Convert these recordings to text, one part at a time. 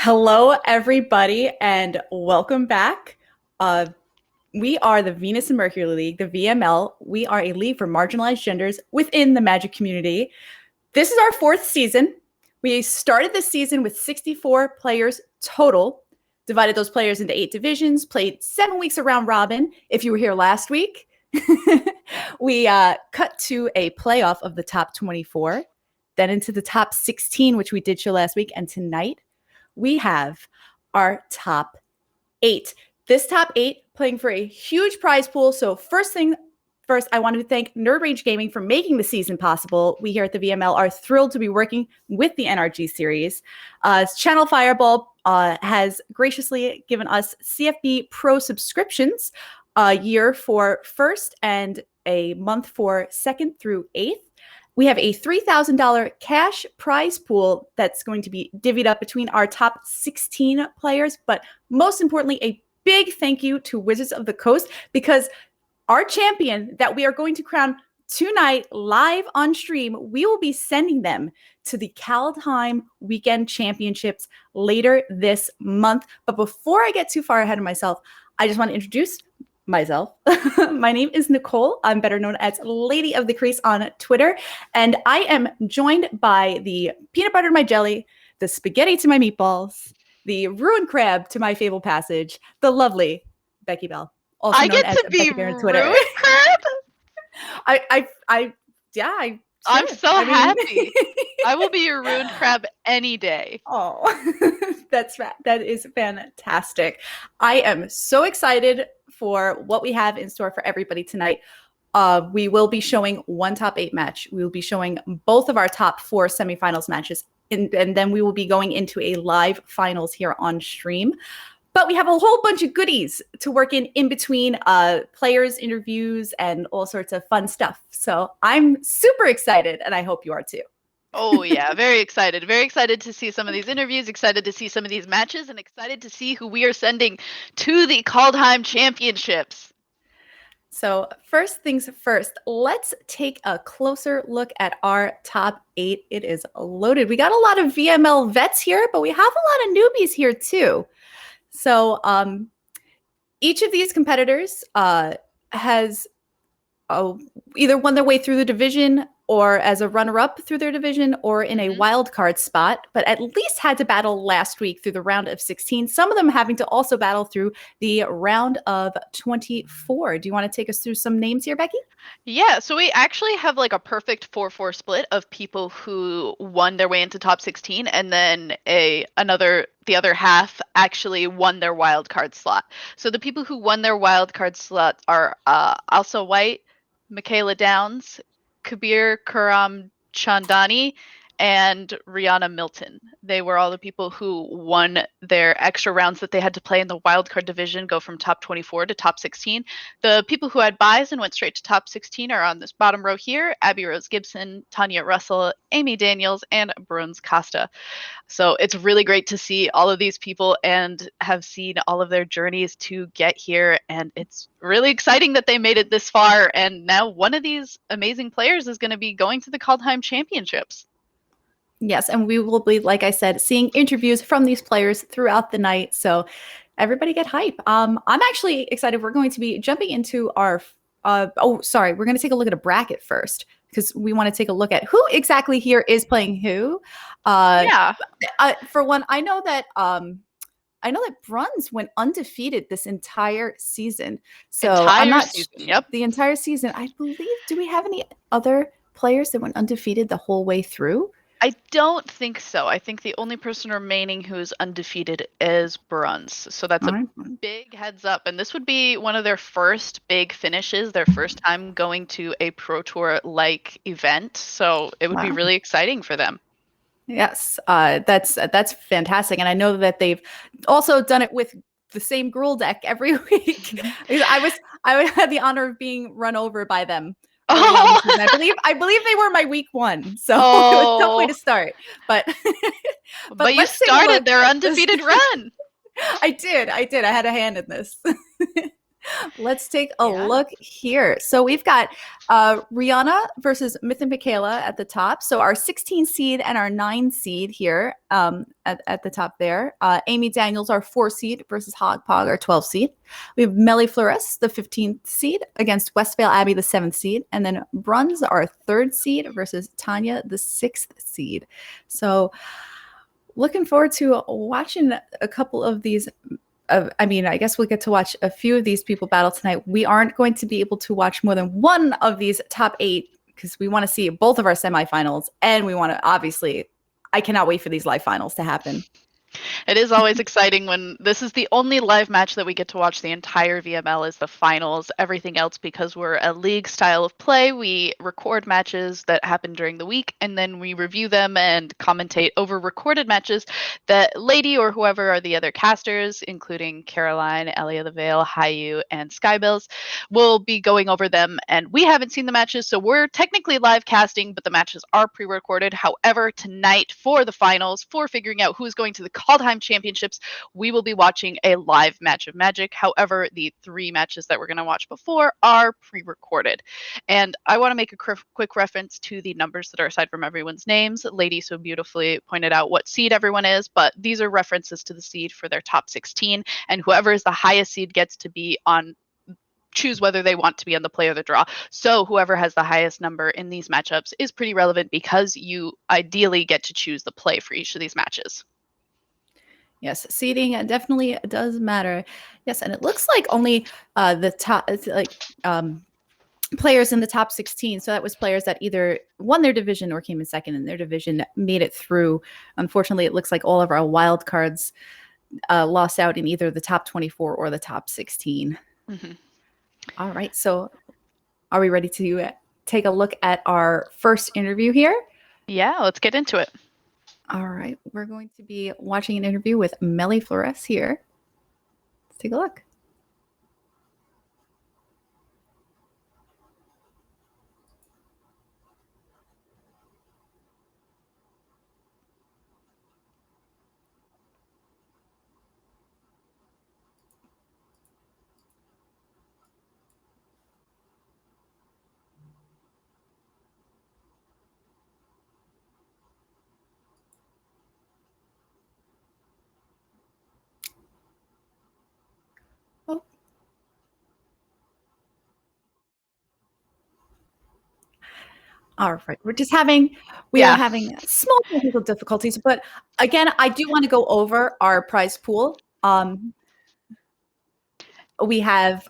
Hello, everybody, and welcome back. Uh, we are the Venus and Mercury League, the VML. We are a league for marginalized genders within the Magic community. This is our fourth season. We started this season with 64 players total, divided those players into 8 divisions, played 7 weeks of round robin. If you were here last week, we cut to a playoff of the top 24, then into the top 16, which we did show last week, and tonight we have our top 8. This top 8 playing for a huge prize pool. So first, I wanted to thank Nerd Rage Gaming for making the season possible. We here at the VML are thrilled to be working with the NRG series. Channel Fireball has graciously given us CFB Pro subscriptions a year for first and a month for second through eighth. We have a $3,000 cash prize pool that's going to be divvied up between our top 16 players. But most importantly, a big thank you to Wizards of the Coast, because our champion that we are going to crown tonight live on stream, we will be sending them to the Callahan Weekend Championships later this month. But before I get too far ahead of myself, I just want to introduce myself. My name is Nicole. I'm better known as Lady of the Crease on Twitter. And I am joined by the peanut butter to my jelly, the spaghetti to my meatballs, the ruined crab to my Fable Passage, the lovely Beky Bell, also I known get as to be Becky Bear on Twitter. ruined crab? Sure. I'm so happy. I will be your ruined crab any day. Oh, that is fantastic. I am so excited for what we have in store for everybody tonight. We will be showing one top 8 match. We will be showing both of our top 4 semifinals matches, and then we will be going into a live finals here on stream. But we have a whole bunch of goodies to work in between players, interviews, and all sorts of fun stuff. So I'm super excited, and I hope you are too. Oh, yeah. Very excited. Very excited to see some of these interviews, excited to see some of these matches, and excited to see who we are sending to the Kaldheim Championships. So first things first, let's take a closer look at our top 8. It is loaded. We got a lot of VML vets here, but we have a lot of newbies here too. So each of these competitors has either won their way through the division or as a runner-up through their division or in a wild card spot, but at least had to battle last week through the round of 16. Some of them having to also battle through the round of 24. Do you want to take us through some names here, Beky? Yeah, so we actually have like a perfect 4-4 split of people who won their way into top 16, and then the other half actually won their wild card slot. So the people who won their wild card slot are Alsa White, Michaela Downs, Kabir Karam Chandani, and Rihanna Milton. They were all the people who won their extra rounds that they had to play in the wildcard division, go from top 24 to top 16. The people who had buys and went straight to top 16 are on this bottom row here: Abby Rose Gibson, Tanya Russell, Amy Daniels, and Bruns Costa. So it's really great to see all of these people and have seen all of their journeys to get here. And it's really exciting that they made it this far. And now one of these amazing players is going to be going to the Kaldheim Championships. Yes, and we will be, like I said, seeing interviews from these players throughout the night. So everybody get hype. I'm actually excited. We're going to be jumping into our we're going to take a look at a bracket first, because we want to take a look at who exactly here is playing who. For one, I know that Bruns went undefeated this entire season. So the entire season. I believe, do we have any other players that went undefeated the whole way through? I don't think so. I think the only person remaining who is undefeated is Bruns. So that's a big heads up. And this would be one of their first big finishes, their first time going to a Pro Tour-like event. So it would be really exciting for them. Yes, that's fantastic. And I know that they've also done it with the same Gruul deck every week. I had the honor of being run over by them. I believe they were my week 1, so it was a tough way to start. But you started their undefeated run. I did. I had a hand in this. Let's take a Yeah. look here. So we've got Rihanna versus Myth and Michaela at the top. So our 16 seed and our 9 seed here at the top there. Amy Daniels, our 4 seed, versus Hog Pog, our 12 seed. We have Mellie Flores, the 15th seed, against Westvale Abbey, the 7th seed. And then Bruns, our 3rd seed, versus Tanya, the 6th seed. So looking forward to watching a couple of these. I mean, I guess we'll get to watch a few of these people battle tonight. We aren't going to be able to watch more than one of these top 8 because we want to see both of our semifinals, and we want to obviously. I cannot wait for these live finals to happen. It is always exciting when this is the only live match that we get to watch the entire VML is the finals. Everything else, because we're a league style of play, we record matches that happen during the week and then we review them and commentate over recorded matches that Lady or whoever are the other casters, including Caroline, Ellie of the Vale, Hayu, and Skybills, will be going over them. And we haven't seen the matches, so we're technically live casting, but the matches are pre-recorded. However, tonight for the finals, for figuring out who's going to the Kaldheim Championships, we will be watching a live match of Magic. However, the 3 matches that we're going to watch before are pre-recorded. And I want to make a quick reference to the numbers that are aside from everyone's names. Lady so beautifully pointed out what seed everyone is, but these are references to the seed for their top 16, and whoever is the highest seed gets to be on choose whether they want to be on the play or the draw. So whoever has the highest number in these matchups is pretty relevant because you ideally get to choose the play for each of these matches. Yes, seeding definitely does matter. Yes, and it looks like only the top, players in the top 16. So that was players that either won their division or came in second in their division, made it through. Unfortunately, it looks like all of our wild cards lost out in either the top 24 or the top 16. Mm-hmm. All right. So are we ready to take a look at our first interview here? Yeah, let's get into it. All right. We're going to be watching an interview with Mellie Flores here. Let's take a look. Oh. All right. We are having small technical difficulties, but again, I do want to go over our prize pool. We have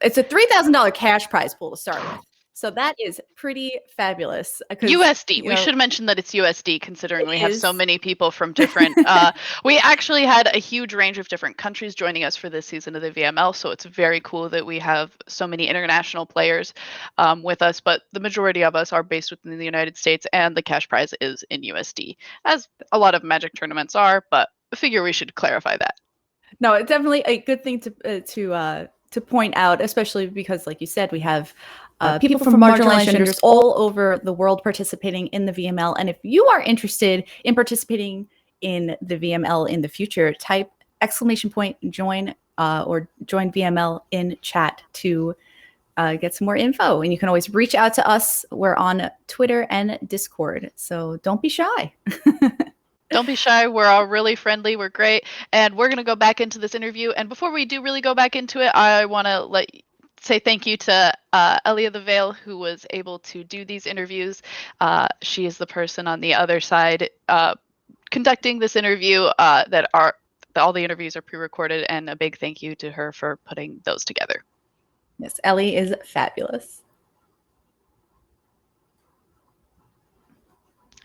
it's a $3,000 cash prize pool to start with. So that is pretty fabulous. USD. We should mention that it's USD, considering we have so many people from different. We actually had a huge range of different countries joining us for this season of the VML, so it's very cool that we have so many international players with us. But the majority of us are based within the United States, and the cash prize is in USD, as a lot of Magic tournaments are. But I figure we should clarify that. No, it's definitely a good thing to point out, especially because, like you said, we have people from marginalized genders all over the world participating in the VML. And if you are interested in participating in the VML in the future, type !join or join VML in chat to get some more info. And you can always reach out to us. We're on Twitter and Discord, so don't be shy. Don't be shy. We're all really friendly. We're great. And we're going to go back into this interview. And before we do really go back into it, I want to say thank you to Ellie of the Vale, who was able to do these interviews. She is the person on the other side conducting this interview all the interviews are pre-recorded, and a big thank you to her for putting those together. Yes, Ellie is fabulous.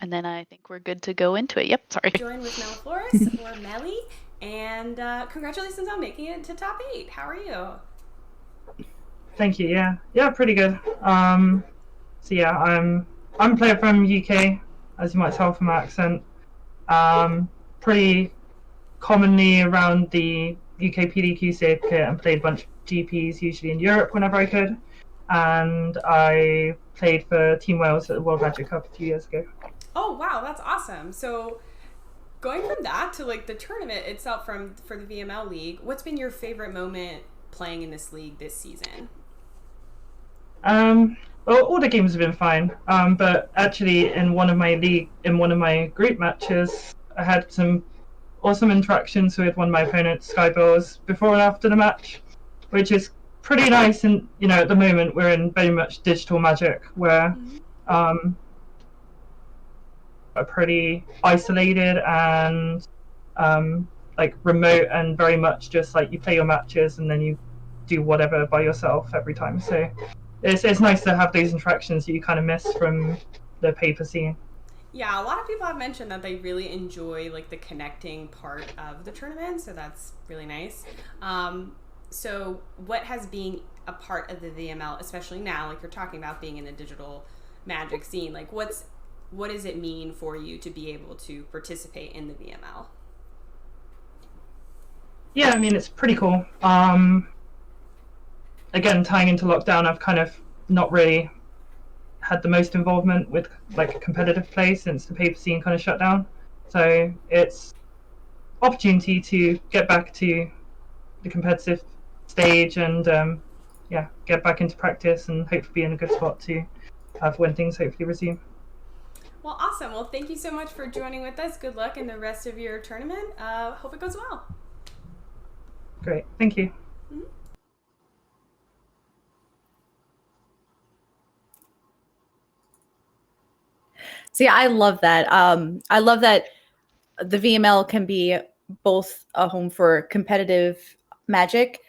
And then I think we're good to go into it. Yep, sorry. Join with Mellie Flores or Mellie, and congratulations on making it to top 8. How are you? Thank you. Yeah, pretty good. I'm a player from UK, as you might tell from my accent. Pretty commonly around the UK PDQ circuit, and played a bunch of GPs, usually in Europe whenever I could. And I played for Team Wales at the World Magic Cup a few years ago. Oh wow, that's awesome. So going from that to the tournament itself for the VML League, what's been your favorite moment playing in this league this season? Well, all the games have been fine. But actually, in one of my group matches, I had some awesome interactions with one of my opponents, Skybells, before and after the match, which is pretty nice. And at the moment we're in very much digital Magic, where are pretty isolated and like remote, and very much just like you play your matches and then you do whatever by yourself every time. So it's nice to have those interactions that you kind of miss from the paper scene. Yeah, a lot of people have mentioned that they really enjoy like the connecting part of the tournament, so that's really nice. So what has being a part of the VML, especially now, like you're talking about being in the digital Magic scene, like what does it mean for you to be able to participate in the VML? Yeah, I mean, it's pretty cool. Again, tying into lockdown, I've kind of not really had the most involvement with like competitive play since the paper scene kind of shut down. So it's opportunity to get back to the competitive stage and get back into practice and hopefully be in a good spot to have when things hopefully resume. Well, awesome. Well, thank you so much for joining with us. Good luck in the rest of your tournament. Hope it goes well. Great, thank you. See, I love that. I love that the VML can be both a home for competitive Magic,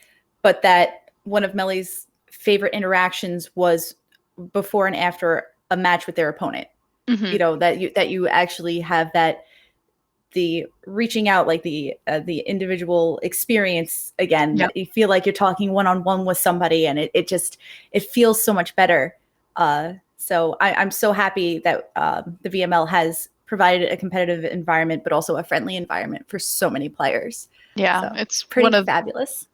but that one of Mellie's favorite interactions was before and after a match with their opponent. That you actually have the reaching out, like the individual experience again. Yep. You feel like you're talking one-on-one with somebody, and it feels so much better. So I'm so happy that the VML has provided a competitive environment, but also a friendly environment for so many players. Yeah, So it's pretty fabulous.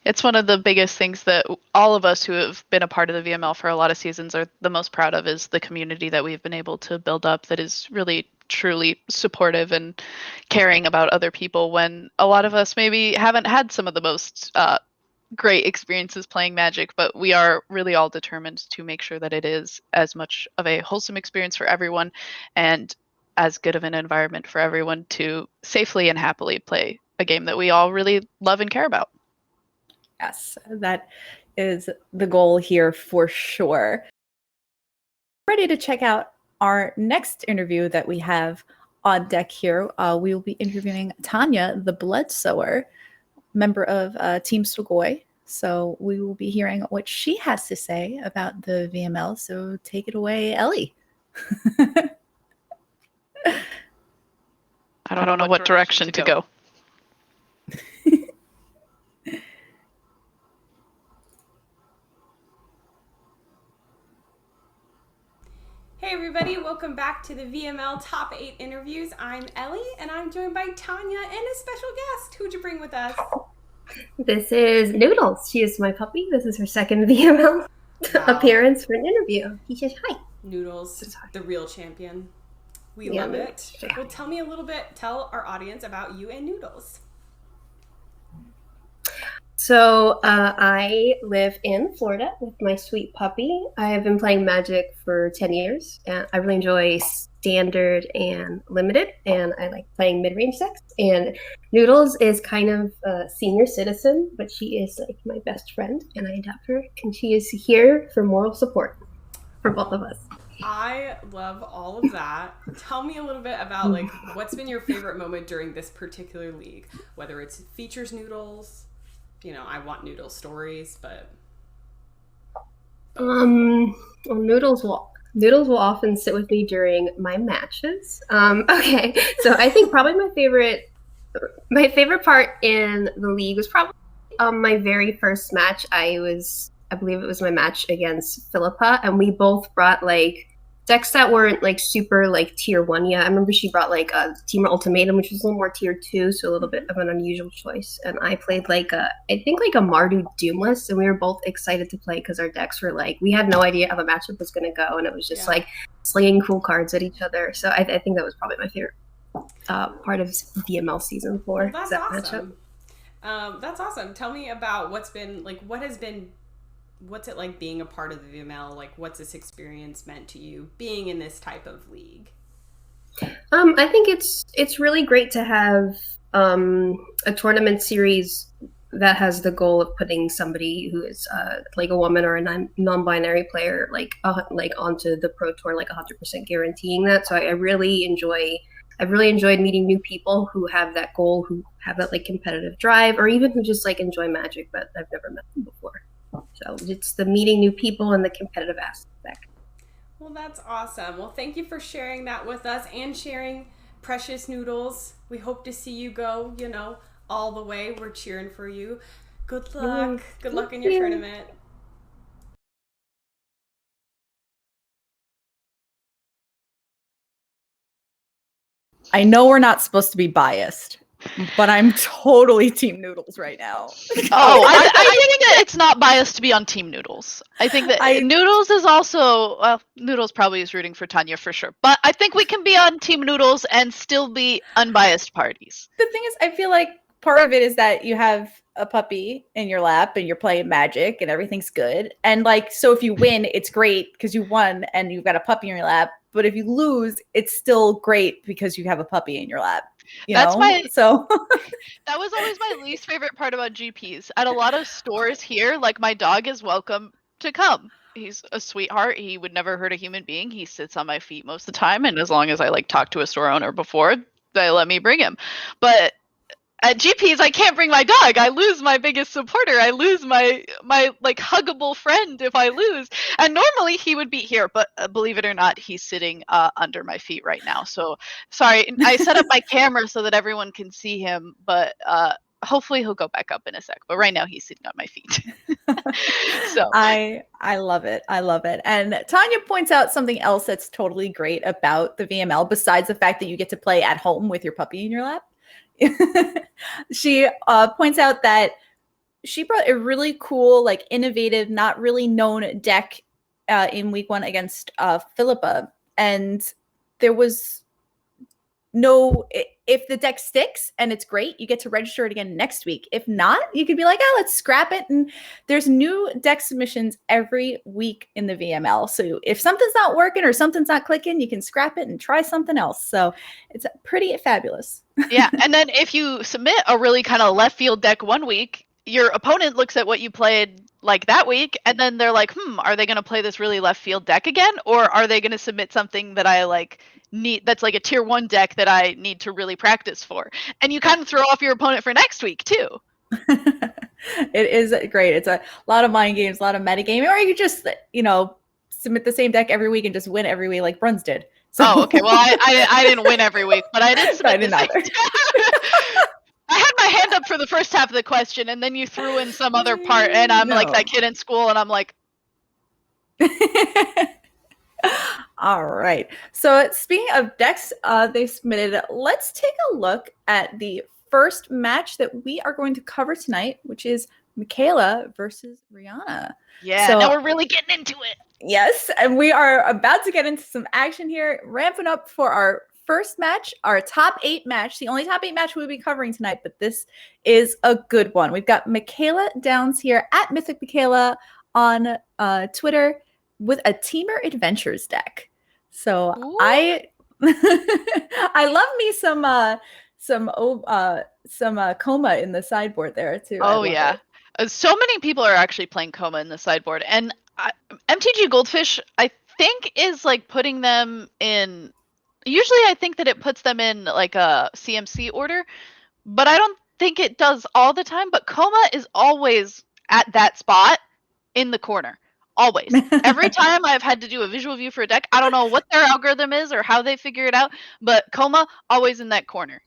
It's one of the biggest things that all of us who have been a part of the VML for a lot of seasons are the most proud of, is the community that we've been able to build up that is really, truly supportive and caring about other people, when a lot of us maybe haven't had some of the most great experiences playing Magic, but we are really all determined to make sure that it is as much of a wholesome experience for everyone and as good of an environment for everyone to safely and happily play a game that we all really love and care about. Yes, that is the goal here for sure. Ready to check out our next interview that we have on deck here. We will be interviewing Tanya, the Blood Sower, member of Team Swagoy. So we will be hearing what she has to say about the VML. So take it away, Ellie. I don't know what direction to go. Hey everybody, welcome back to the VML Top 8 Interviews. I'm Ellie, and I'm joined by Tanya and a special guest. Who'd you bring with us? This is Noodles. She is my puppy. This is her second VML appearance for an interview. He says hi. Noodles, the real champion. We Yeah, love it. sure. Well, tell our audience about you and Noodles. So I live in Florida with my sweet puppy. I have been playing Magic for 10 years. And I really enjoy Standard and Limited, and I like playing mid-range decks. And Noodles is kind of a senior citizen, but she is like my best friend, and I adopt her, and she is here for moral support for both of us. I love all of that. Tell me a little bit about like what's been your favorite moment during this particular league, whether it's features Noodles. I want Noodles stories, but Well, Noodles will often sit with me during my matches. Okay, so I think probably my favorite part in the league was probably my very first match. I believe it was my match against Philippa, and we both brought like decks that weren't like super like tier 1 yet. I remember she brought like a Team Ultimatum, which was a little more tier 2, so a little bit of an unusual choice. And I played like a Mardu Doomless, and we were both excited to play because our decks were like, we had no idea how the matchup was going to go, and it was just like slinging cool cards at each other. So I think that was probably my favorite part of VML season 4. Well, that's that awesome. That's awesome. Tell me about what's it like being a part of the VML? Like, what's this experience meant to you being in this type of league? I think it's really great to have a tournament series that has the goal of putting somebody who is like a woman or a non-binary player like onto the pro tour, like 100% guaranteeing that. So I really enjoyed meeting new people who have that goal, who have that like competitive drive, or even who just like enjoy Magic, but I've never met them before. So it's the meeting new people and the competitive aspect. Well, that's awesome. Well, thank you for sharing that with us and sharing Precious Noodles. We hope to see you go, all the way. We're cheering for you. Good luck. Good luck in your tournament. I know we're not supposed to be biased, but I'm totally Team Noodles right now. I think that it's not biased to be on Team Noodles. I think that Noodles is also, well, Noodles probably is rooting for Tanya for sure, but I think we can be on Team Noodles and still be unbiased parties. The thing is, I feel like part of it is that you have a puppy in your lap and you're playing Magic and everything's good. And like, so if you win, it's great because you won and you've got a puppy in your lap. But if you lose, it's still great because you have a puppy in your lap. That was always my least favorite part about GPs. At a lot of stores here, like my dog is welcome to come. He's a sweetheart. He would never hurt a human being. He sits on my feet most of the time, and as long as I like talk to a store owner before, they let me bring him. But at GPs, I can't bring my dog. I lose my biggest supporter. I lose my like huggable friend if I lose. And normally he would be here, but believe it or not, he's sitting under my feet right now. So sorry, I set up my camera so that everyone can see him, but hopefully he'll go back up in a sec. But right now he's sitting on my feet. So I love it. I love it. And Tanya points out something else that's totally great about the VML, besides the fact that you get to play at home with your puppy in your lap. She points out that she brought a really cool, like innovative, not really known deck in week 1 against Philippa. And there was if the deck sticks and it's great, you get to register it again next week. If not, you could be like, let's scrap it. And there's new deck submissions every week in the VML. So if something's not working or something's not clicking, you can scrap it and try something else. So it's pretty fabulous. Yeah. And then if you submit a really kind of left field deck one week, your opponent looks at what you played like that week, and then they're like, are they going to play this really left field deck again? Or are they going to submit something that I like need, that's like a tier 1 deck that I need to really practice for? And you kind of throw off your opponent for next week too. It is great. It's a lot of mind games, a lot of metagaming, or you could just, submit the same deck every week and just win every week like Bruns did. So. Okay. Well, I didn't win every week, but I did submit the same deck. I had my hand up for the first half of the question, and then you threw in some other part, and I'm like that kid in school, and I'm like. All right. So speaking of decks they submitted, let's take a look at the first match that we are going to cover tonight, which is Michaela versus Rihanna. Yeah, so, now we're really getting into it. Yes, and we are about to get into some action here, ramping up for our first match, our top 8 match, the only top 8 match we'll be covering tonight, but this is a good one. We've got Michaela Downs here at Mythic Michaela on Twitter with a Teamer Adventures deck. So ooh. I love me some Coma in the sideboard there too. Oh yeah, so many people are actually playing Coma in the sideboard, and MTG Goldfish I think is like putting them in. Usually I think that it puts them in like a CMC order, but I don't think it does all the time. But Coma is always at that spot in the corner. Always. Every time I've had to do a visual view for a deck, I don't know what their algorithm is or how they figure it out, but Coma, always in that corner.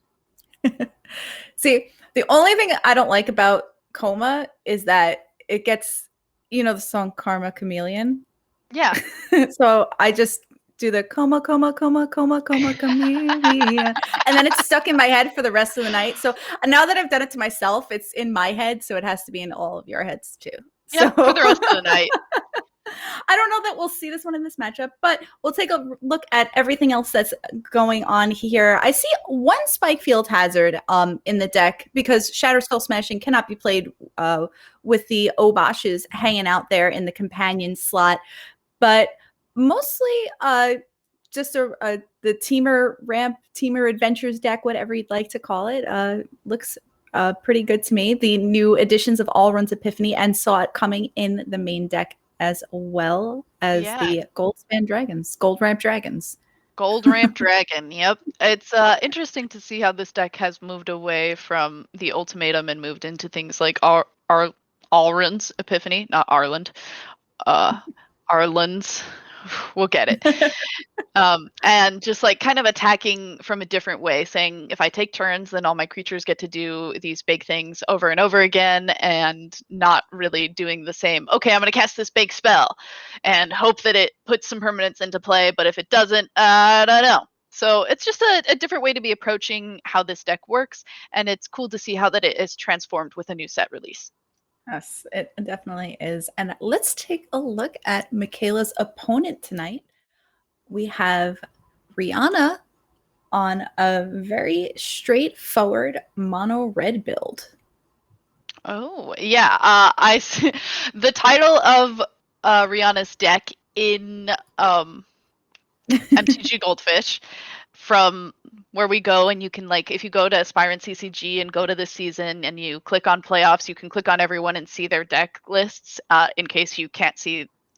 See, the only thing I don't like about Coma is that it gets, the song Karma Chameleon? Yeah. So I just do the Coma, Chameleon. And then it's stuck in my head for the rest of the night. So now that I've done it to myself, it's in my head, so it has to be in all of your heads too. Yeah, so. For the rest of the night. I don't know that we'll see this one in this matchup, but we'll take a look at everything else that's going on here. I see one Spike Field Hazard in the deck because Shatter Skull Smashing cannot be played with the Obashes hanging out there in the companion slot, but mostly just the Teamer Ramp, Teamer Adventures deck, whatever you'd like to call it, looks pretty good to me. The new additions of All Runs Epiphany and saw it coming in the main deck as well as the Gold Ramp Dragons. Gold Ramp Dragon, yep. It's interesting to see how this deck has moved away from the Ultimatum and moved into things like Alrund's Epiphany, not Arland. Arland's. We'll get it. And just like kind of attacking from a different way, saying if I take turns, then all my creatures get to do these big things over and over again, and not really doing the same. Okay, I'm going to cast this big spell and hope that it puts some permanents into play, but if it doesn't, I don't know. So it's just a different way to be approaching how this deck works, and it's cool to see how that it is transformed with a new set release. Yes, it definitely is. And let's take a look at Michaela's opponent tonight. We have Rihanna on a very straightforward mono red build. Oh, yeah. I see the title of Rihanna's deck in MTG Goldfish, from where we go, and you can, like, if you go to Aspirant CCG and go to this season and you click on playoffs, you can click on everyone and see their deck lists in case you can't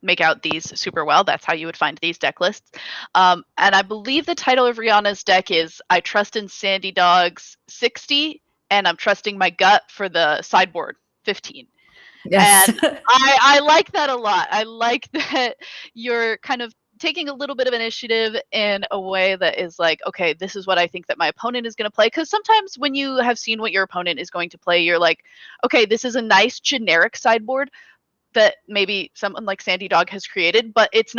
make out these super well. That's how you would find these deck lists. And I believe the title of Rihanna's deck is I Trust in Sandy Dog's 60 and I'm Trusting My Gut for the sideboard 15. Yes. And I like that a lot. I like that you're kind of taking a little bit of initiative in a way that is like, okay, this is what I think that my opponent is going to play. Because sometimes when you have seen what your opponent is going to play, you're like, okay, this is a nice generic sideboard that maybe someone like Sandy Dog has created, but it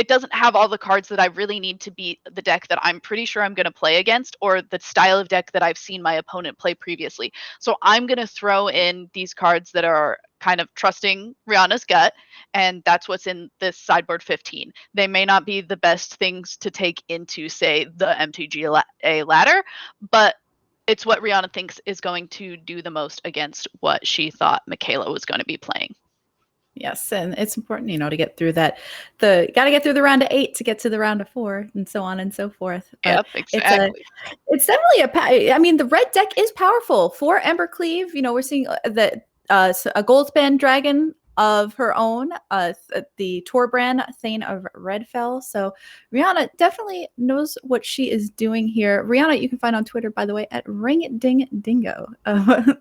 doesn't have all the cards that I really need to beat the deck that I'm pretty sure I'm going to play against, or the style of deck that I've seen my opponent play previously. So I'm going to throw in these cards that are kind of trusting Rihanna's gut, and that's what's in this sideboard 15. They may not be the best things to take into, say, the MTGA ladder, but it's what Rihanna thinks is going to do the most against what she thought Michaela was going to be playing. Yes, and it's important, to get through that. Got to get through the round of 8 to get to the round of 4, and so on and so forth. Yep, exactly. It's definitely the red deck is powerful for Embercleave. We're seeing that a Goldspan Dragon of her own, the Torbrand Thane of Redfell. So Rihanna definitely knows what she is doing here. Rihanna, you can find on Twitter, by the way, at Ring Ding Dingo,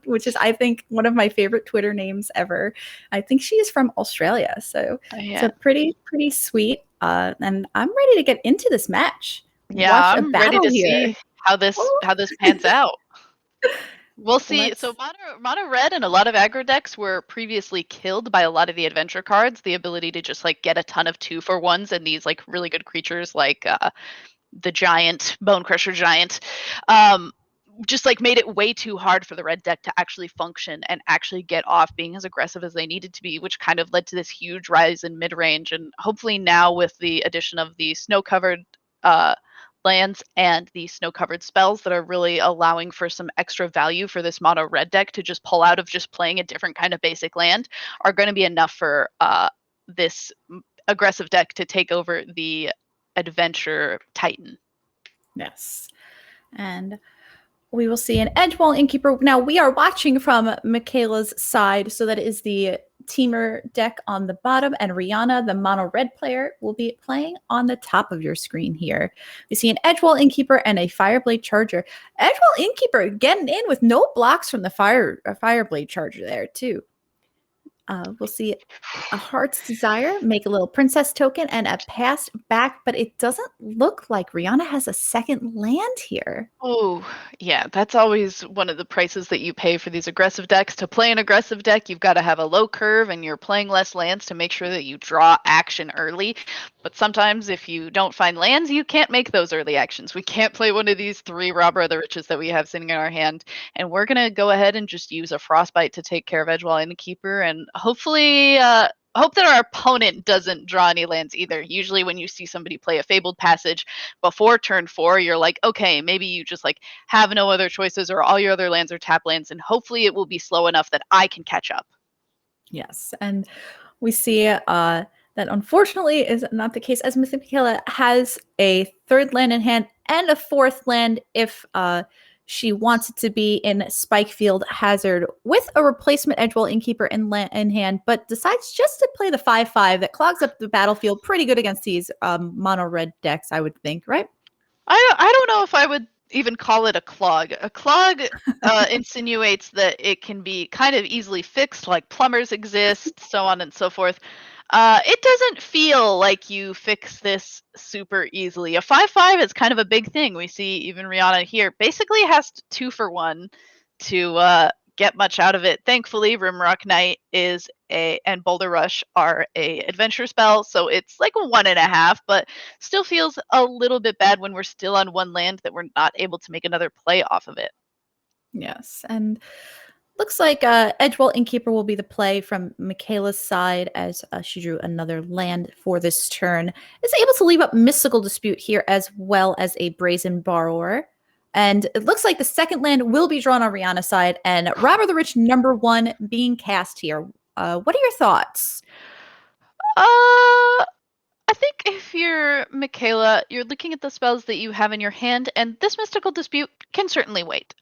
which is, I think, one of my favorite Twitter names ever. I think she is from Australia, so it's a pretty sweet. And I'm ready to get into this match. Yeah, I'm ready to see how this pans out. We'll see. So mono red and a lot of aggro decks were previously killed by a lot of the adventure cards. The ability to just like get a ton of 2-for-1s and these like really good creatures like the giant, Bone Crusher Giant, just like made it way too hard for the red deck to actually function and actually get off being as aggressive as they needed to be, which kind of led to this huge rise in mid-range. And hopefully now with the addition of the snow-covered lands and the snow-covered spells that are really allowing for some extra value for this mono red deck to just pull out of just playing a different kind of basic land, are going to be enough for this aggressive deck to take over the adventure titan. Yes. And we will see an Edgewall Innkeeper. Now we are watching from Michaela's side, so that is the Teamer deck on the bottom, and Rihanna, the mono red player, will be playing on the top of your screen here. We see an Edgewall Innkeeper and a Fireblade Charger. Edgewall Innkeeper getting in with no blocks from the Fireblade Charger there too. We'll see a Heart's Desire, make a little princess token, and a Passed Back, but it doesn't look like Rihanna has a second land here. Oh, yeah, that's always one of the prices that you pay for these aggressive decks. To play an aggressive deck, you've got to have a low curve and you're playing less lands to make sure that you draw action early. But sometimes if you don't find lands, you can't make those early actions. We can't play one of these 3 Robber of the Riches that we have sitting in our hand. And we're going to go ahead and just use a Frostbite to take care of Edgewall Innkeeper and hopefully hope that our opponent doesn't draw any lands either. Usually when you see somebody play a Fabled Passage before turn 4, you're like, okay, maybe you just like have no other choices or all your other lands are tap lands, and hopefully it will be slow enough that I can catch up. Yes, and we see that unfortunately is not the case, as Michaela has a third land in hand and a fourth land if she wants it to be in Spikefield Hazard with a replacement Edgewell Innkeeper in hand, but decides just to play the 5/5 that clogs up the battlefield pretty good against these mono red decks, I would think, right? I don't know if I would even call it a clog. A clog insinuates that it can be kind of easily fixed, like plumbers exist, so on and so forth. It doesn't feel like you fix this super easily. A 5/5 is kind of a big thing. We see even Rihanna here basically has 2 for 1 to get much out of it. Thankfully, Rimrock Knight and Boulder Rush are a adventure spell, so it's like a 1.5, but still feels a little bit bad when we're still on one land that we're not able to make another play off of it. Yes, and looks like Edgewell Innkeeper will be the play from Michaela's side as she drew another land for this turn. Is able to leave up Mystical Dispute here as well as a Brazen Borrower. And it looks like the second land will be drawn on Rihanna's side and Robber the Rich #1 being cast here. What are your thoughts? I think if you're Michaela, you're looking at the spells that you have in your hand, and this Mystical Dispute can certainly wait.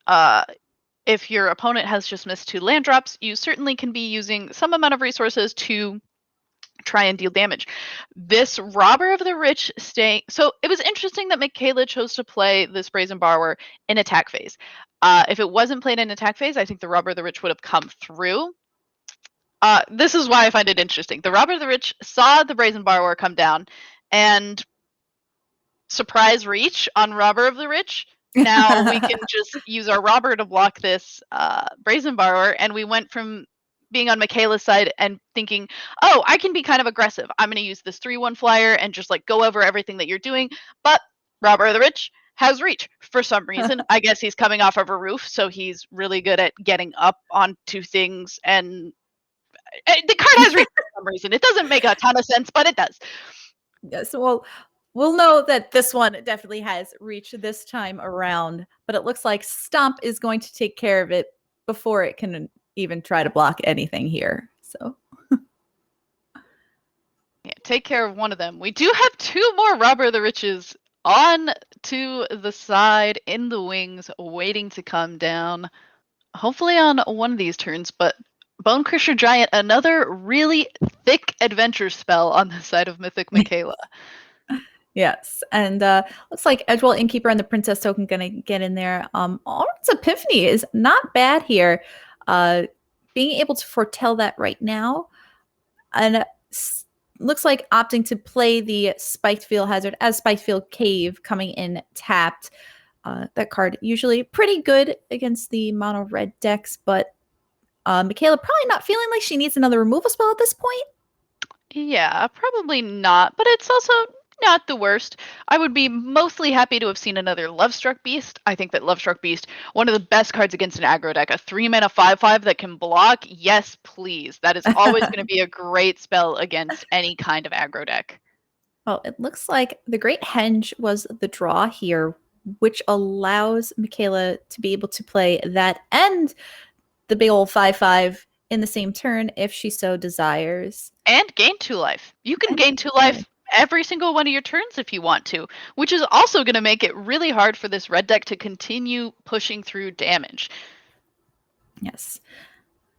If your opponent has just missed 2 land drops, you certainly can be using some amount of resources to try and deal damage. This Robber of the Rich staying... So it was interesting that Michaela chose to play this Brazen Borrower in attack phase. If it wasn't played in attack phase, I think the Robber of the Rich would have come through. This is why I find it interesting. The Robber of the Rich saw the Brazen Borrower come down and surprise reach on Robber of the Rich. Now we can just use our Robber to block this Brazen Borrower, and we went from being on Michaela's side and thinking, oh, I can be kind of aggressive. I'm going to use this 3/1 flyer and just like go over everything that you're doing. But Robber of the Rich has reach for some reason. I guess he's coming off of a roof, so he's really good at getting up onto things, and the card has reach for some reason. It doesn't make a ton of sense, but it does. Yes, well, we'll know that this one definitely has reach this time around, but it looks like Stomp is going to take care of it before it can even try to block anything here. So yeah, take care of one of them. We do have 2 more Robber of the Riches on to the side in the wings, waiting to come down. Hopefully on one of these turns, but Bonecrusher Giant, another really thick adventure spell on the side of Mythic Michaela. yes, and looks like Edgewell Innkeeper and the Princess Token gonna get in there. Alrund's Epiphany is not bad here. Being able to foretell that right now, and looks like opting to play the Spikefield Hazard as Spikefield Cave coming in tapped. That card usually pretty good against the mono red decks, but Michaela probably not feeling like she needs another removal spell at this point. Yeah, probably not, but it's also not the worst. I would be mostly happy to have seen another Lovestruck Beast. I think that Lovestruck Beast, one of the best cards against an aggro deck, a 3-mana 5/5 that can block. Yes, please. That is always going to be a great spell against any kind of aggro deck. Well, it looks like the Great Henge was the draw here, which allows Michaela to be able to play that and the big old 5/5 in the same turn if she so desires. And gain 2 life. You can gain 2 life every single one of your turns if you want to, which is also going to make it really hard for this red deck to continue pushing through damage. Yes.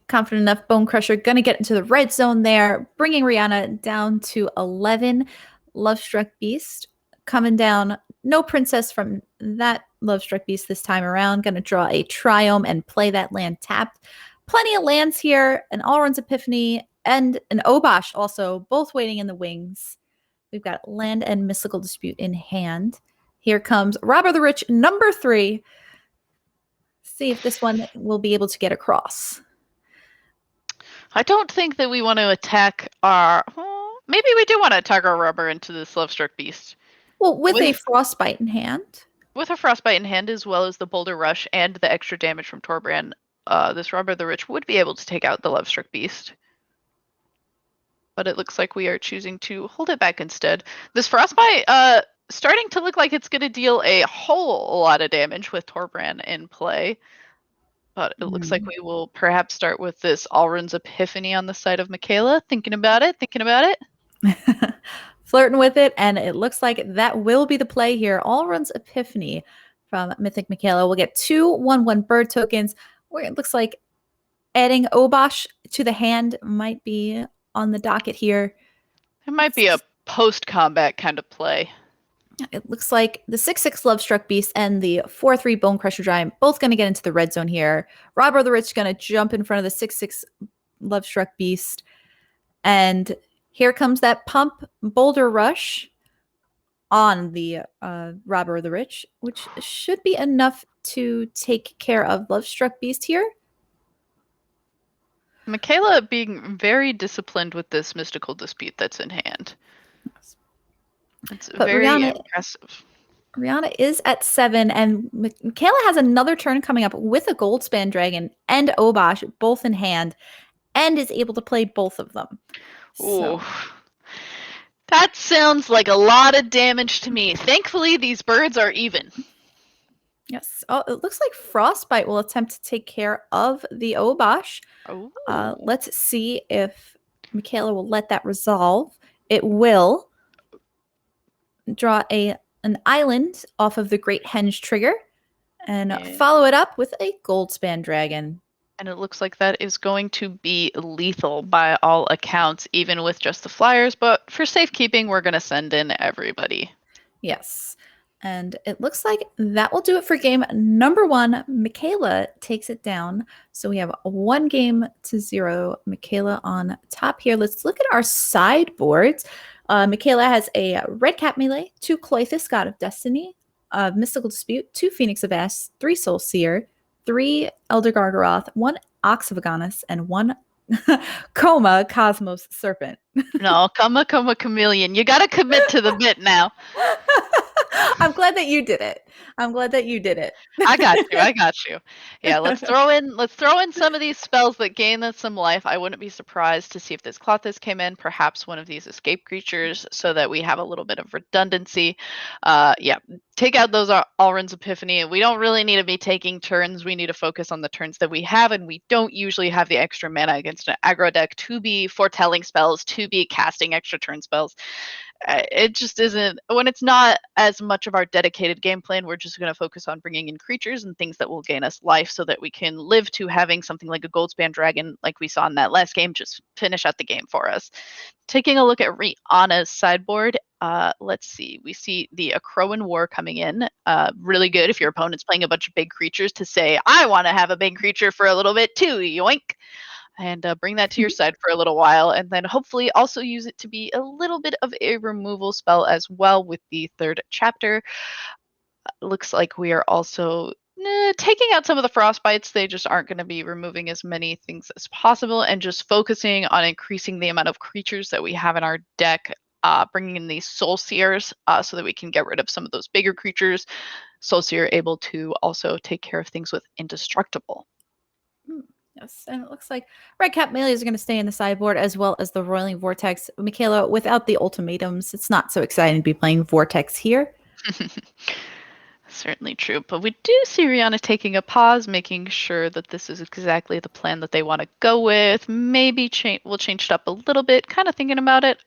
Confident enough. Bonecrusher going to get into the red zone there, bringing Rihanna down to 11. Lovestruck Beast coming down. No princess from that Lovestruck Beast this time around. Going to draw a Triome and play that land tapped. Plenty of lands here. An Alrund's Epiphany and an Obosh also, both waiting in the wings. We've got Land and Mystical Dispute in hand. Here comes Robber the Rich #3. See if this one will be able to get across. I don't think that we want to attack our... maybe we do want to attack our Robber into this Lovestruck Beast. Well, with a Frostbite in hand. With a Frostbite in hand, as well as the Boulder Rush and the extra damage from Torbrand, this Robber the Rich would be able to take out the Lovestruck Beast. but it looks like we are choosing to hold it back instead. This Frostbite starting to look like it's going to deal a whole lot of damage with Torbrand in play. But it looks like we will perhaps start with this Alrund's Epiphany on the side of Michaela. Thinking about it. Flirting with it, and it looks like that will be the play here. Alrund's Epiphany from Mythic Michaela. We'll get 2 1/1 bird tokens. Where it looks like adding Obosh to the hand might be on the docket here. It might be a post-combat kind of play. It looks like the 6/6 Love Struck Beast and the 4/3 Bone Crusher Giant both going to get into the red zone here. Robber of the Rich going to jump in front of the 6/6 Love Struck Beast. And here comes that Pump Boulder Rush on the Robber of the Rich, which should be enough to take care of Love Struck Beast here. Michaela being very disciplined with this Mystical Dispute that's in hand. It's But very impressive. Rihanna is at 7, and Michaela has another turn coming up with a Goldspan Dragon and Obosh both in hand, and is able to play both of them. Ooh. That sounds like a lot of damage to me. Thankfully, these birds are even. Yes. Oh, it looks like Frostbite will attempt to take care of the Obosh. Let's see if Michaela will let that resolve. It will. Draw an island off of the Great Henge trigger and follow it up with a Goldspan Dragon. And it looks like that is going to be lethal by all accounts, even with just the flyers. But for safekeeping, we're going to send in everybody. Yes. And it looks like that will do it for game number 1. Michaela takes it down. So we have 1-0. Michaela on top here. Let's look at our sideboards. Michaela has a Red Cap Melee, 2 Cloythus, God of Destiny, Mystical Dispute, 2 Phoenix of Ash, 3 Soul Seer, 3 Elder Gargaroth, 1 Ox of Agonis, and 1 Coma Cosmos Serpent. No, Coma Chameleon. You got to commit to the bit now. I'm glad that you did it. I got you. Yeah, let's throw in some of these spells that gain us some life. I wouldn't be surprised to see if this Clothis came in, perhaps one of these escape creatures, so that we have a little bit of redundancy. Yeah, take out those Alrund's Epiphany. We don't really need to be taking turns. We need to focus on the turns that we have, and we don't usually have the extra mana against an aggro deck to be foretelling spells, to be casting extra turn spells. It just isn't, when it's not as much of our dedicated game plan, we're just going to focus on bringing in creatures and things that will gain us life so that we can live to having something like a Goldspan Dragon, like we saw in that last game, just finish out the game for us. Taking a look at Rihanna's sideboard, let's see. We see the Akroan War coming in. Really good if your opponent's playing a bunch of big creatures to say, I want to have a big creature for a little bit too, yoink. And bring that to your side for a little while, and then hopefully also use it to be a little bit of a removal spell as well with the 3rd chapter. Looks like we are also taking out some of the Frostbites. They just aren't going to be removing as many things as possible, and just focusing on increasing the amount of creatures that we have in our deck, bringing in these Soul Seers so that we can get rid of some of those bigger creatures. Soul Seer able to also take care of things with Indestructible. Yes, and it looks like Red Cap Melee is going to stay in the sideboard, as well as the Roiling Vortex. Michaela, without the ultimatums, it's not so exciting to be playing Vortex here. Certainly true, but we do see Rihanna taking a pause, making sure that this is exactly the plan that they want to go with. Maybe we'll change it up a little bit, kind of thinking about it.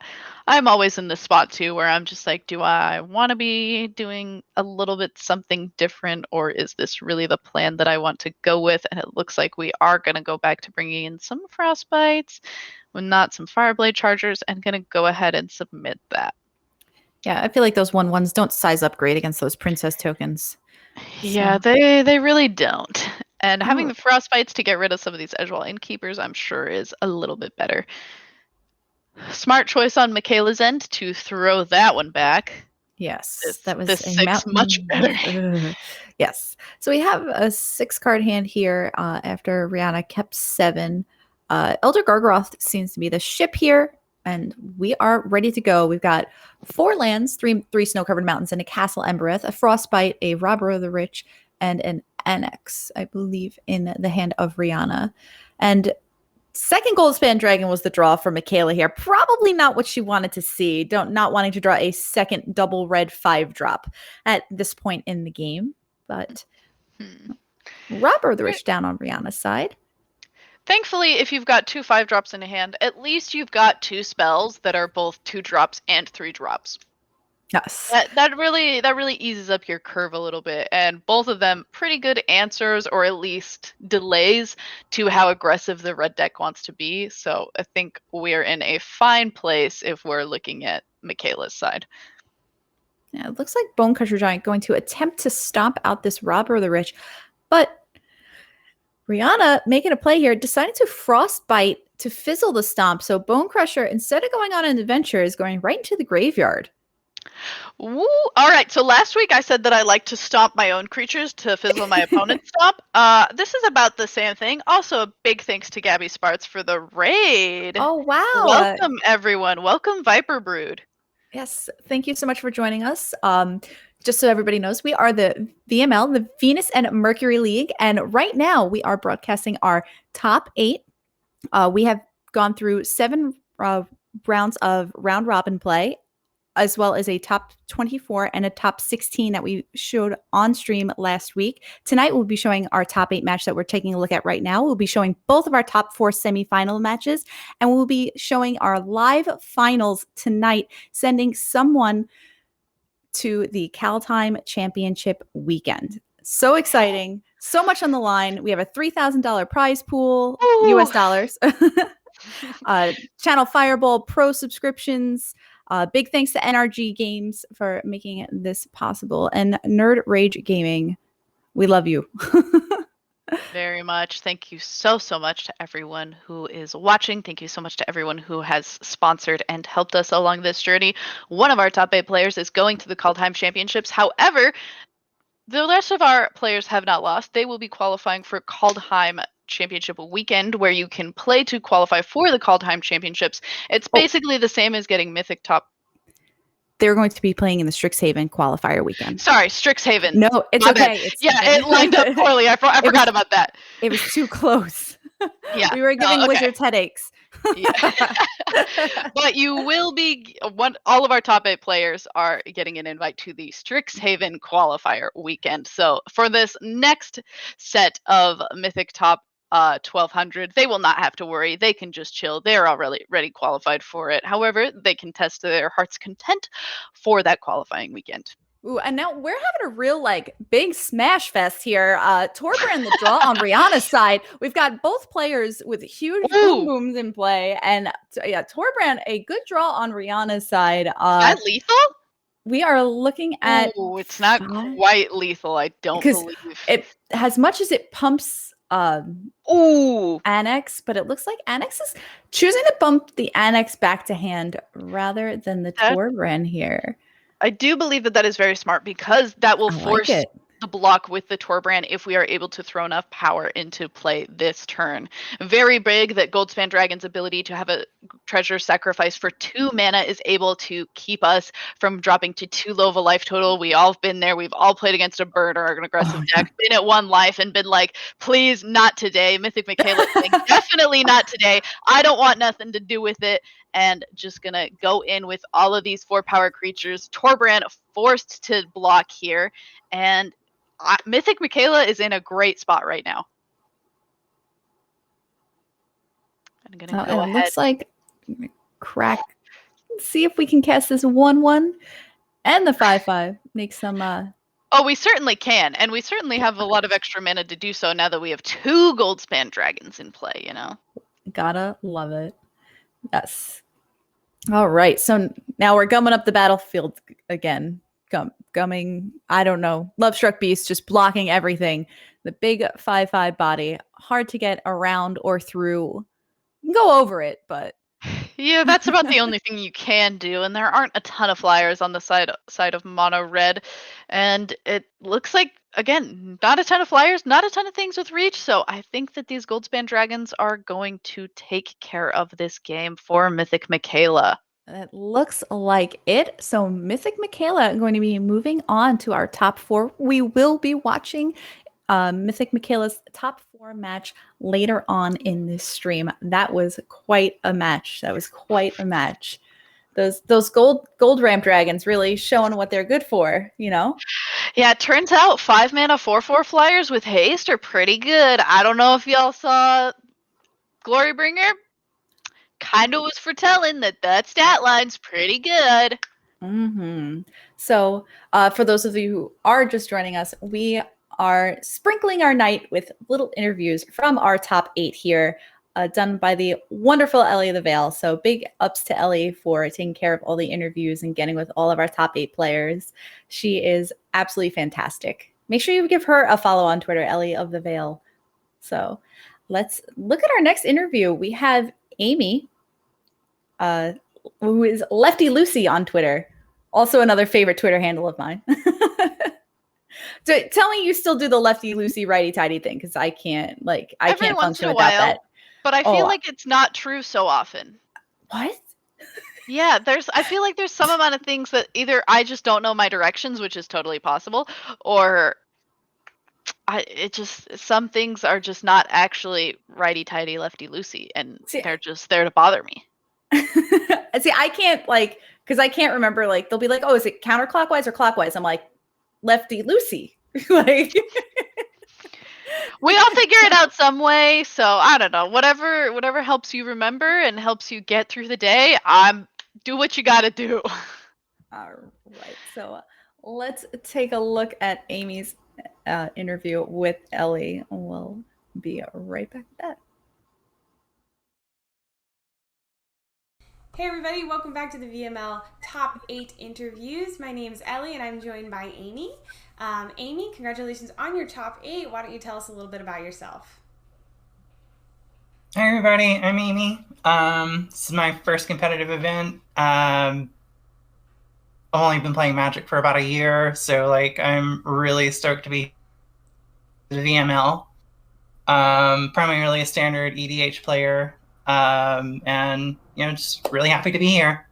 I'm always in this spot too, where I'm just like, do I want to be doing a little bit something different, or is this really the plan that I want to go with? And it looks like we are going to go back to bringing in some Frostbites, when not some Fireblade Chargers, and going to go ahead and submit that. Yeah, I feel like those 1/1s don't size up great against those princess tokens. Yeah, they really don't. And having the Frostbites to get rid of some of these Edgewall Innkeepers, I'm sure, is a little bit better. Smart choice on Michaela's end to throw that one back. Yes, that was this 6 much better. Yes. So we have a 6-card hand here after Rihanna kept 7. Elder Gargaroth seems to be the ship here, and we are ready to go. We've got 4 lands, 3 snow-covered mountains, and a Castle Embereth, a Frostbite, a Robber of the Rich, and an Annex, I believe, in the hand of Rihanna. And Second Goldspan Dragon was the draw for Michaela here. Probably not what she wanted to see. Not wanting to draw a second double red 5-drop at this point in the game. But Robert the Rich down on Rihanna's side. Thankfully, if you've got 2 5-drops in a hand, at least you've got 2 spells that are both 2 drops and 3 drops. Yes. That really eases up your curve a little bit, and both of them pretty good answers, or at least delays to how aggressive the red deck wants to be. So I think we're in a fine place if we're looking at Michaela's side. Yeah, it looks like Bonecrusher Giant going to attempt to stomp out this Robber of the Rich, but Rihanna making a play here, decided to Frostbite to fizzle the stomp. So Bonecrusher, instead of going on an adventure, is going right into the graveyard. Woo! All right, so last week I said that I like to stomp my own creatures to fizzle my opponent's stomp. This is about the same thing. Also, a big thanks to Gabby Sparts for the raid. Oh, wow. Welcome, everyone. Welcome, Viper Brood. Yes, thank you so much for joining us. Just so everybody knows, we are the VML, the Venus and Mercury League, and right now we are broadcasting our top 8. We have gone through 7 rounds of round robin play, as well as a top 24 and a top 16 that we showed on stream last week. Tonight, we'll be showing our top 8 match that we're taking a look at right now. We'll be showing both of our top 4 semifinal matches, and we'll be showing our live finals tonight, sending someone to the Callahan Championship weekend. So exciting. So much on the line. We have a $3,000 prize pool, Ooh. US dollars. Channel Fireball Pro subscriptions. Big thanks to NRG Games for making this possible. And Nerd Rage Gaming, we love you. Very much. Thank you so much to everyone who is watching. Thank you so much to everyone who has sponsored and helped us along this journey. One of our top 8 players is going to the Kaldheim Championships. However, the rest of our players have not lost. They will be qualifying for Kaldheim Championship weekend, where you can play to qualify for the Kaldheim Championships. It's basically the same as getting Mythic Top. They're going to be playing in the Strixhaven qualifier weekend. Sorry, Strixhaven. No, it's My okay. bad. It lined up poorly. I forgot about that. It was too close. Yeah, we were giving wizards headaches. Yeah. But you will be all of our top 8 players are getting an invite to the Strixhaven qualifier weekend. So for this next set of Mythic Top 1200, they will not have to worry. They can just chill. They're already qualified for it. However, they can test their heart's content for that qualifying weekend. Ooh, and now we're having a real big smash fest here. Torbrand the draw on Rihanna's side. We've got both players with huge boom booms in play, and yeah, Torbrand a good draw on Rihanna's side. That lethal? We are looking at. Ooh, it's not quite lethal. I don't believe it. As much as it pumps. Annex, but it looks like Annex is choosing to bump the Annex back to hand rather than the Torbrand here. I do believe that is very smart, because that will force the block with the Torbrand if we are able to throw enough power into play this turn. Very big that Goldspan Dragon's ability to have a treasure sacrifice for 2 mana is able to keep us from dropping to too low of a life total. We all have been there. We've all played against a bird or an aggressive deck, been at 1 life and been like, please, not today. Mythic Michaela saying, definitely not today. I don't want nothing to do with it. And just gonna go in with all of these 4 power creatures. Torbrand forced to block here, and Mythic Michaela is in a great spot right now. I'm gonna go ahead. It looks like crack. Let's see if we can cast this 1/1 and the 5/5. Make some. Oh, we certainly can, and we certainly have a lot of extra mana to do so now that we have 2 Goldspan Dragons in play. You know, gotta love it. Yes. All right, so now we're gumming up the battlefield again. Gumming, I don't know. Love Struck Beast just blocking everything. The big 5/5 body, hard to get around or through. You can go over it, but yeah, that's about the only thing you can do. And there aren't a ton of flyers on the side of mono red, and it looks like, again, not a ton of flyers, not a ton of things with reach. So I think that these Goldspan Dragons are going to take care of this game for Mythic Michaela. It looks like it. So Mythic Michaela going to be moving on to our top 4. We will be watching Mythic Michaela's top 4 match later on in this stream. That was quite a match. Those gold ramp dragons really showing what they're good for, you know? Yeah, it turns out 5-mana 4/4 flyers with haste are pretty good. I don't know if y'all saw Glorybringer. Kind of was foretelling that stat line's pretty good. Mm-hmm. So, for those of you who are just joining us, we are sprinkling our night with little interviews from our top 8 here, done by the wonderful Ellie of the Vale. So big ups to Ellie for taking care of all the interviews and getting with all of our top 8 players. She is absolutely fantastic. Make sure you give her a follow on Twitter, Ellie of the Vale. So let's look at our next interview. We have Amy, who is Lefty Lucy on Twitter. Also another favorite Twitter handle of mine. So tell me you still do the Lefty Lucy righty tighty thing, because I can't function without that. But I feel like it's not true so often. What? Yeah, I feel like there's some amount of things that either I just don't know my directions, which is totally possible, or some things are just not actually righty tighty lefty loosey, and they're just there to bother me. See, I can't because I can't remember. They'll be like, "Oh, is it counterclockwise or clockwise?" I'm like, "Lefty loosey." We all figure it out some way, so I don't know. Whatever helps you remember and helps you get through the day, do what you gotta do. All right, so let's take a look at Amy's interview with Ellie. We'll be right back with that. Hey everybody, welcome back to the VML Top 8 Interviews. My name is Ellie and I'm joined by Amy. Amy, congratulations on your top 8. Why don't you tell us a little bit about yourself? Hi everybody, I'm Amy. This is my first competitive event. I've only been playing Magic for about a year, so I'm really stoked to be the VML. Primarily a standard EDH player. And just really happy to be here.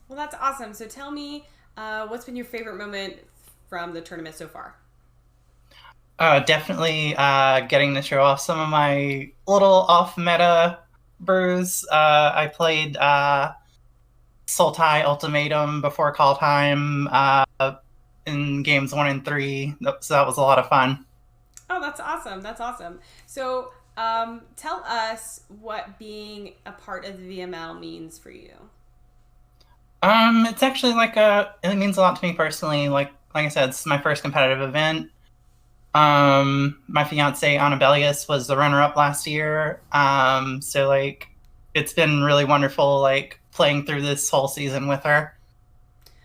Well, that's awesome. So tell me, what's been your favorite moment from the tournament so far? Definitely getting to show off some of my little off-meta brews. I played Sultai Ultimatum before call time in games 1 and 3, so that was a lot of fun. Oh, that's awesome. That's awesome. So tell us what being a part of the VML means for you. It's actually it means a lot to me personally. Like I said, it's my first competitive event. My fiance Annabelius was the runner-up last year. So it's been really wonderful playing through this whole season with her.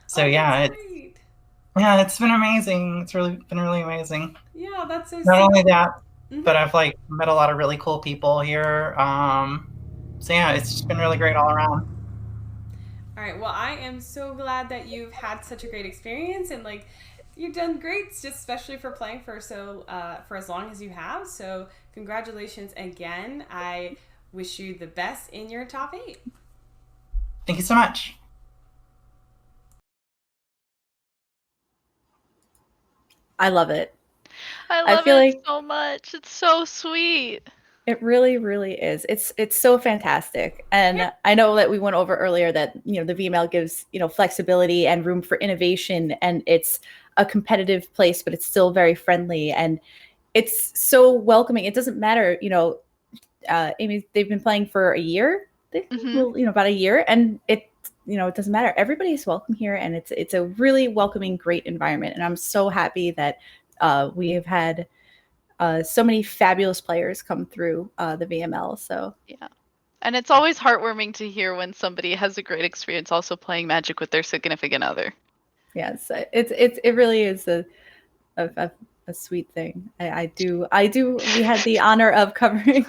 So it's been amazing. It's really been really amazing. Yeah, that's so Not only that, but I've met a lot of really cool people here. So yeah, it's just been really great all around. All right. Well, I am so glad that you've had such a great experience and you've done great, just especially for playing for as long as you have. So congratulations again. I wish you the best in your top 8. Thank you so much. I love it. I feel it so much. It's so sweet. It really, really is. It's so fantastic. And I know that we went over earlier that, the VML gives, flexibility and room for innovation, and it's a competitive place, but it's still very friendly and it's so welcoming. It doesn't matter, Amy, they've been playing for a year, about a year, and it doesn't matter. Everybody is welcome here, and it's a really welcoming, great environment. And I'm so happy that we have had so many fabulous players come through the VML. So yeah, and it's always heartwarming to hear when somebody has a great experience also playing Magic with their significant other. Yes, it really is a sweet thing. I do. We had the honor of covering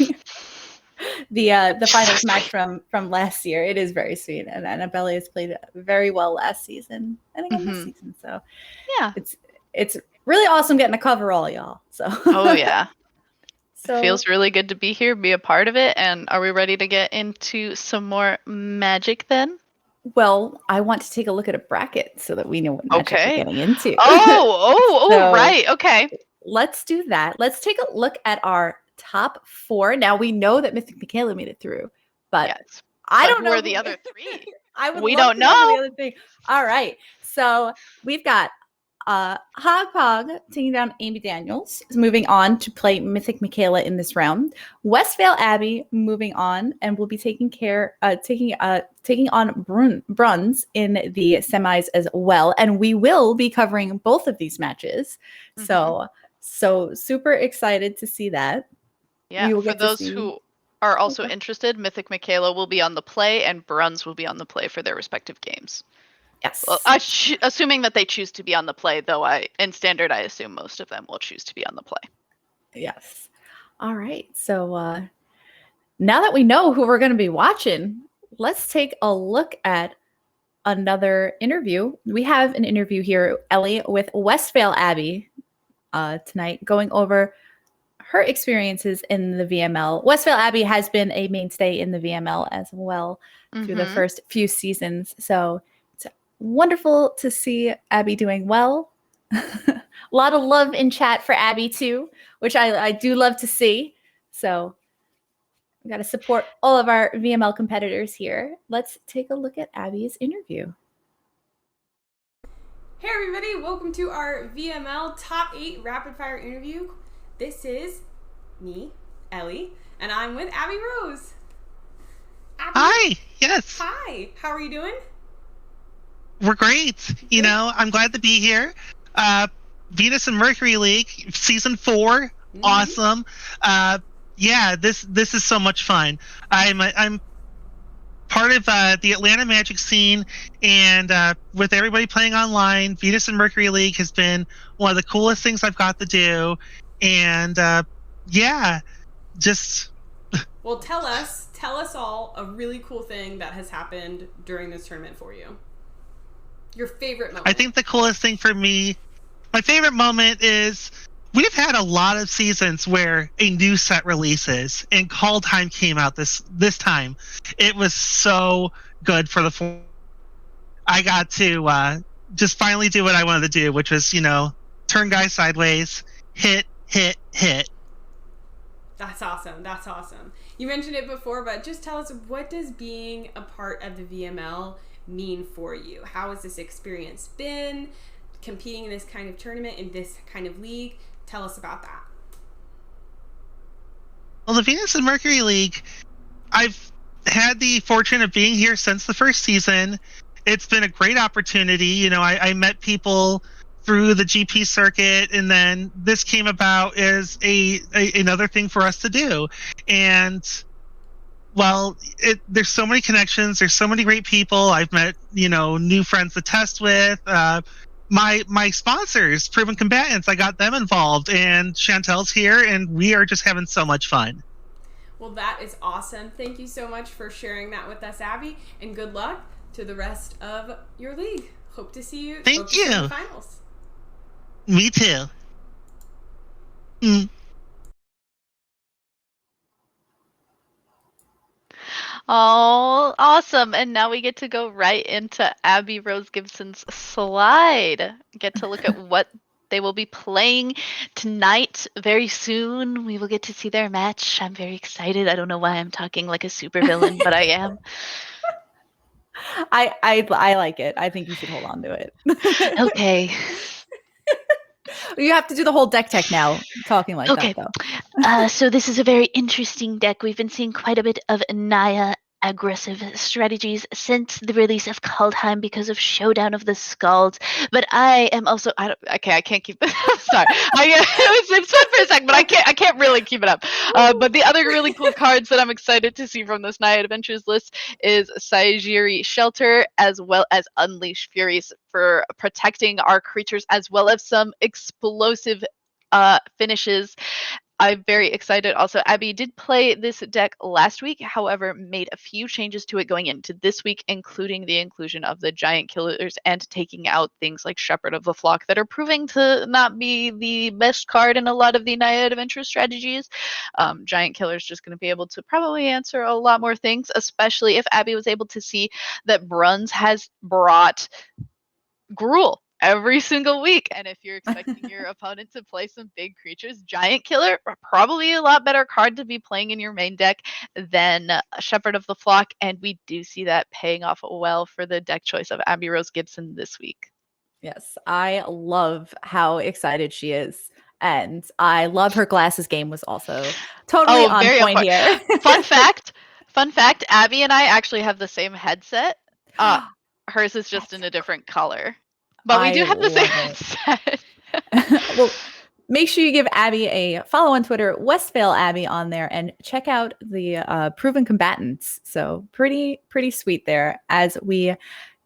the finals match from last year. It is very sweet, and Annabelle has played very well last season and again this season. So yeah, it's really awesome getting to cover all y'all. So oh yeah, so it feels really good to be here, be a part of it. And are we ready to get into some more Magic then? Well, I want to take a look at a bracket so that we know what Magic we're getting into. So, right. Okay. let's do that. Let's take a look at our top 4. Now we know that Mythic Michaela made it through, but Yes. I But don't who know are the other 3? I would We love don't to know know. the other thing. All right. So we've got Hog Pog taking down Amy Daniels, moving on to play Mythic Michaela in this round. Westvale Abbey moving on and will be taking on Bruns in the semis as well. And we will be covering both of these matches. Mhm. So super excited to see that. Yeah, We will for get to those see- who are also Okay. interested, Mythic Michaela will be on the play and Bruns will be on the play for their respective games. Yes. Well, assuming that they choose to be on the play, though in Standard, I assume most of them will choose to be on the play. Yes. All right. So now that we know who we're going to be watching, let's take a look at another interview. We have an interview here, Ellie, with Westvale Abbey tonight, going over her experiences in the VML. Westvale Abbey has been a mainstay in the VML as well through the first few seasons. So it's wonderful to see Abby doing well. A lot of love in chat for Abby too, which I do love to see. So we got to support all of our VML competitors here. Let's take a look at Abby's interview. Hey everybody, welcome to our VML Top 8 Rapid Fire interview. This is me, Ellie, and I'm with Abby Rose. Abby, Hi, yes. Hi, how are you doing? We're great. You know, I'm glad to be here. Venus and Mercury League, season 4, awesome. Yeah, this is so much fun. I'm part of the Atlanta Magic scene, and with everybody playing online, Venus and Mercury League has been one of the coolest things I've got to do. And yeah, just Well, tell us all a really cool thing that has happened during this tournament for you. Your favorite moment. I think the coolest thing for me, my favorite moment is we've had a lot of seasons where a new set releases, and Call Time came out this time. It was so good for the. I got to just finally do what I wanted to do, which was, turn guys sideways, hit. That's awesome. That's awesome. You mentioned it before, but just tell us, what does being a part of the VML mean for you? How has this experience been competing in this kind of tournament, in this kind of league? Tell us about that. Well, the Venus and Mercury League, I've had the fortune of being here since the first season. It's been a great opportunity. I met people through the GP circuit, and then this came about as another thing for us to do. And well, there's so many connections. There's so many great people. I've met, new friends to test with. My sponsors, Proven Combatants, I got them involved, and Chantel's here, and we are just having so much fun. Well, that is awesome. Thank you so much for sharing that with us, Abby, and good luck to the rest of your league. Hope to see you. Thank you. In the finals. Me too. Oh, awesome. And now we get to go right into Abby Rose Gibson's slide. Get to look at what they will be playing tonight very soon. We will get to see their match. I'm very excited. I don't know why I'm talking like a supervillain, but I am. I like it. I think you should hold on to it. Okay. You have to do the whole deck tech now, talking like that, though. So this is a very interesting deck. We've been seeing quite a bit of Naya aggressive strategies since the release of Kaldheim because of Showdown of the Skalds. But I am also I can't keep it. Sorry, it's fun for a second, but I can't really keep it up. But the other really cool cards that I'm excited to see from this Naya Adventures list is Saijiri Shelter, as well as Unleash Furies for protecting our creatures, as well as some explosive finishes. I'm very excited. Also, Abby did play this deck last week, however, made a few changes to it going into this week, including the inclusion of the Giant Killers and taking out things like Shepherd of the Flock that are proving to not be the best card in a lot of the Naya Adventure strategies. Giant Killer's just going to be able to probably answer a lot more things, especially if Abby was able to see that Bruns has brought Gruul every single week. And if you're expecting your opponent to play some big creatures, Giant Killer are probably a lot better card to be playing in your main deck than Shepherd of the Flock. And we do see that paying off well for the deck choice of Abby Rose Gibson this week. Yes, I love how excited she is. And I love her glasses game was also totally on very point here. Fun fact, Abby and I actually have the same headset. Hers is just in a different color. But we do have the same headset. Well, make sure you give Abby a follow on Twitter, Westvale Abby on there, and check out the Proven Combatants. So pretty sweet there. As we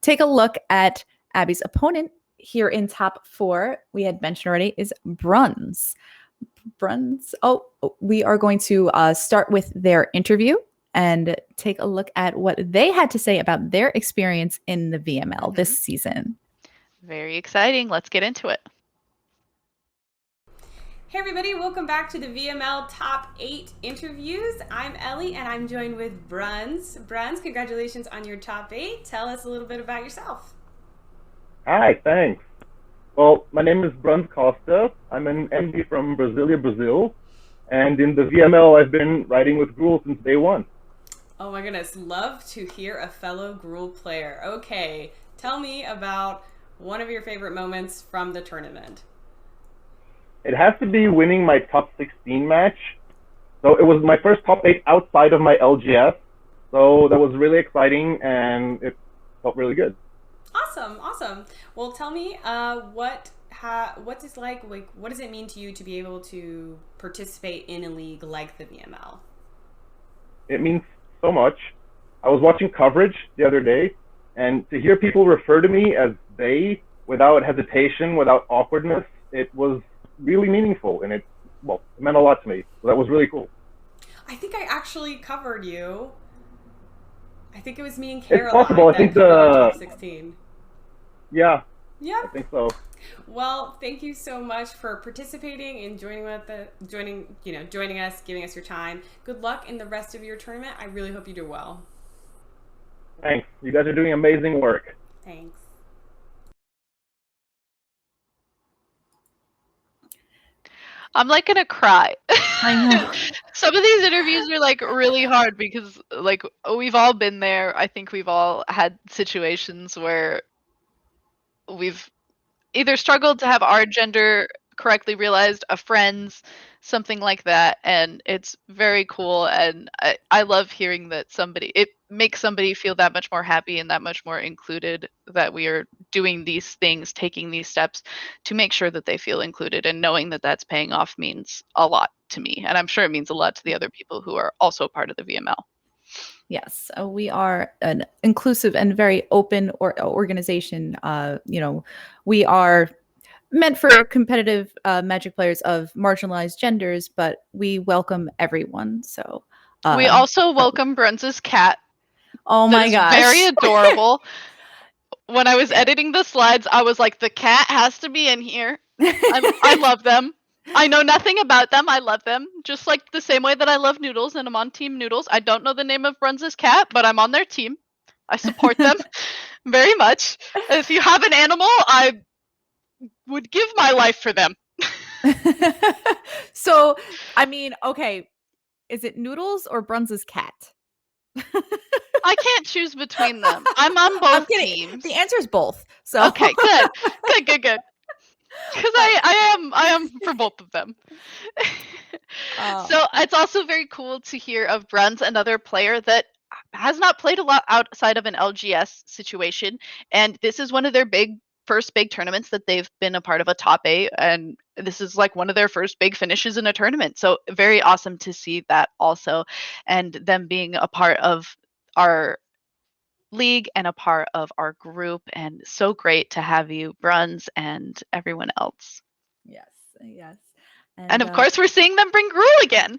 take a look at Abby's opponent here in top 4, we had mentioned already, is Bruns. Oh, we are going to start with their interview and take a look at what they had to say about their experience in the VML this season. Very exciting. Let's get into it. Hey everybody, welcome back to the VML Top 8 interviews. I'm Ellie and I'm joined with Bruns. Bruns, congratulations on your top 8. Tell us a little bit about yourself. Hi, thanks. Well, my name is Bruns Costa. I'm an MD from Brasilia, Brazil. And in the VML, I've been writing with Gruul since day one. Oh my goodness, love to hear a fellow Gruul player. Okay, tell me about one of your favorite moments from the tournament. It has to be winning my top 16 match. So it was my first top 8 outside of my LGS. So that was really exciting and it felt really good. Awesome. Well, tell me what does what does it mean to you to be able to participate in a league like the VML? It means so much. I was watching coverage the other day, and to hear people refer to me as they without hesitation, without awkwardness, it was really meaningful, and it meant a lot to me. So that was really cool. I think I actually covered you. I think it was me and Caroline. It's possible. I think top 16. Yeah. Yeah. I think so. Well, thank you so much for participating and joining us, giving us your time. Good luck in the rest of your tournament. I really hope you do well. Thanks. You guys are doing amazing work. Thanks. I'm like gonna cry. I know. Some of these interviews are like really hard because like we've all been there. I think we've all had situations where we've either struggled to have our gender correctly realized, a friend's, something like that, and it's very cool. And I love hearing that it makes somebody feel that much more happy and that much more included, that we are doing these things, taking these steps to make sure that they feel included, and knowing that that's paying off means a lot to me, and I'm sure it means a lot to the other people who are also part of the VML. Yes, we are an inclusive and very open organization. We are meant for competitive Magic players of marginalized genders, but we welcome everyone. So we also welcome Bruns' cat. Oh my gosh, very adorable. When I was editing the slides, I was like, the cat has to be in here. I love them. I know nothing about them. I love them. Just like the same way that I love Noodles and I'm on Team Noodles. I don't know the name of Bruns' cat, but I'm on their team. I support them very much. If you have an animal, I would give my life for them. So, I mean, okay, is it Noodles or Bruns' cat? I can't choose between them. I'm on both teams. The answer is both. So okay, good. Because I am for both of them. So it's also very cool to hear of Bruns, another player that has not played a lot outside of an LGS situation, and this is one of their first big tournaments that they've been a part of, a top 8, and this is like one of their first big finishes in a tournament. So very awesome to see that also, and them being a part of our league and a part of our group, and so great to have you, Bruns, and everyone else. Yes. And of course, we're seeing them bring Gruul again.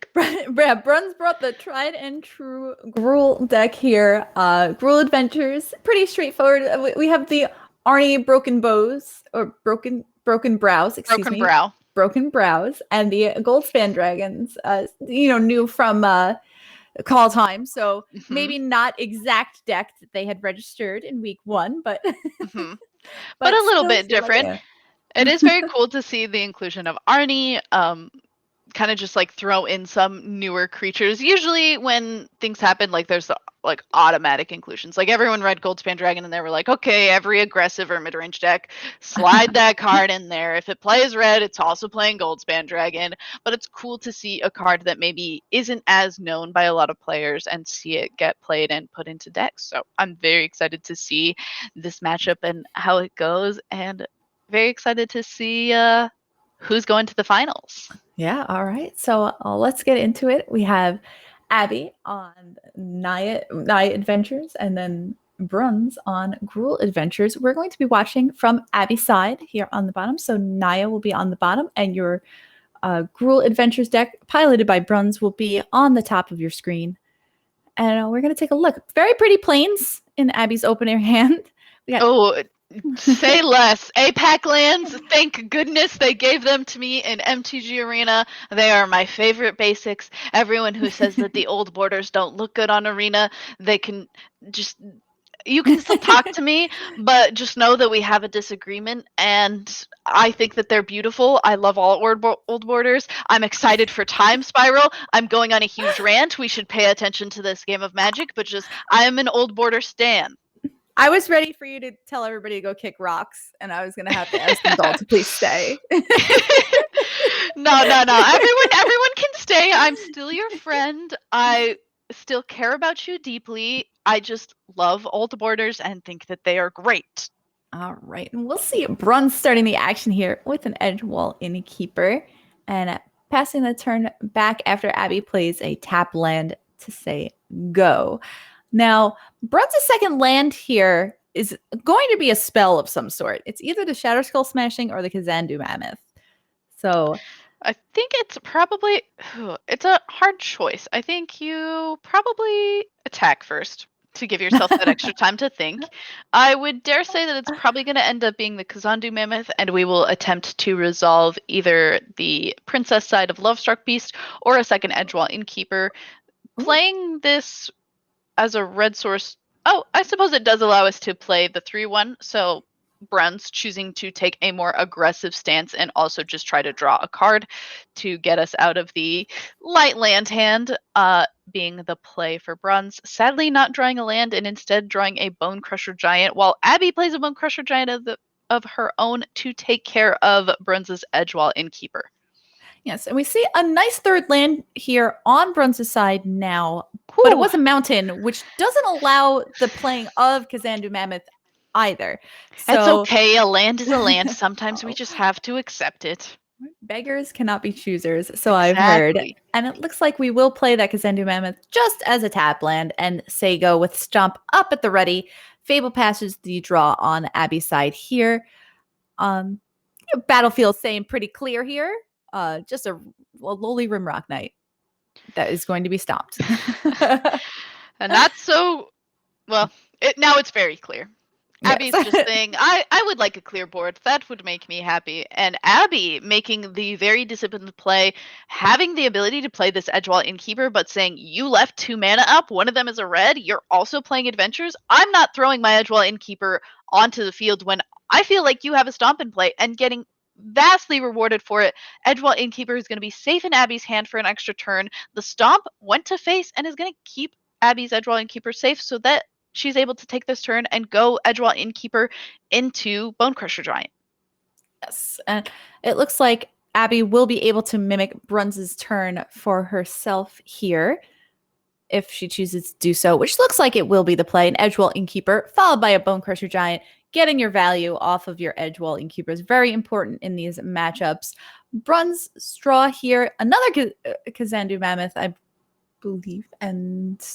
Bruns brought the tried and true Gruul deck here. Gruul Adventures, pretty straightforward. We have the Arnie Broken Brows, Broken Brows, and the Goldspan Dragons, new from Call Time. So maybe not exact deck that they had registered in week 1, but but a little still bit feel like different. It is very cool to see the inclusion of Arnie. Kind of just like throw in some newer creatures. Usually when things happen, like there's like automatic inclusions. Like everyone read Goldspan Dragon and they were like, okay, every aggressive or mid-range deck, slide that card in there. If it plays red, it's also playing Goldspan Dragon. But it's cool to see a card that maybe isn't as known by a lot of players and see it get played and put into decks. So I'm very excited to see this matchup and how it goes, and very excited to see who's going to the finals. Yeah, all right. So let's get into it. We have Abby on Naya Adventures and then Bruns on Gruul Adventures. We're going to be watching from Abby's side here on the bottom. So Naya will be on the bottom, and your Gruul Adventures deck, piloted by Bruns, will be on the top of your screen. And we're going to take a look. Very pretty planes in Abby's opening hand. Say less. APAC lands, thank goodness they gave them to me in MTG Arena. They are my favorite basics. Everyone who says that the old borders don't look good on Arena, they can just... You can still talk to me, but just know that we have a disagreement, and I think that they're beautiful. I love all old borders. I'm excited for Time Spiral. I'm going on a huge rant. We should pay attention to this game of Magic, but just, I am an old border stan. I was ready for you to tell everybody to go kick rocks, and I was going to have to ask them all to please stay. No. Everyone can stay. I'm still your friend. I still care about you deeply. I just love old borders and think that they are great. All right. And we'll see Bruns starting the action here with an Edgewall Innkeeper and passing the turn back after Abby plays a tap land to say go. Now, Bruns' second land here is going to be a spell of some sort. It's either the Shatter Skull Smashing or the Kazandu Mammoth. So I think it's probably... It's a hard choice. I think you probably attack first to give yourself that extra time to think. I would dare say that it's probably going to end up being the Kazandu Mammoth, and we will attempt to resolve either the Princess side of Lovestruck Beast or a second Edgewall Innkeeper. Playing this as a red source... Oh, I suppose it does allow us to play the 3-1, so Bruns choosing to take a more aggressive stance and also just try to draw a card to get us out of the light land hand, being the play for Bruns. Sadly, not drawing a land and instead drawing a Bone Crusher Giant, while Abby plays a Bone Crusher Giant of her own to take care of Bruns' Edgewall Innkeeper. yes, and we see a nice third land here on Bruns' side now, but it was a mountain, which doesn't allow the playing of Kazandu Mammoth either. So, it's okay. A land is a land. Sometimes we just have to accept it. Beggars cannot be choosers, so I've heard. And it looks like we will play that Kazandu Mammoth just as a tap land and say go with Stomp up at the ready. Fable passes the draw on Abby's side here. Battlefield saying pretty clear here. Just a lowly Rimrock Knight that is going to be stomped. And that's so... Well, now it's very clear. Abby's just saying, I would like a clear board. That would make me happy. And Abby making the very disciplined play, having the ability to play this Edgewall Innkeeper, but saying, you left 2 mana up, one of them is a red, you're also playing Adventures. I'm not throwing my Edgewall Innkeeper onto the field when I feel like you have a Stomp in play, and getting vastly rewarded for it. Edgewall Innkeeper is going to be safe in Abby's hand for an extra turn. The Stomp went to face and is going to keep Abby's Edgewall Innkeeper safe so that she's able to take this turn and go Edgewall Innkeeper into Bone Crusher Giant. Yes, and it looks like Abby will be able to mimic Bruns' turn for herself here if she chooses to do so, which looks like it will be the play. An Edgewall Innkeeper followed by a Bone Crusher Giant. Getting your value off of your Edgewall Innkeeper is very important in these matchups. Bruns straw here. Another Kazandu Mammoth, I believe, and...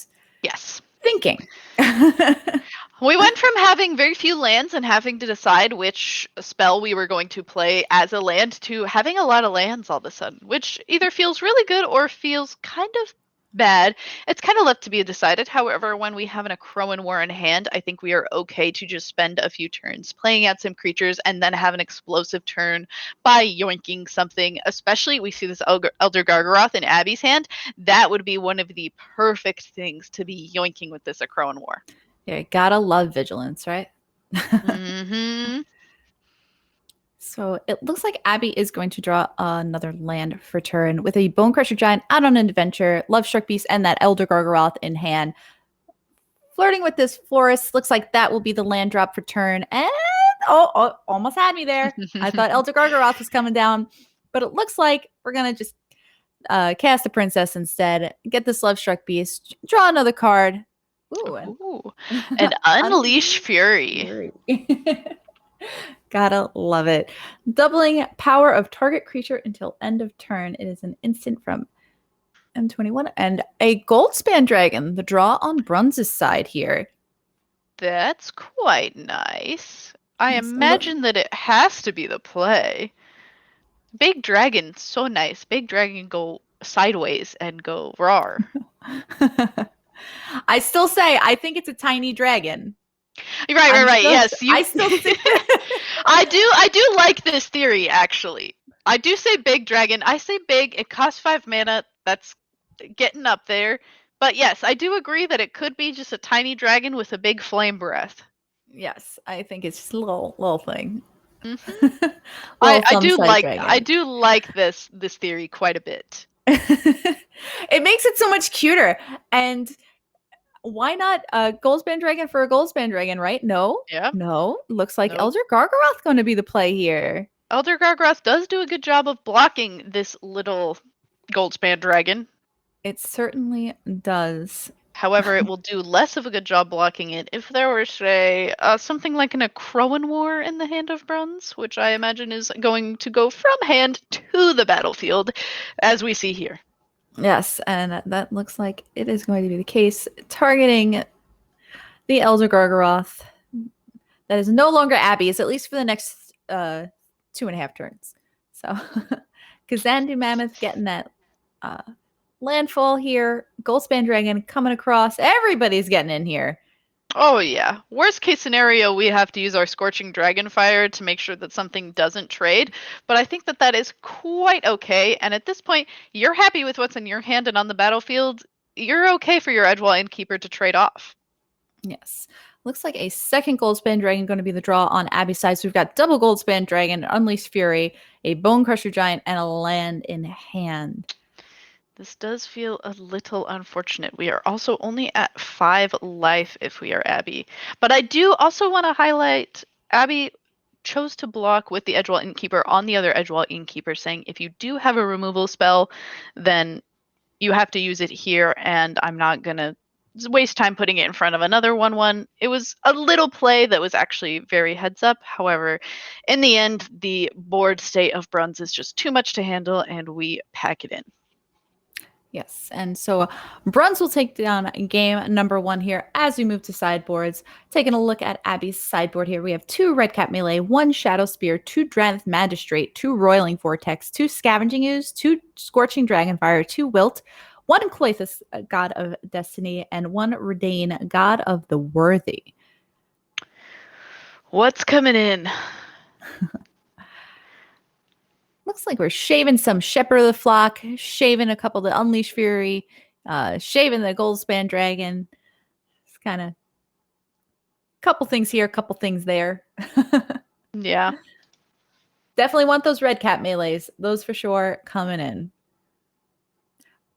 Yes. Thinking. We went from having very few lands and having to decide which spell we were going to play as a land to having a lot of lands all of a sudden, which either feels really good or feels kind of bad. It's kind of left to be decided. However, when we have a Crowan War in hand, I think we are okay to just spend a few turns playing out some creatures and then have an explosive turn by yoinking something. Especially, we see this Elder Gargaroth in Abby's hand. That would be one of the perfect things to be yoinking with this Crowan War. Yeah, gotta love vigilance, right? Mm-hmm. So it looks like Abby is going to draw another land for turn with a Bone Crusher Giant out on an adventure, Love Struck Beast, and that Elder Gargaroth in hand. Flirting with this Florist, looks like that will be the land drop for turn. And almost had me there. I thought Elder Gargaroth was coming down, but it looks like we're going to just cast a Princess instead, get this Love Struck Beast, draw another card. Ooh, and Unleash Fury. Gotta love it. Doubling power of target creature until end of turn. It is an instant from M21 and a Goldspan Dragon. The draw on Bruns's side here. That's quite nice. I Yes, imagine that it has to be the play. Big Dragon, so nice. Big Dragon go sideways and go roar. I still say I think it's a tiny dragon. Right. Yes, I still think I do like this theory actually. I do say big dragon. I say big. It costs 5 mana. That's getting up there. But yes, I do agree that it could be just a tiny dragon with a big flame breath. Yes, I think it's just a little thing. Mm-hmm. I do like this theory quite a bit. It makes it so much cuter. And why not a Goldspan Dragon for a Goldspan Dragon, right? No. Yeah. No. Looks like Elder Gargaroth going to be the play here. Elder Gargaroth does do a good job of blocking this little Goldspan Dragon. It certainly does. However, it will do less of a good job blocking it if there were, say, something like an Akroan War in the hand of Bruns, which I imagine is going to go from hand to the battlefield, as we see here. Yes, and that looks like it is going to be the case, targeting the Elder Gargaroth. That is no longer Abby's, at least for the next 2.5 turns. So, Kazandu Mammoth getting that landfall here. Goldspan Dragon coming across. Everybody's getting in here. Oh, yeah. Worst case scenario, we have to use our Scorching Dragonfire to make sure that something doesn't trade. But I think that is quite okay. And at this point, you're happy with what's in your hand and on the battlefield. You're okay for your Edgewall Innkeeper to trade off. Yes. Looks like a second Goldspan Dragon going to be the draw on Abby's side. So we've got double Goldspan Dragon, Unleash Fury, a Bone Crusher Giant, and a land in hand. This does feel a little unfortunate. We are also only at 5 life if we are Abby. But I do also want to highlight Abby chose to block with the Edgewall Innkeeper on the other Edgewall Innkeeper, saying if you do have a removal spell, then you have to use it here, and I'm not going to waste time putting it in front of another 1/1. It was a little play that was actually very heads up. However, in the end, the board state of Bruns is just too much to handle, and we pack it in. Yes, and so Bruns will take down game number 1 here as we move to sideboards. Taking a look at Abby's sideboard here, we have 2 Redcap Melee, 1 Shadow Spear, 2 Drannith Magistrate, 2 Roiling Vortex, 2 Scavenging Ooze, 2 Scorching Dragonfire, 2 Wilt, 1 Cloithus, God of Destiny, and 1 Redain, God of the Worthy. What's coming in? Looks like we're shaving some Shepherd of the Flock, shaving a couple of the Unleash Fury, shaving the Goldspan Dragon. It's kind of couple things here, couple things there. Yeah. Definitely want those Redcap Melees. Those for sure coming in.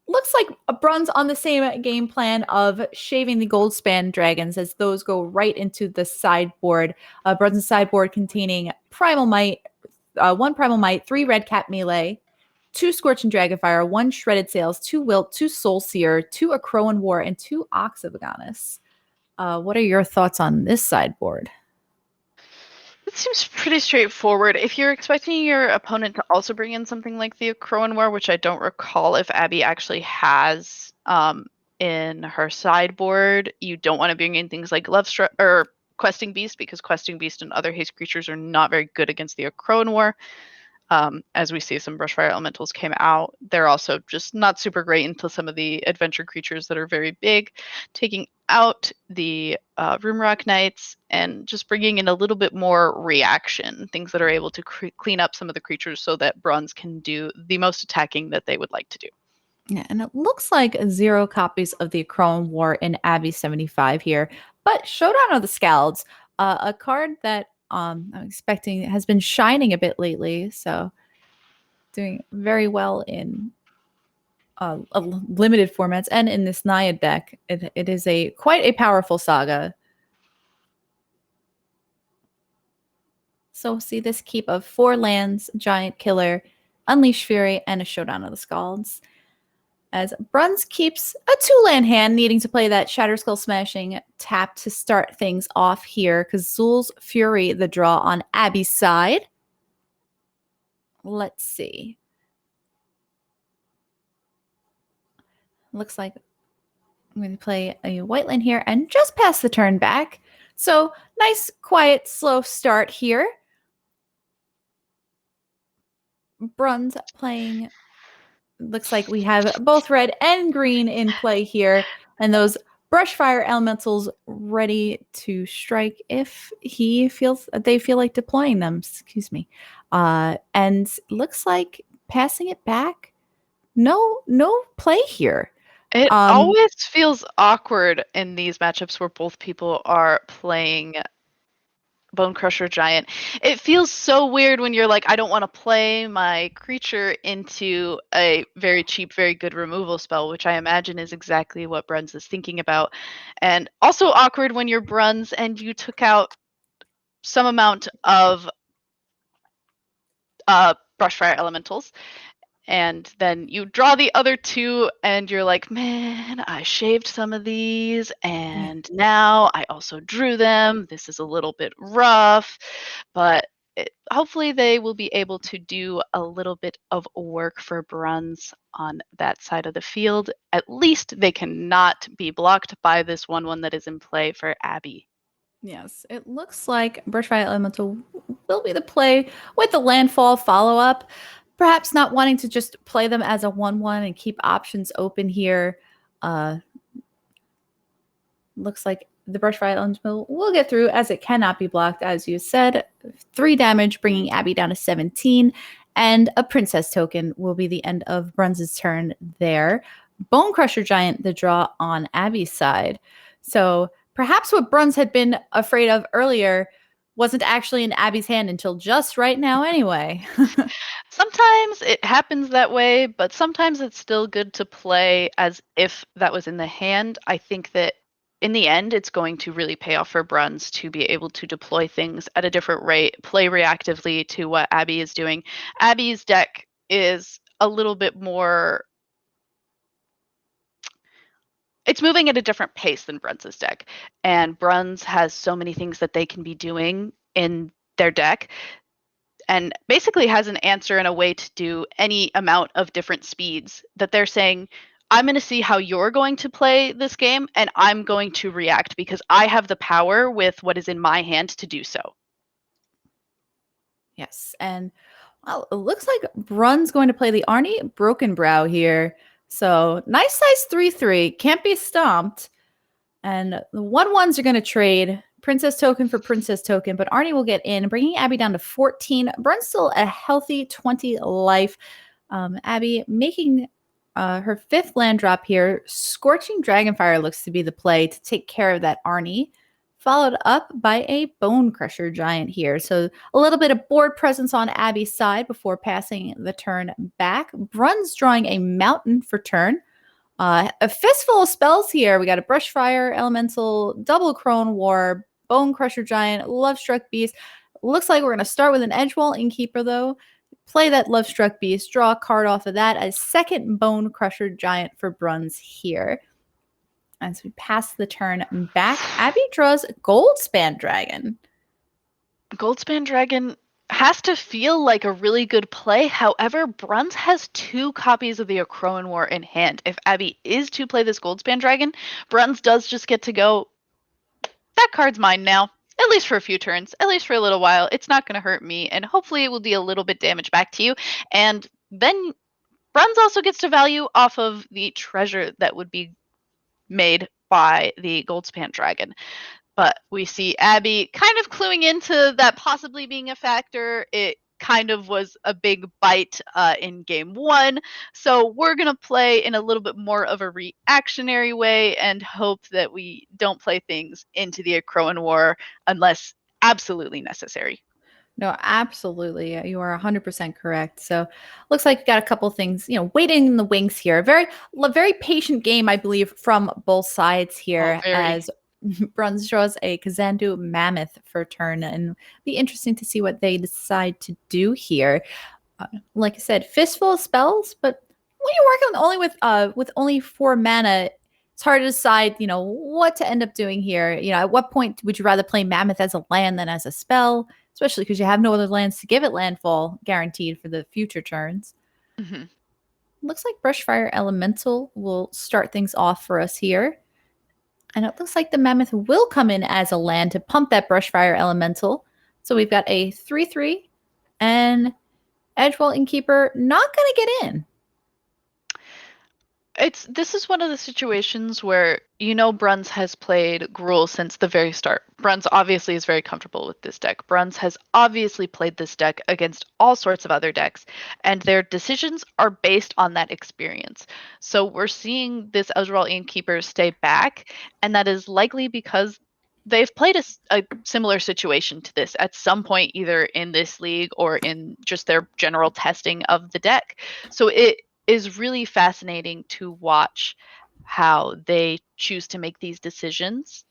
Looks like Bruns on the same game plan of shaving the Goldspan Dragons as those go right into the sideboard. Bruns' sideboard containing Primal Might, 1 Primal Might, 3 Redcap Melee, 2 Scorching Dragonfire, 1 Shredded Sails, 2 Wilt, 2 Soul Seer, 2 Akroan War, and 2 Ox of Agonis. What are your thoughts on this sideboard? It seems pretty straightforward. If you're expecting your opponent to also bring in something like the Akroan War, which I don't recall if Abby actually has in her sideboard, you don't want to bring in things like Questing Beast, because Questing Beast and other haste creatures are not very good against the Akroan War. As we see, some Brushfire Elementals came out. They're also just not super great until some of the adventure creatures that are very big. Taking out the Roomrock Knights and just bringing in a little bit more reaction, things that are able to clean up some of the creatures so that Bruns can do the most attacking that they would like to do. Yeah, and it looks like 0 copies of the Akroan War in Abby 75 here. But Showdown of the Scalds, a card that I'm expecting has been shining a bit lately, so doing very well in limited formats and in this Naiad deck. It is quite a powerful saga. So see this keep of 4 lands, Giant Killer, Unleash Fury, and a Showdown of the Scalds. As Bruns keeps a 2-land hand, needing to play that Shatter Skull Smashing tap to start things off here, because Zul's Fury, the draw on Abby's side. Let's see. Looks like I'm going to play a white land here and just pass the turn back. So nice, quiet, slow start here. Bruns playing, looks like we have both red and green in play here, and those Brushfire Elementals ready to strike if they feel like deploying them. Excuse me. And looks like passing it back. No play here. It always feels awkward in these matchups where both people are playing Bone Crusher Giant. It feels so weird when you're like, I don't want to play my creature into a very cheap, very good removal spell, which I imagine is exactly what Bruns is thinking about. And also awkward when you're Bruns and you took out some amount of Brushfire Elementals, and then you draw the other 2 and you're like, man, I shaved some of these and now I also drew them. This is a little bit rough, but hopefully they will be able to do a little bit of work for Bruns on that side of the field. At least they cannot be blocked by this 1/1 that is in play for Abby. Yes, it looks like Brushfire Elemental will be the play with the landfall follow-up. Perhaps not wanting to just play them as a 1/1 and keep options open here. Looks like the Brushfire Elemental will get through, as it cannot be blocked, as you said. 3 damage, bringing Abby down to 17. And a Princess token will be the end of Bruns' turn there. Bone Crusher Giant, the draw on Abby's side. So perhaps what Bruns had been afraid of earlier wasn't actually in Abby's hand until just right now anyway. Sometimes it happens that way, but sometimes it's still good to play as if that was in the hand. I think that in the end, it's going to really pay off for Bruns to be able to deploy things at a different rate, play reactively to what Abby is doing. Abby's deck is a little bit more... It's moving at a different pace than Bruns' deck. And Bruns has so many things that they can be doing in their deck, and basically has an answer and a way to do any amount of different speeds that they're saying, I'm going to see how you're going to play this game, and I'm going to react because I have the power with what is in my hand to do so. Yes, and well, it looks like Brun's going to play the Arnie Broken Brow here. So nice size 3/3, can't be stomped. And the 1/1s are going to trade Princess token for Princess token, but Arnie will get in, bringing Abby down to 14. Brun's still a healthy 20 life. Abby making her 5th land drop here. Scorching Dragonfire looks to be the play to take care of that Arnie, followed up by a Bone Crusher Giant here. So a little bit of board presence on Abby's side before passing the turn back. Brun's drawing a Mountain for turn. A fistful of spells here. We got a Brushfire Elemental, Double Crone War, Bone Crusher Giant, Lovestruck Beast. Looks like we're going to start with an Edgewall Innkeeper, though. Play that Lovestruck Beast, draw a card off of that. A second Bone Crusher Giant for Bruns here. As we pass the turn back, Abby draws Goldspan Dragon. Goldspan Dragon has to feel like a really good play. However, Bruns has 2 copies of the Akroan War in hand. If Abby is to play this Goldspan Dragon, Bruns does just get to go, that card's mine now. At least for a few turns, at least for a little while. It's not going to hurt me, and hopefully it will do a little bit damage back to you. And then Bruns also gets to value off of the treasure that would be made by the Goldspan Dragon. But we see Abby kind of cluing into that possibly being a factor. It kind of was a big bite in game 1. So we're going to play in a little bit more of a reactionary way and hope that we don't play things into the Akroan War unless absolutely necessary. No, absolutely. You are 100% correct. So, looks like you got a couple things, waiting in the wings here. Very patient game, I believe, from both sides here, as Bruns draws a Kazandu Mammoth for turn, and be interesting to see what they decide to do here. Like I said, fistful of spells, but when you're working with only 4 mana, it's hard to decide, what to end up doing here. At what point would you rather play Mammoth as a land than as a spell? Especially because you have no other lands to give it landfall guaranteed for the future turns. Mm-hmm. Looks like Brushfire Elemental will start things off for us here. And it looks like the Mammoth will come in as a land to pump that Brushfire Elemental. So we've got a 3/3, and Edgewell Innkeeper not going to get in. This is one of the situations where Bruns has played Gruul since the very start. Bruns obviously is very comfortable with this deck. Bruns has obviously played this deck against all sorts of other decks, and their decisions are based on that experience. So we're seeing this Ezreal Innkeeper stay back, and that is likely because they've played a similar situation to this at some point, either in this league or in just their general testing of the deck. So it is really fascinating to watch how they choose to make these decisions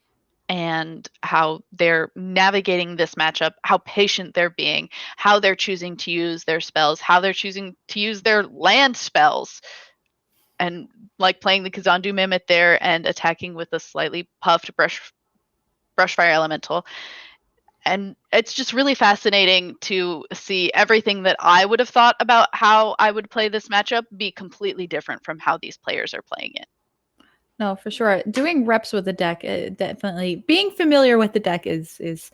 and how they're navigating this matchup, how patient they're being, how they're choosing to use their spells, how they're choosing to use their land spells, and like playing the Kazandu Mammoth there and attacking with a slightly puffed Brushfire Elemental. And it's just really fascinating to see everything that I would have thought about how I would play this matchup be completely different from how these players are playing it. No, for sure. Doing reps with the deck, definitely being familiar with the deck is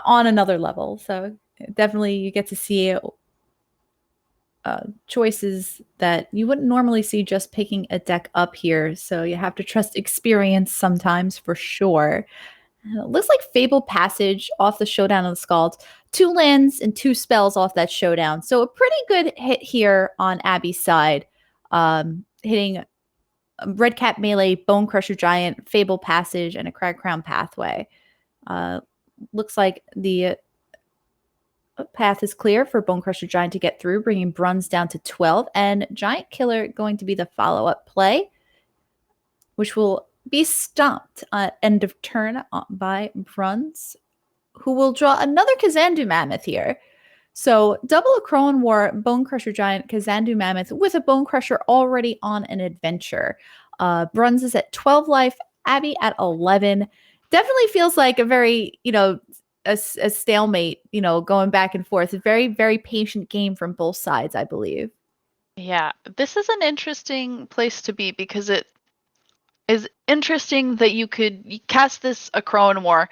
on another level. So definitely you get to see choices that you wouldn't normally see just picking a deck up here. So you have to trust experience sometimes, for sure. It looks like Fable Passage off the Showdown of the Scalds. 2 lands and 2 spells off that Showdown. So a pretty good hit here on Abby's side. Hitting Red Cap Melee, Bone Crusher Giant, Fable Passage, and a Crag Crown Pathway. Looks like the path is clear for Bone Crusher Giant to get through, bringing Bruns down to 12. And Giant Killer going to be the follow-up play, which will be stopped at end of turn by Bruns, who will draw another Kazandu Mammoth here. So double Akroan War, Bone Crusher Giant, Kazandu Mammoth with a Bone Crusher already on an adventure. Bruns is at 12 life, Abby at 11. Definitely feels like a very, a stalemate, going back and forth. A very, very patient game from both sides, I believe. Yeah, this is an interesting place to be because it is interesting that you could cast this Akroan War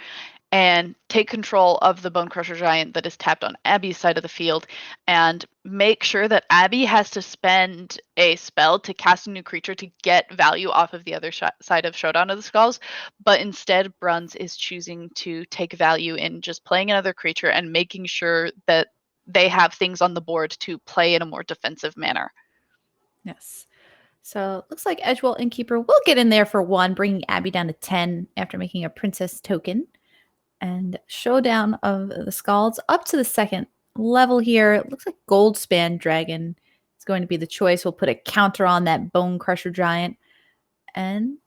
and take control of the Bone Crusher Giant that is tapped on Abby's side of the field and make sure that Abby has to spend a spell to cast a new creature to get value off of the other side of Showdown of the Skulls. But instead, Bruns is choosing to take value in just playing another creature and making sure that they have things on the board to play in a more defensive manner. Yes. So looks like Edgewell Innkeeper will get in there for 1, bringing Abby down to 10 after making a princess token. And Showdown of the Scalds up to the 2nd level here. It looks like Goldspan Dragon is going to be the choice. We'll put a counter on that Bone Crusher Giant. And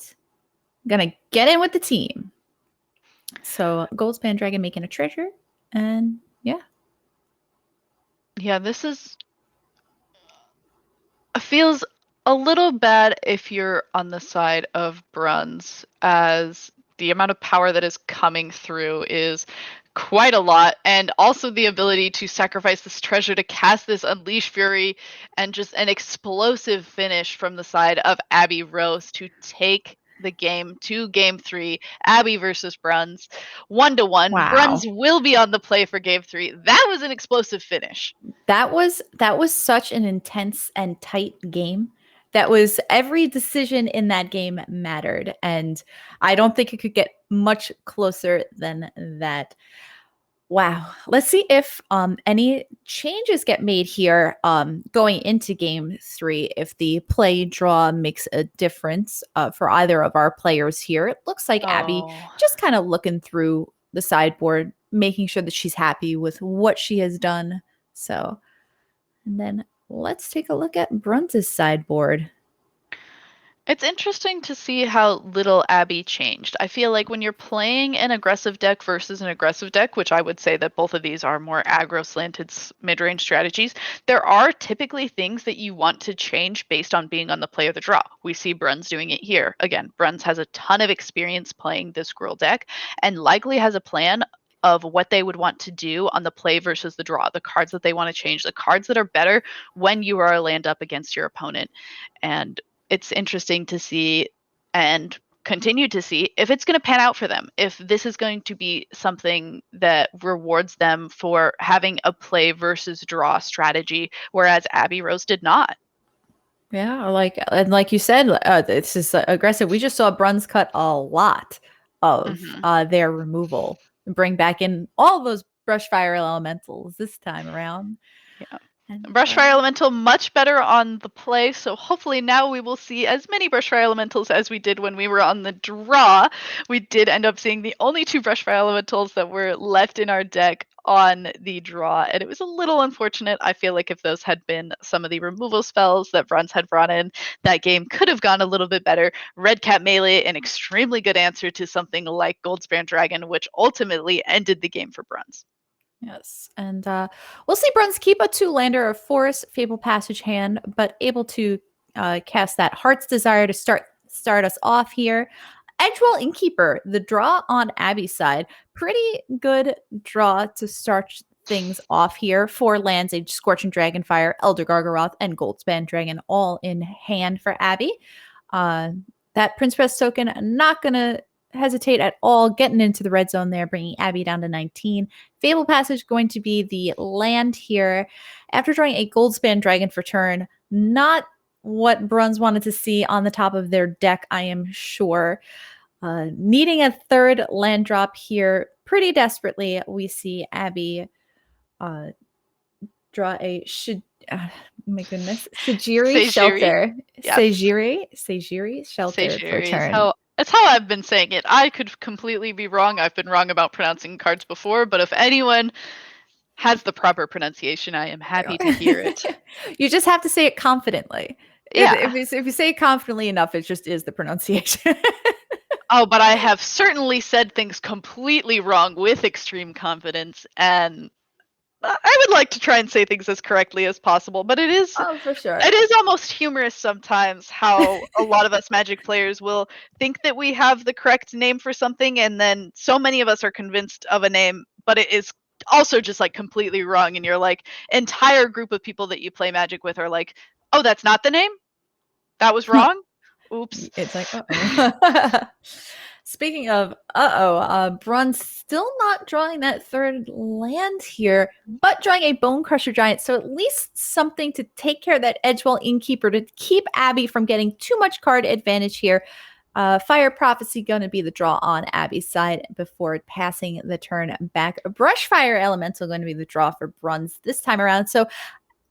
gonna get in with the team. So Goldspan Dragon making a treasure. And yeah. Yeah, this is... feels a little bad if you're on the side of Bruns, as the amount of power that is coming through is quite a lot, and also the ability to sacrifice this treasure to cast this Unleash Fury and just an explosive finish from the side of Abby Rose to take the game to game 3, Abby versus Bruns, 1-1. Wow. Bruns will be on the play for game 3. That was an explosive finish. That was such an intense and tight game. That was every decision in that game mattered, and I don't think it could get much closer than that. Wow. Let's see if any changes get made here going into game 3. If the play draw makes a difference for either of our players here. It looks like Abby just kind of looking through the sideboard, making sure that she's happy with what she has done. So, and then let's take a look at Bruns's sideboard. It's interesting to see how little Abby changed. I feel like when you're playing an aggressive deck versus an aggressive deck, which I would say that both of these are more aggro slanted mid-range strategies, there are typically things that you want to change based on being on the play of the draw. We see Bruns doing it here. Again, Bruns has a ton of experience playing this Gruul deck and likely has a plan of what they would want to do on the play versus the draw, the cards that they want to change, the cards that are better when you are land up against your opponent. And it's interesting to see and continue to see if it's going to pan out for them, if this is going to be something that rewards them for having a play versus draw strategy, whereas Abby Rose did not. Yeah, like you said, this is aggressive. We just saw Bruns cut a lot of their removal and bring back in all those Brushfire Elementals this time around. Yeah. Brushfire Elemental much better on the play, so hopefully now we will see as many Brushfire Elementals as we did when we were on the draw. We did end up seeing the only 2 Brushfire Elementals that were left in our deck on the draw, and it was a little unfortunate. I feel like if those had been some of the removal spells that Bruns had brought in, that game could have gone a little bit better. Red Cat Melee, an extremely good answer to something like Goldspan Dragon, which ultimately ended the game for Bruns. Yes, and we'll see Bruns keep a 2-lander of Forest, Fable Passage hand, but able to cast that Heart's Desire to start us off here. Edgewell Innkeeper, the draw on Abby's side. Pretty good draw to start things off here. 4 lands, a Scorching Dragonfire, Elder Gargaroth, and Goldspan Dragon all in hand for Abby. That Prince Press token, not going to hesitate at all, getting into the red zone there, bringing Abby down to 19. Fable Passage going to be the land here. After drawing a Goldspan Dragon for turn, not what Bruns wanted to see on the top of their deck, I am sure. Needing a 3rd land drop here pretty desperately, we see Abby draw a my goodness, Sejiri Shelter. Yes. Sejiri Shelter for turn. That's how I've been saying it. I could completely be wrong. I've been wrong about pronouncing cards before, but if anyone has the proper pronunciation, I am happy to hear it. You just have to say it confidently. Yeah. If you say it confidently enough, it just is the pronunciation. Oh, but I have certainly said things completely wrong with extreme confidence, and I would like to try and say things as correctly as possible, but it is for sure. It is almost humorous sometimes how a lot of us Magic players will think that we have the correct name for something, and then so many of us are convinced of a name, but it is also just like completely wrong, and your like entire group of people that you play Magic with are like, "Oh, that's not the name? That was wrong?" Oops. It's like, Speaking of, Bruns still not drawing that 3rd land here, but drawing a Bone Crusher Giant. So at least something to take care of that Edgewell Innkeeper to keep Abby from getting too much card advantage here. Fire Prophecy going to be the draw on Abby's side before passing the turn back. Brushfire Elemental going to be the draw for Bruns this time around. So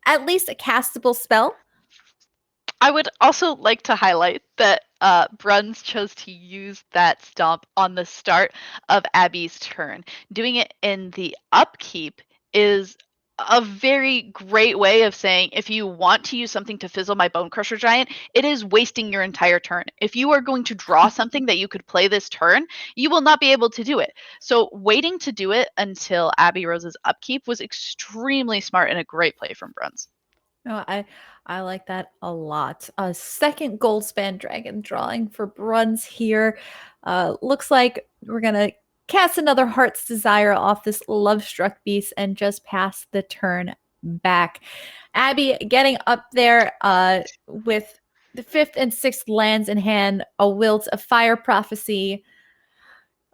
at least a castable spell. I would also like to highlight that Bruns chose to use that stomp on the start of Abby's turn. Doing it in the upkeep is a very great way of saying, if you want to use something to fizzle my Bone Crusher Giant, it is wasting your entire turn. If you are going to draw something that you could play this turn, you will not be able to do it. So waiting to do it until Abby Rose's upkeep was extremely smart and a great play from Bruns. No, I like that a lot. A 2nd Goldspan Dragon drawing for Bruns here. Looks like we're going to cast another Heart's Desire off this Lovestruck Beast and just pass the turn back. Abby getting up there with the 5th and 6th lands in hand, a Wilt, a Fire Prophecy.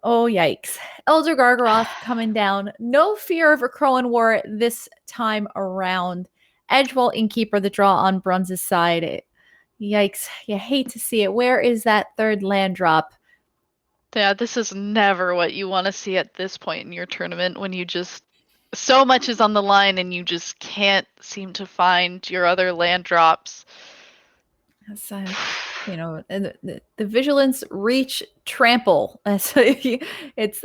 Oh, yikes. Elder Gargaroth coming down. No fear of a Crowan War this time around. Edgewell Innkeeper, the draw on Bruns' side. Yikes. You hate to see it. Where is that 3rd land drop? Yeah, this is never what you want to see at this point in your tournament when you just so much is on the line and you just can't seem to find your other land drops. It's, and the vigilance, reach, trample. So it's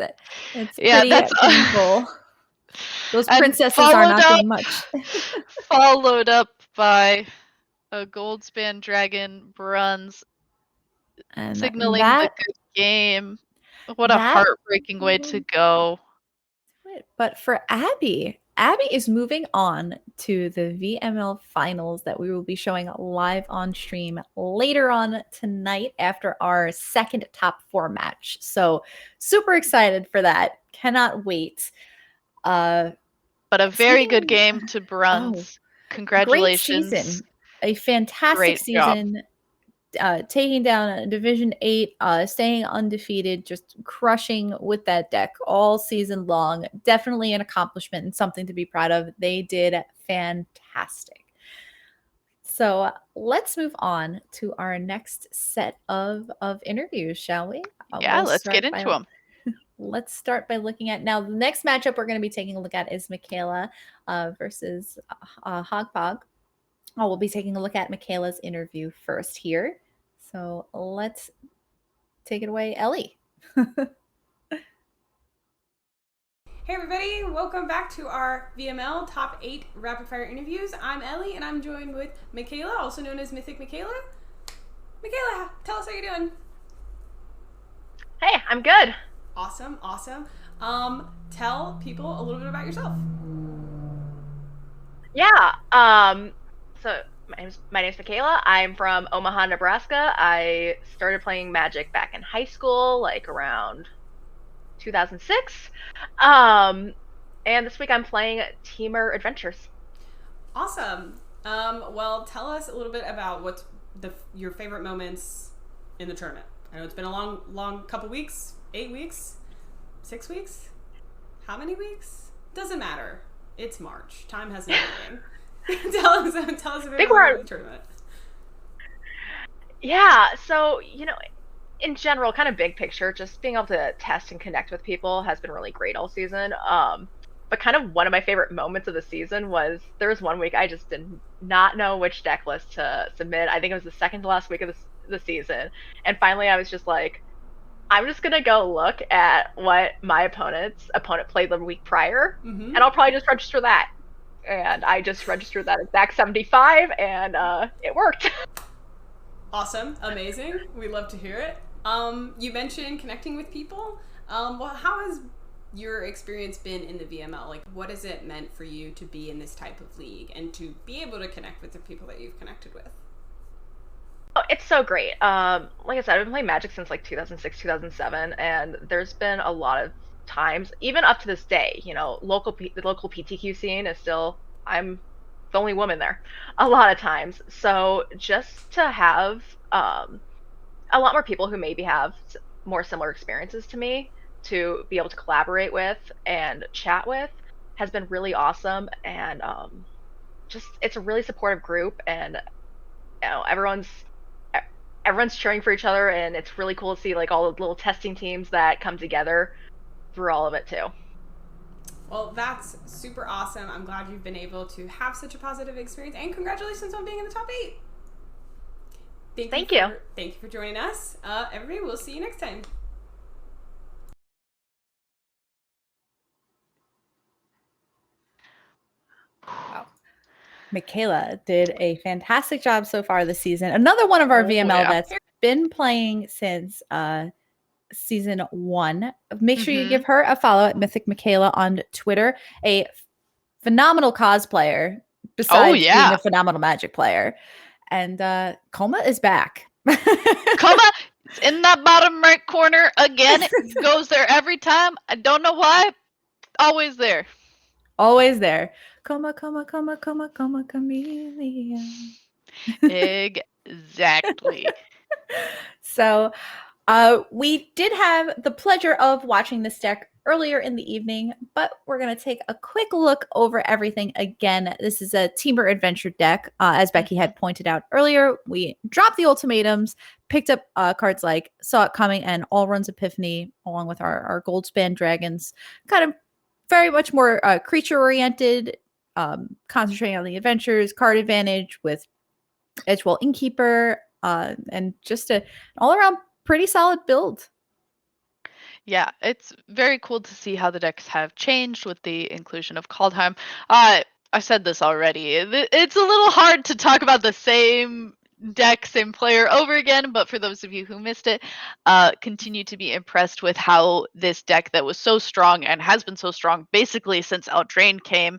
Yeah, pretty that's painful. Those and princesses are not doing much. Followed up by a Goldspan Dragon bronze, And signaling the good game. What a that- heartbreaking way to go. But for Abby is moving on to the VML finals that we will be showing live on stream later on tonight after our second top 4 match. So super excited for that. Cannot wait. But a very good game to bronze. Congratulations. Great season. A fantastic Great season. job. Taking down Division 8, staying undefeated, just crushing with that deck all season long. Definitely an accomplishment and something to be proud of. They did fantastic. So let's move on to our next set of interviews, shall we? Yeah, let's get into them. Let's start by looking at now the next matchup we're going to be taking a look at is Michaela versus Hogpog. We'll be taking a look at Michaela's interview first here. So let's take it away, Ellie. Hey everybody, welcome back to our VML Top 8 Rapid Fire Interviews. I'm Ellie and I'm joined with Michaela, also known as Mythic Michaela. Michaela, tell us how you're doing. Hey, I'm good. Awesome. Tell people a little bit about yourself. Yeah, so my name's Michaela. I'm from Omaha, Nebraska. I started playing Magic back in high school, like around 2006. And this week I'm playing Teamer Adventures. Awesome. Well, tell us a little bit about what's your favorite moments in the tournament. I know it's been a long couple weeks, 8 weeks, 6 weeks. How many weeks? Doesn't matter. It's March. Time hasn't been. tell us a bit about the tournament. Yeah, so in general, kind of big picture, just being able to test and connect with people has been really great all season. But kind of one of my favorite moments of the season was there was one week I just did not know which deck list to submit. I think it was the second to last week of the season, and finally I was just like, I'm just gonna go look at what my opponent played the week prior, and I'll probably just register that. And I just registered that exact 75, and it worked. Awesome, amazing. We love to hear it. You mentioned connecting with people. Well, how has your experience been in the VML? Like, what has it meant for you to be in this type of league and to be able to connect with the people that you've connected with? Oh, it's so great. Like I said, I've been playing Magic since like 2006, 2007, and there's been a lot of times, even up to this day, the local PTQ scene is still, I'm the only woman there a lot of times. So just to have a lot more people who maybe have more similar experiences to me to be able to collaborate with and chat with has been really awesome. And just it's a really supportive group, and everyone's cheering for each other, and it's really cool to see like all the little testing teams that come together through all of it too. Well, that's super awesome. I'm glad you've been able to have such a positive experience, and congratulations on being in the top 8. Thank you. Thank you for joining us. Everybody, we'll see you next time. Wow. Michaela did a fantastic job so far this season. Another one of our VML that's been playing since season 1. Make sure you give her a follow at Mythic Michaela on Twitter. A phenomenal cosplayer, besides being a phenomenal Magic player. And Coma is back. Coma is in that bottom right corner again. It goes there every time. I don't know why. Always there. Always there. Coma, chameleon. Exactly. So we did have the pleasure of watching this deck earlier in the evening, but we're going to take a quick look over everything again. This is a Teamer Adventure deck. As Beky had pointed out earlier, we dropped the ultimatums, picked up cards like Saw It Coming and All Runs Epiphany, along with our Goldspan Dragons, kind of very much more creature-oriented, concentrating on the adventures, card advantage with Edgewell Innkeeper, and just an all-around pretty solid build. Yeah, it's very cool to see how the decks have changed with the inclusion of Kaldheim. I said this already. It's a little hard to talk about the same deck, same player over again, but for those of you who missed it, continue to be impressed with how this deck that was so strong and has been so strong basically since Eldraine came.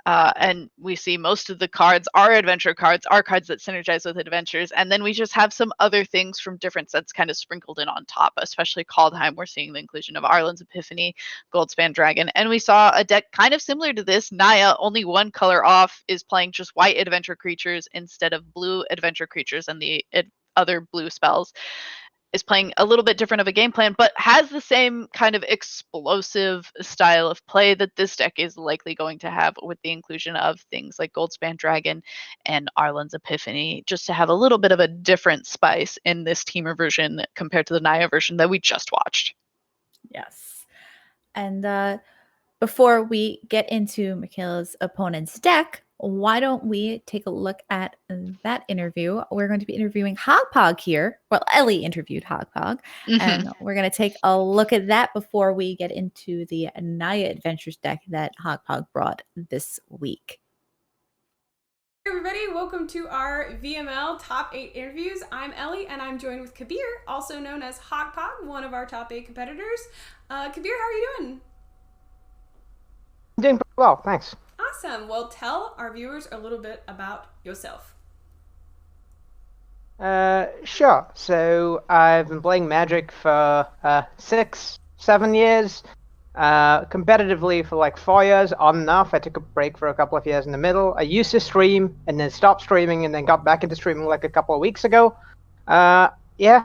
And we see most of the cards are adventure cards, are cards that synergize with adventures. And then we just have some other things from different sets kind of sprinkled in on top, especially Kaldheim. We're seeing the inclusion of Arlen's Epiphany, Goldspan Dragon. And we saw a deck kind of similar to this. Naya, only one color off, is playing just white adventure creatures instead of blue adventure creatures and the other blue spells. Is playing a little bit different of a game plan, but has the same kind of explosive style of play that this deck is likely going to have with the inclusion of things like Goldspan Dragon and Arlen's Epiphany, just to have a little bit of a different spice in this Teamer version compared to the Naya version that we just watched. Yes. And before we get into Michaela's opponent's deck, why don't we take a look at that interview? We're going to be interviewing Hogpog here. Well, Ellie interviewed Hogpog, and we're going to take a look at that before we get into the Naya Adventures deck that Hogpog brought this week. Hey everybody, welcome to our VML Top 8 interviews. I'm Ellie, and I'm joined with Kabir, also known as Hogpog, one of our Top 8 competitors. Kabir, how are you doing? I'm doing pretty well, thanks. Awesome. Well, tell our viewers a little bit about yourself. Sure. So I've been playing Magic for 6-7 years. Competitively for like 4 years, on and off. I took a break for a couple of years in the middle. I used to stream and then stopped streaming and then got back into streaming like a couple of weeks ago. Yeah,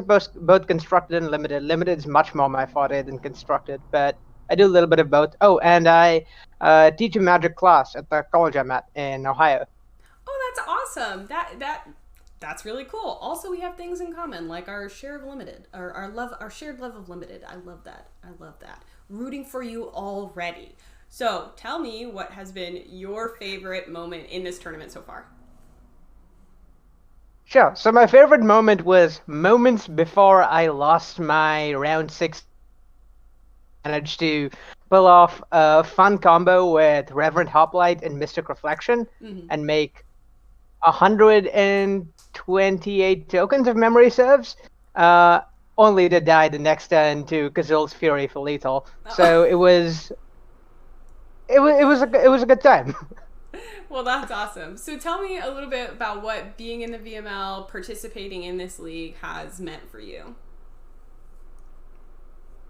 both constructed and limited. Limited is much more my forte than constructed, but I do a little bit of both. Oh, and I teach a Magic class at the college I'm at in Ohio. Oh, that's awesome. That's really cool. Also, we have things in common, like our share of limited, or our shared love of limited. I love that. Rooting for you already. So, tell me what has been your favorite moment in this tournament so far. Sure. So my favorite moment was moments before I lost my round 6. Managed to pull off a fun combo with Reverend Hoplite and Mystic Reflection and make 128 tokens, if memory serves, only to die the next turn to Kazul's Fury for lethal. So it was a good time. Well, that's awesome. So tell me a little bit about what being in the VML, participating in this league has meant for you.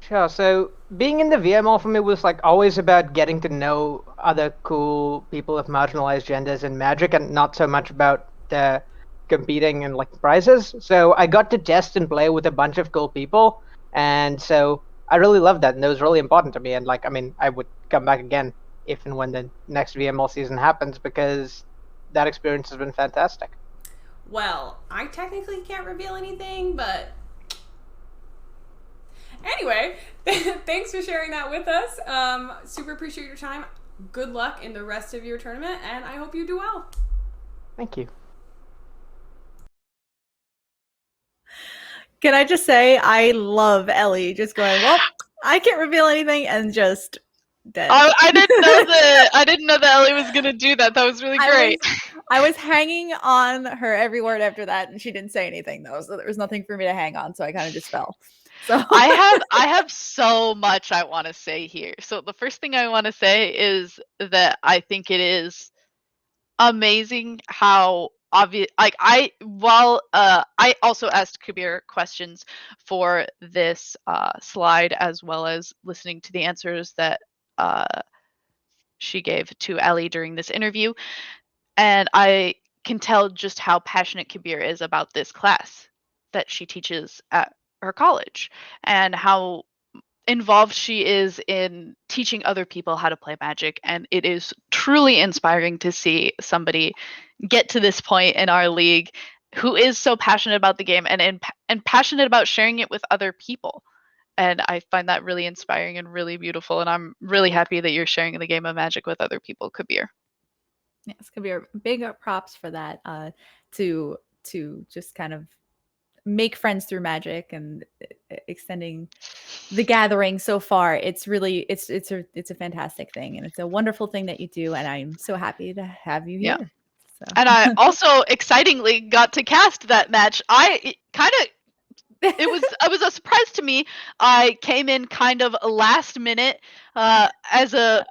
Sure. So being in the VML for me was like always about getting to know other cool people of marginalized genders in Magic, and not so much about competing and like prizes. So I got to test and play with a bunch of cool people, and so I really loved that, and it was really important to me. And like, I mean, I would come back again if and when the next VML season happens, because that experience has been fantastic. Well, I technically can't reveal anything, but anyway, thanks for sharing that with us. Super appreciate your time. Good luck in the rest of your tournament, and I hope you do well. Thank you. Can I just say, I love Ellie just going, well, I can't reveal anything, and just dead. I didn't know that Ellie was gonna do that. That was really great. I was hanging on her every word after that, and she didn't say anything though, so there was nothing for me to hang on. So I kind of just fell. So I have so much I want to say here. So the first thing I want to say is that I think it is amazing how obvious. Like I also asked Kabir questions for this slide, as well as listening to the answers that she gave to Ellie during this interview, and I can tell just how passionate Kabir is about this class that she teaches at her college, and how involved she is in teaching other people how to play Magic, and it is truly inspiring to see somebody get to this point in our league who is so passionate about the game and passionate about sharing it with other people. And I find that really inspiring and really beautiful, and I'm really happy that you're sharing the game of Magic with other people, Kabir. Yes, Kabir, big props for that. To just kind of make friends through Magic and extending the gathering so far. It's really it's a fantastic thing, and it's a wonderful thing that you do, and I'm so happy to have you here. So. And I also excitingly got to cast that match. It was a surprise to me. I came in kind of last minute as a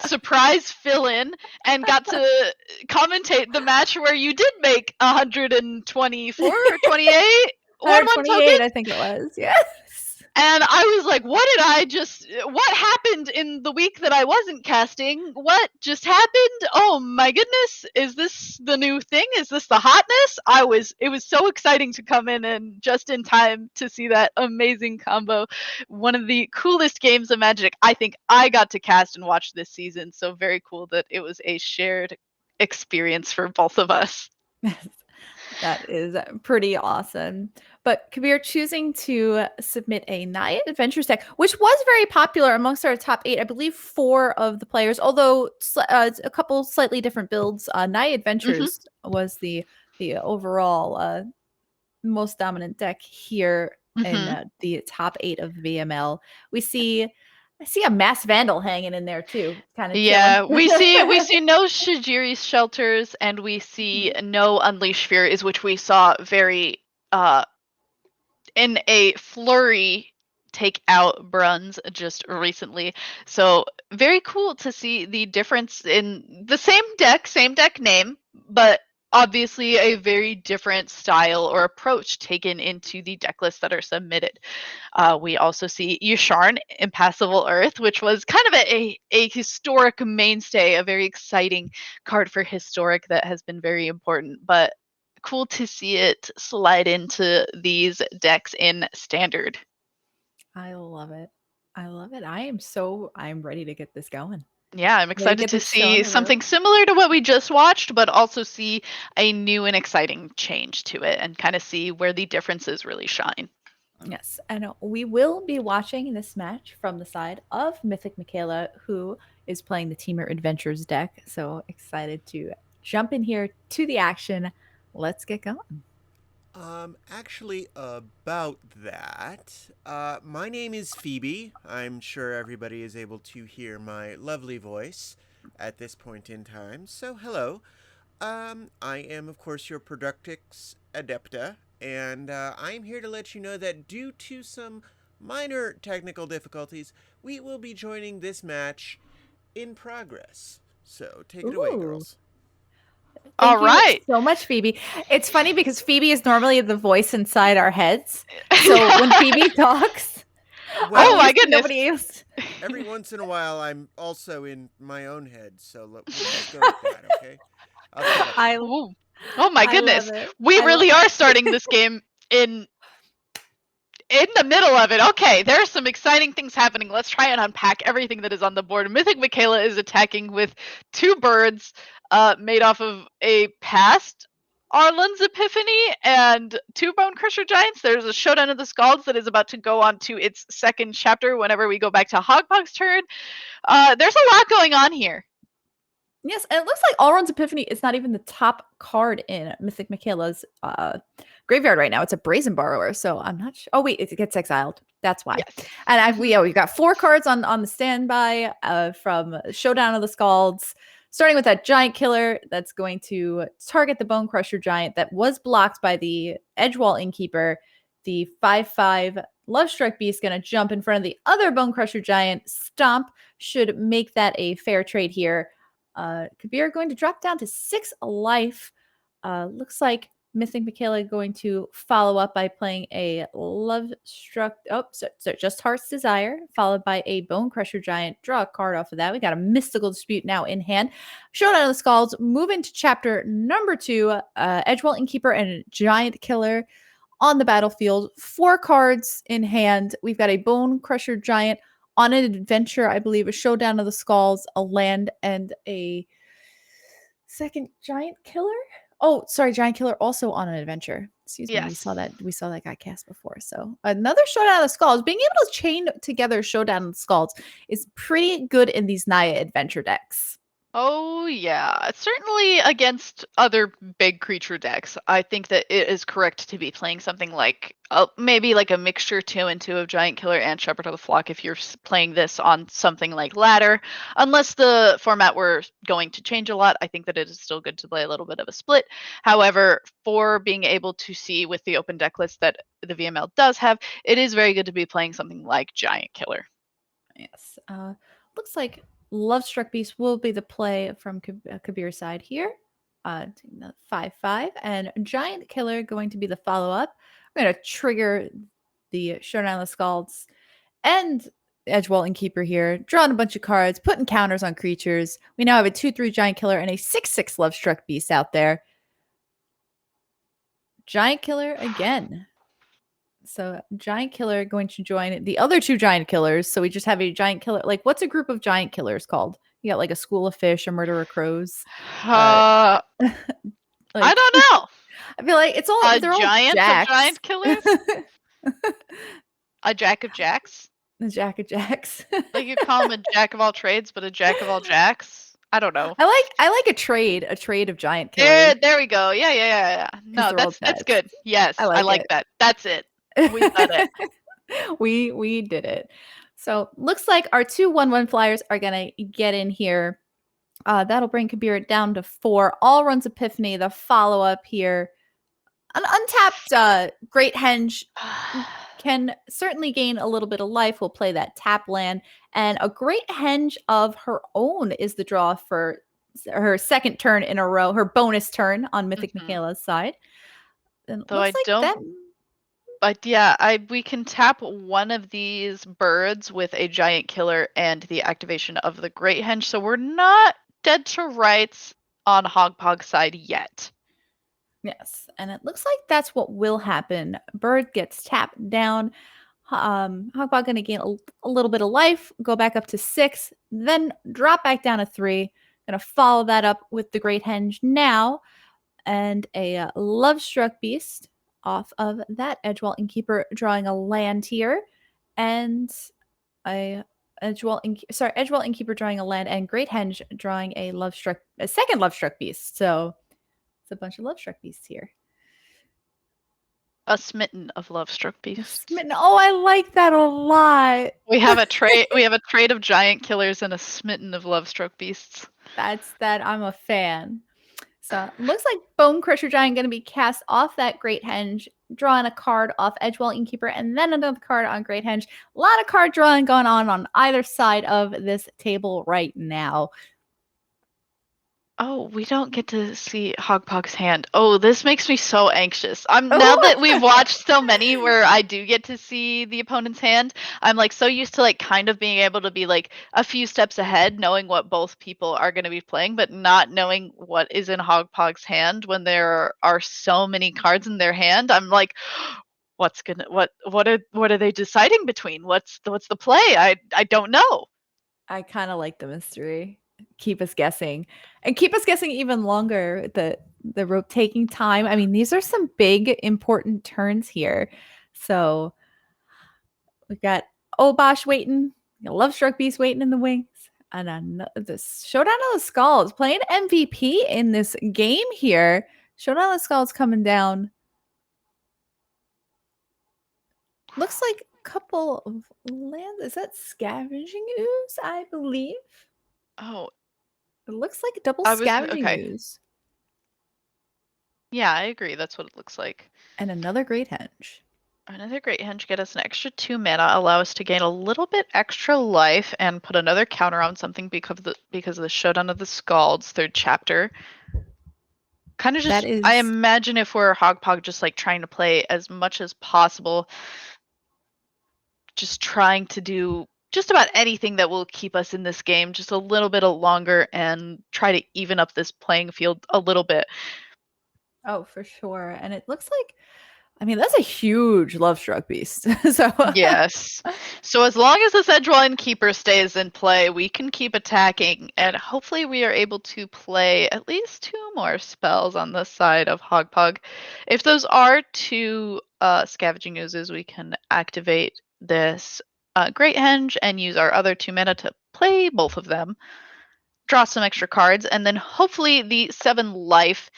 surprise fill-in and got to commentate the match where you did make 124 or 28 128, I think it was. Yes. And I was like, what happened in the week that I wasn't casting? What just happened? Oh my goodness. Is this the new thing? Is this the hotness? It was so exciting to come in and just in time to see that amazing combo. One of the coolest games of Magic I think I got to cast and watch this season. So very cool that it was a shared experience for both of us. That is pretty awesome. But Kabir choosing to submit a Naya Adventures deck, which was very popular amongst our top 8, I believe 4 of the players, although a couple slightly different builds. Naya Adventures was the overall most dominant deck here in the top 8 of VML. I see a Mass Vandal hanging in there too. Kind of we see no Shajiri's Shelters, and we see no Unleash Furies, which we saw very in a flurry take out Bruns just recently. So very cool to see the difference in the same deck name, but obviously a very different style or approach taken into the deck lists that are submitted. We also see Yusharn, Impassable Earth, which was kind of a historic mainstay, a very exciting card for historic that has been very important, but cool to see it slide into these decks in standard. I love it. I'm ready to get this going. Yeah, I'm excited to see something similar to what we just watched, but also see a new and exciting change to it and kind of see where the differences really shine. Yes, and we will be watching this match from the side of Mythic Michaela, who is playing the Teamer Adventures deck. So excited to jump in here to the action. Let's get going. Actually, about that, my name is Phoebe. I'm sure everybody is able to hear my lovely voice at this point in time. So, hello. I am, of course, your Productix Adepta, and I'm here to let you know that due to some minor technical difficulties, we will be joining this match in progress. So, take it away, girls. Thank you so much, Phoebe. It's funny because Phoebe is normally the voice inside our heads. So when Phoebe talks, well, oh my goodness, nobody else. Every once in a while, I'm also in my own head. So let's go with that, okay? Oh my goodness, we really are starting this game in the middle of it. Okay, there are some exciting things happening. Let's try and unpack everything that is on the board. Mythic Michaela is attacking with 2 birds made off of a past Arlen's Epiphany and 2 Bone Crusher Giants. There's a Showdown of the Scalds that is about to go on to its 2nd chapter whenever we go back to Hogpog's turn. There's a lot going on here. Yes, and it looks like Alron's Epiphany is not even the top card in Mythic Michaela's graveyard right now. It's a Brazen Borrower, so I'm not sure. Oh wait, it gets exiled. That's why. Yes. And we've got 4 cards on the standby from Showdown of the Scalds, starting with that Giant Killer that's going to target the Bone Crusher Giant that was blocked by the Edgewall Innkeeper. The 5/5 Lovestruck Beast going to jump in front of the other Bone Crusher Giant. Stomp should make that a fair trade here. Kabir going to drop down to 6 life. Looks like Mythic Michaela going to follow up by playing a Lovestruck. So just Heart's Desire, followed by a Bone Crusher Giant. Draw a card off of that. We got a Mystical Dispute now in hand. Showdown of the Scalds. Move into chapter number 2. Edgewall Innkeeper and Giant Killer. on the battlefield, 4 cards in hand. We've got a Bone Crusher Giant on an adventure, I believe, a Showdown of the Skulls, a land, and a second Giant Killer. Oh, sorry, Giant Killer also on an adventure. Excuse me, we saw that got cast before. So another Showdown of the Skulls. Being able to chain together Showdown of the Skulls is pretty good in these Naya adventure decks. Oh, yeah. Certainly against other big creature decks, I think that it is correct to be playing something like maybe like a mixture 2 and 2 of Giant Killer and Shepherd of the Flock if you're playing this on something like Ladder. Unless the format were going to change a lot, I think that it is still good to play a little bit of a split. However, for being able to see with the open deck list that the VML does have, it is very good to be playing something like Giant Killer. Yes. Looks like Lovestruck Beast will be the play from Kabir's side here. 5/5. And Giant Killer going to be the follow-up. We're going to trigger the Showdown of the Skulls and Edgewall Innkeeper here. Drawing a bunch of cards, putting counters on creatures. We now have a 2/3 Giant Killer and a 6/6 Lovestruck Beast out there. Giant Killer again. So Giant Killer going to join the other 2 Giant Killers. So we just have a Giant Killer. Like, what's a group of Giant Killers called? You got like a School of Fish, a Murder of Crows. I don't know. I feel like it's all they're giant all jacks. Of Giant Killers. A Jack of Jacks. The Jack of Jacks. Like you call him a Jack of all trades, but a Jack of all Jacks. I don't know. I like a trade of Giant Killers. There we go. Yeah. No, that's good. Yes, I like that. That's it. We got it. we did it. So looks like our 2 1/1 flyers are gonna get in here. That'll bring Kabir down to 4. All runs Epiphany, the follow-up here. An untapped Great Henge can certainly gain a little bit of life. We'll play that tap land. And a Great Henge of her own is the draw for her second turn in a row, her bonus turn on Mythic Michaela's side. And though I don't... But yeah, we can tap one of these birds with a Giant Killer and the activation of the Great Henge, so we're not dead to rights on Hogpog's side yet. Yes, and it looks like that's what will happen. Bird gets tapped down. Hogpog going to gain a little bit of life, go back up to 6, then drop back down to 3. Going to follow that up with the Great Henge now, and a Lovestruck Beast off of that. Edgewall Innkeeper drawing a land here, and Edgewall Innkeeper drawing a land, and Great Henge drawing a second Lovestruck Beast. So it's a bunch of Lovestruck Beasts here. A smitten of Lovestruck Beasts. Smitten. Oh, I like that a lot. We have a trade of Giant Killers and a smitten of Lovestruck Beasts. That's that. I'm a fan. So looks like Bone Crusher Giant going to be cast off that Great Henge, drawing a card off Edgewall Innkeeper, and then another card on Great Henge. A lot of card drawing going on either side of this table right now. Oh, we don't get to see Hogpog's hand. Oh, this makes me so anxious. Now that we've watched so many where I do get to see the opponent's hand, I'm like so used to like kind of being able to be like a few steps ahead, knowing what both people are going to be playing, but not knowing what is in Hogpog's hand when there are so many cards in their hand. I'm like, what are they deciding between? What's the play? I don't know. I kind of like the mystery. Keep us guessing, and keep us guessing even longer. The rope taking time. I mean, these are some big important turns here. So we've got Obosh waiting, Lovestruck Beast waiting in the wings, and the Showdown of the Skulls playing MVP in this game here. Showdown of the Skulls coming down. Looks like a couple of lands. Is that Scavenging Ooze? I believe. Oh, it looks like a double Scavenging Ooze. Yeah, I agree. That's what it looks like. And another Great Henge. Another Great Henge, get us an extra 2 mana, allow us to gain a little bit extra life, and put another counter on something because of the Showdown of the Skalds, 3rd chapter. Kind of just, I imagine if we're Hogpog, just like trying to play as much as possible, just trying to do just about anything that will keep us in this game just a little bit longer and try to even up this playing field a little bit. Oh, for sure. And it looks I mean, that's a huge Love Struck Beast. So Yes. So as long as the Sedgewild Keeper stays in play, we can keep attacking, and hopefully we are able to play at least 2 more spells on the side of Hogpog. If those are 2 Scavenging Oozes, we can activate this Great Henge and use our other 2 mana to play both of them, draw some extra cards, and then hopefully the 7 life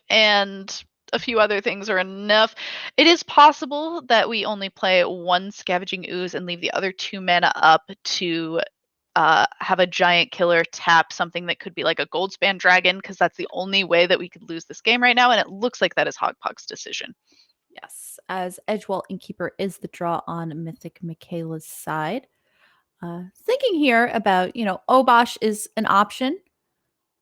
and a few other things are enough. It is possible that we only play 1 Scavenging Ooze and leave the other 2 mana up to have a giant killer tap something that could be like a Goldspan Dragon, because that's the only way that we could lose this game right now, and it looks like that is Hogpog's decision. yes, as Edgewall Innkeeper is the draw on Mythic Michaela's side. Thinking here about, Obosh is an option.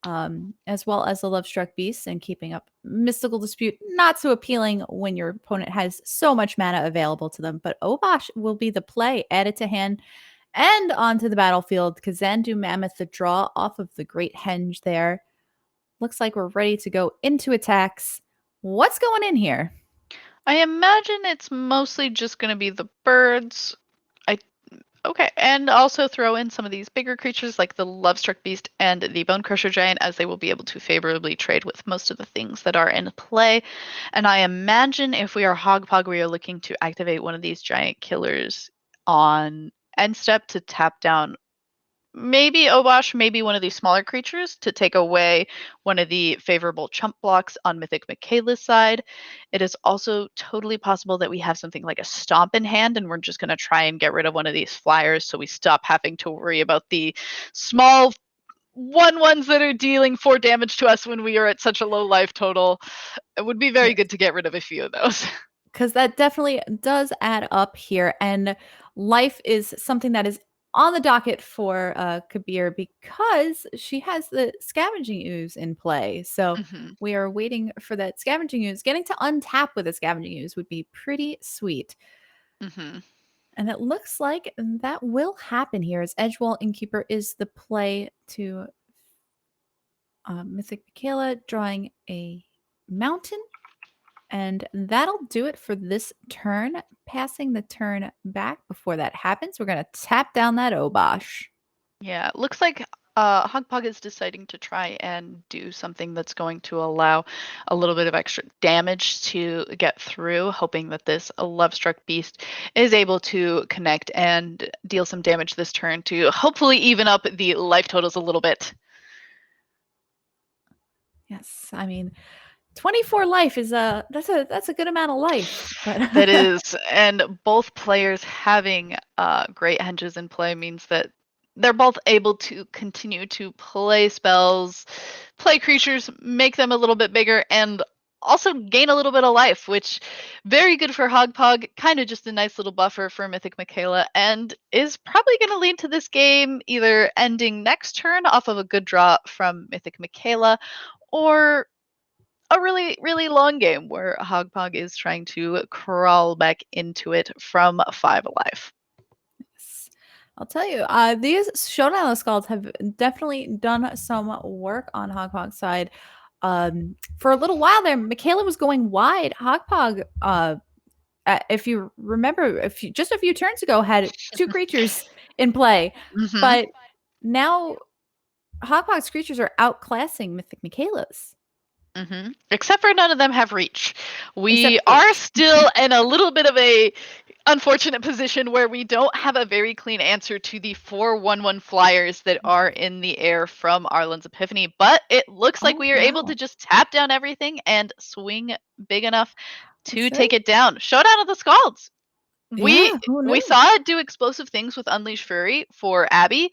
As well as the Love Struck Beast, and keeping up Mystical Dispute, not so appealing when your opponent has so much mana available to them. But Obosh will be the play, added to hand and onto the battlefield. Kazandu Mammoth, the draw off of the Great Henge there. Looks like we're ready to go into attacks. What's going in here? I imagine it's mostly just going to be the birds. Okay, and also throw in some of these bigger creatures like the Lovestruck Beast and the Bone Crusher Giant, as they will be able to favorably trade with most of the things that are in play. And I imagine if we are Hogpog, we are looking to activate one of these giant killers on end step to tap down maybe Obosh, maybe one of these smaller creatures to take away one of the favorable chump blocks on Mythic Michaela's side. It is also totally possible that we have something like a Stomp in hand, and we're just going to try and get rid of one of these flyers so we stop having to worry about the small 1/1s that are dealing 4 damage to us when we are at such a low life total. It would be very good to get rid of a few of those. Because that definitely does add up here. And life is something that is on the docket for Kabir, because she has the Scavenging Ooze in play. So we are waiting for that Scavenging Ooze. Getting to untap with a Scavenging Ooze would be pretty sweet. And it looks like that will happen here, as Edgewall Innkeeper is the play to Mythic Michaela, drawing a mountain. And that'll do it for this turn. Passing the turn back. Before that happens, we're going to tap down that Obosh. Yeah, it looks like Hogpog is deciding to try and do something that's going to allow a little bit of extra damage to get through, hoping that this Lovestruck Beast is able to connect and deal some damage this turn to hopefully even up the life totals a little bit. Yes, I mean, 24 life is that's a good amount of life. But that is, and both players having Great Henges in play means that they're both able to continue to play spells, play creatures, make them a little bit bigger, and also gain a little bit of life, which very good for Hogpog, kind of just a nice little buffer for Mythic Michaela, and is probably going to lead to this game either ending next turn off of a good draw from Mythic Michaela, or a really, really long game where Hogpog is trying to crawl back into it from 5 alive. Yes. I'll tell you, these Showdown of the Skulls have definitely done some work on Hogpog's side. For a little while there, Michaela was going wide. Hogpog, if you remember, just a few turns ago, had 2 creatures in play. But now Hogpog's creatures are outclassing Mythic Michaela's. Except for none of them have reach. We are still in a little bit of a unfortunate position where we don't have a very clean answer to the 4/1/1 flyers that are in the air from Arlen's Epiphany, but it looks like we are able to just tap down everything and swing big enough to take it down. Showdown of the Scalds. We saw it do explosive things with Unleash Fury for Abby,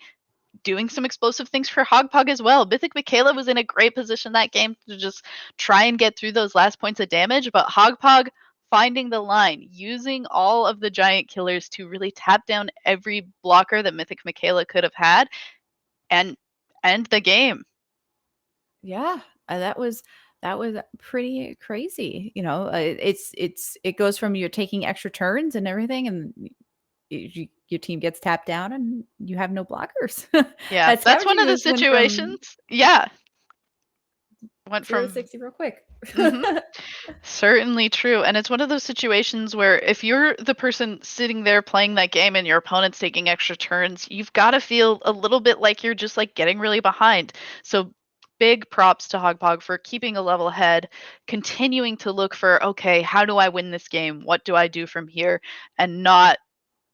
doing some explosive things for Hogpog as well. Mythic Michaela was in a great position that game to just try and get through those last points of damage, but Hogpog finding the line, using all of the giant killers to really tap down every blocker that Mythic Michaela could have had and end the game. Yeah, that was pretty crazy. It goes from you're taking extra turns and everything, and your team gets tapped down and you have no blockers. Yeah, that's one of the situations. Yeah. Went 0 to from 60 real quick. Mhm. Certainly true. And it's one of those situations where if you're the person sitting there playing that game and your opponent's taking extra turns, you've got to feel a little bit like you're just like getting really behind. So big props to Hogpog for keeping a level head, continuing to look for, okay, how do I win this game? What do I do from here? And not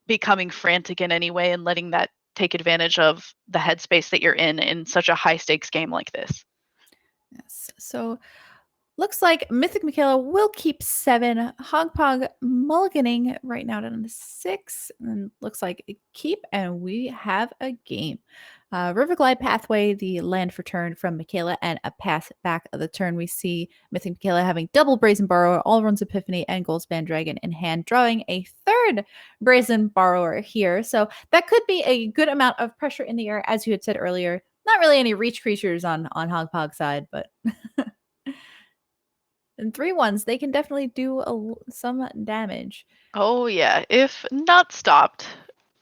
becoming frantic in any way and letting that take advantage of the headspace that you're in such a high stakes game like this. Yes. So looks like Mythic Michaela will keep 7. Hogpog mulliganing right now down to 6. And looks like a keep, and we have a game. Riverglide Pathway, the land for turn from Michaela, and a pass back of the turn. We see Mythic Michaela having double Brazen Borrower, All Runs Epiphany, and Goldspan Dragon in hand, drawing a third Brazen Borrower here. So that could be a good amount of pressure in the air, as you had said earlier. Not really any reach creatures on Hogpog's side, but and 3/1s, they can definitely do some damage. Oh, yeah. If not stopped,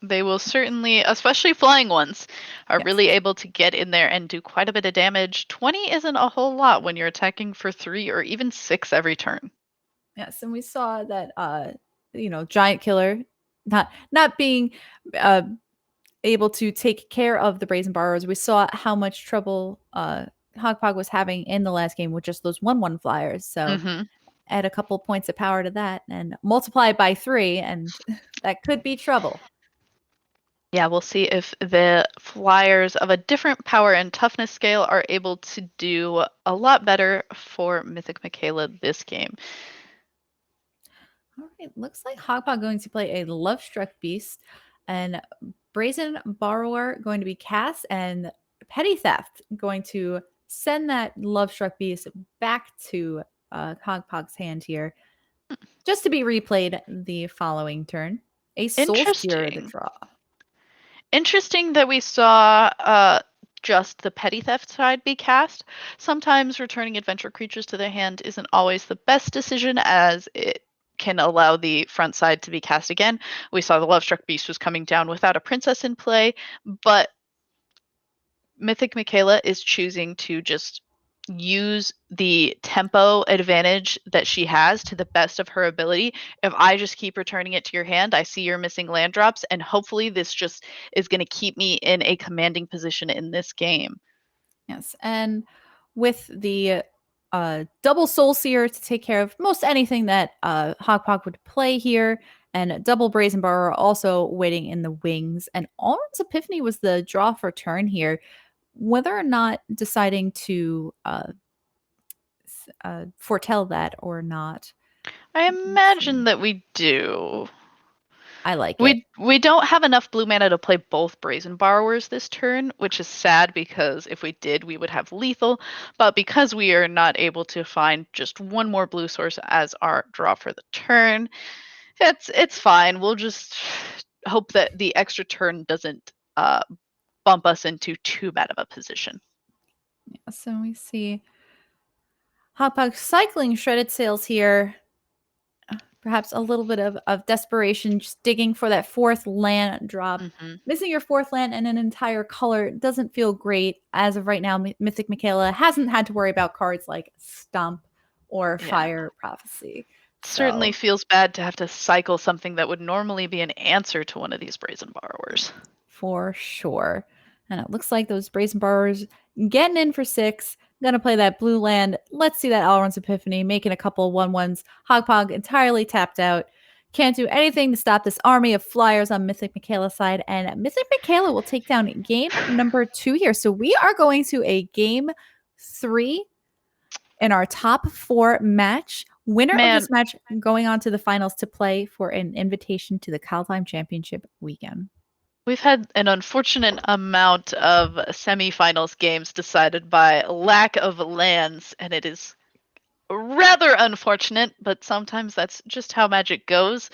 they will certainly, especially flying ones, are really able to get in there and do quite a bit of damage. 20 isn't a whole lot when you're attacking for 3 or even 6 every turn. Yes, and we saw that, Giant Killer not being able to take care of the Brazen Borrowers. We saw how much trouble Hogpog was having in the last game with just those 1/1 flyers. So add a couple points of power to that and multiply it by 3, and that could be trouble. Yeah, we'll see if the flyers of a different power and toughness scale are able to do a lot better for Mythic Michaela this game. All right, looks like Hogpog going to play a Love Struck Beast, and Brazen Borrower going to be cast, and Petty Theft going to send that Love Struck Beast back to Hogpog's hand here, just to be replayed the following turn. A Soul Spear to draw. Interesting that we saw just the Petty Theft side be cast. Sometimes returning adventure creatures to their hand isn't always the best decision, as it can allow the front side to be cast again. We saw the Love Struck Beast was coming down without a princess in play, but Mythic Michaela is choosing to just use the tempo advantage that she has to the best of her ability. If I just keep returning it to your hand, I see you're missing land drops, and hopefully this just is going to keep me in a commanding position in this game. Yes, and with the double Soul Seer to take care of most anything that Hogpog would play here, and double Brazen Borrower also waiting in the wings, and All Runs Epiphany was the draw for turn here. Whether or not deciding to foretell that or not, I imagine that we do. I like it. We don't have enough blue mana to play both Brazen Borrowers this turn, which is sad because if we did, we would have lethal. But because we are not able to find just one more blue source as our draw for the turn, it's fine. We'll just hope that the extra turn doesn't bump us into too bad of a position. Yeah, so we see Hogpog cycling Shredded Sails here. Perhaps a little bit of desperation, just digging for that 4th land drop. Missing your 4th land and an entire color doesn't feel great. As of right now, Mythic Michaela hasn't had to worry about cards like Stump or Fire Prophecy. Certainly feels bad to have to cycle something that would normally be an answer to one of these Brazen Borrowers. For sure. And it looks like those Brazen Borrowers getting in for 6. Gonna play that blue land. Let's see that All Runs Epiphany, making a couple 1/1s. Hogpog entirely tapped out. Can't do anything to stop this army of flyers on Mythic Michaela's side. And Mythic Michaela will take down game number 2 here. So we are going to a game 3 in our top 4 match. Winner of this match going on to the finals to play for an invitation to the Callahan Championship weekend. We've had an unfortunate amount of semifinals games decided by lack of lands, and it is rather unfortunate, but sometimes that's just how Magic goes.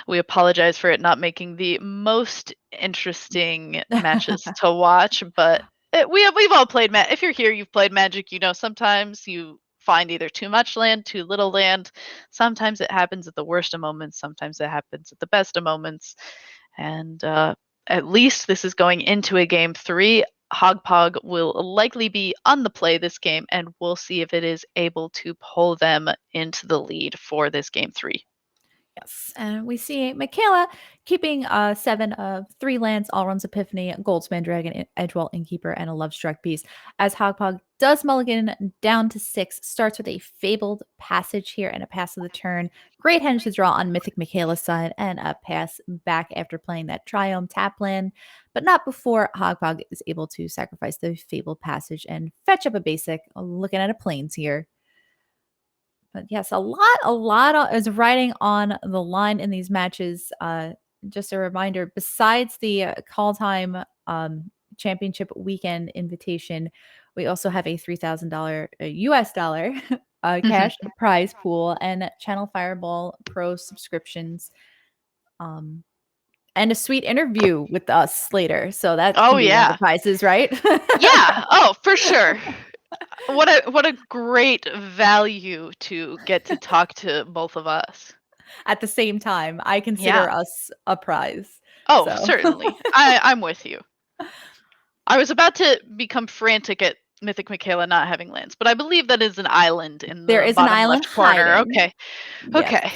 We apologize for it not making the most interesting matches to watch, but we've all played Magic. If you're here, you've played Magic, you know sometimes you find either too much land, too little land. Sometimes it happens at the worst of moments, sometimes it happens at the best of moments. And at least this is going into a game 3. Hogpog will likely be on the play this game, and we'll see if it is able to pull them into the lead for this game 3. Yes, and we see Michaela keeping 7 of 3 lands, All Runs Epiphany, Goldspan Dragon, Edgewall Innkeeper, and a Lovestruck Beast. As Hogpog does mulligan down to 6, starts with a Fabled Passage here and a pass of the turn. Great hand to draw on Mythic Michaela's side, and a pass back after playing that Triome tap land, but not before Hogpog is able to sacrifice the Fabled Passage and fetch up a basic. Looking at a Plains here. But yes, a lot is riding on the line in these matches. Just a reminder, besides the Call Time Championship Weekend invitation, we also have a $3,000 US dollar cash prize pool and Channel Fireball Pro subscriptions. And a sweet interview with us later. So that can be one of the prizes, right? Yeah. Oh, for sure. What a great value to get to talk to both of us at the same time. I consider us a prize. Oh, so. Certainly. I'm with you. I was about to become frantic at Mythic Michaela not having lands, but I believe that is an island in there the is bottom an island left corner. hiding. Okay. Yes. Okay.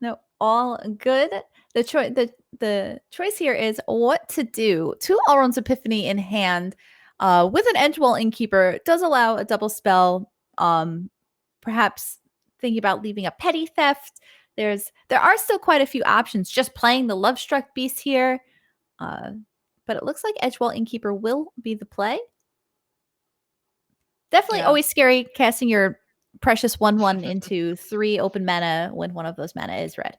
No, all good. The choice here is what to do. 2 All Runs Epiphany in hand. With an Edgewall Innkeeper, does allow a double spell. Perhaps thinking about leaving a Petty Theft. There are still quite a few options. Just playing the Lovestruck Beast here. But it looks like Edgewall Innkeeper will be the play. Definitely always scary casting your precious 1/1 into 3 open mana when one of those mana is red.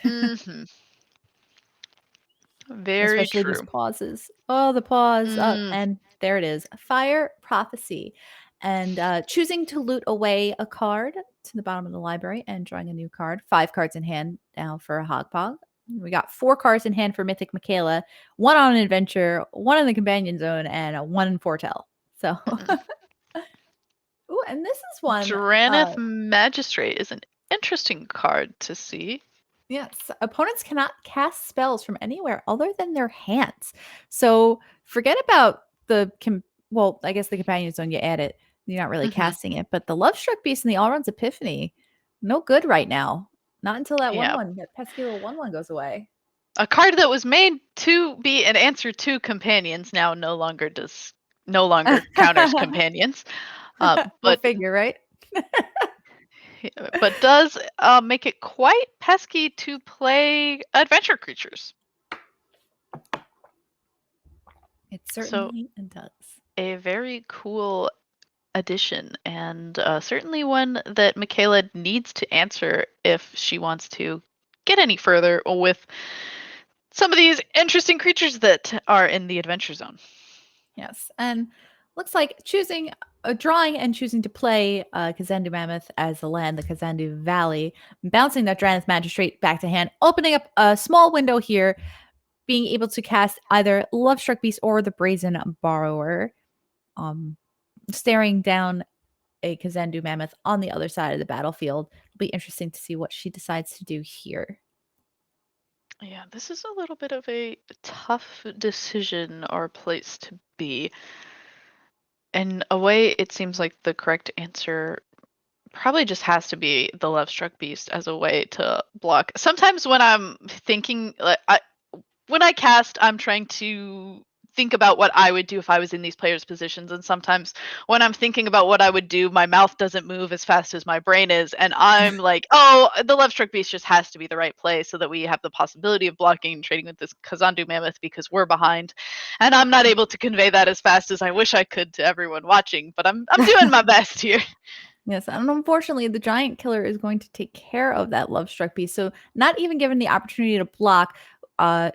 Mm-hmm. Very Especially true. these pauses. Oh, the pause. And there it is. Fire Prophecy. And choosing to loot away a card to the bottom of the library and drawing a new card. 5 cards in hand now for a Hogpog. We got 4 cards in hand for Mythic Michaela. 1 on an adventure, 1 in the companion zone, and 1 in Foretell. So, ooh, and this is one. Draneth Magistrate is an interesting card to see. Yes, opponents cannot cast spells from anywhere other than their hands. So forget about I guess the companion zone, you add it. You're not really casting it. But the Lovestruck Beast and the All Runs Epiphany, no good right now. Not until that 1/1, that pesky little 1/1 goes away. A card that was made to be an answer to companions now no longer counters companions. But figure, right? But does make it quite pesky to play adventure creatures. It certainly does. A very cool addition, and certainly one that Michaela needs to answer if she wants to get any further with some of these interesting creatures that are in the adventure zone. Yes, and looks like drawing and choosing to play Kazandu Mammoth as the land, the Kazandu Valley, bouncing that Draneth Magistrate back to hand, opening up a small window here, being able to cast either Lovestruck Beast or the Brazen Borrower, staring down a Kazandu Mammoth on the other side of the battlefield. It'll be interesting to see what she decides to do here. Yeah, this is a little bit of a tough decision or place to be. In a way, it seems like the correct answer probably just has to be the Lovestruck Beast as a way to block. Sometimes when I'm thinking, when I cast, I'm trying to think about what I would do if I was in these players' positions. And sometimes when I'm thinking about what I would do, my mouth doesn't move as fast as my brain is. And I'm like, oh, the Lovestruck Beast just has to be the right play so that we have the possibility of blocking and trading with this Kazandu Mammoth because we're behind. And I'm not able to convey that as fast as I wish I could to everyone watching, but I'm doing my best here. Yes, and unfortunately, the Giant Killer is going to take care of that Lovestruck Beast. So not even given the opportunity to block,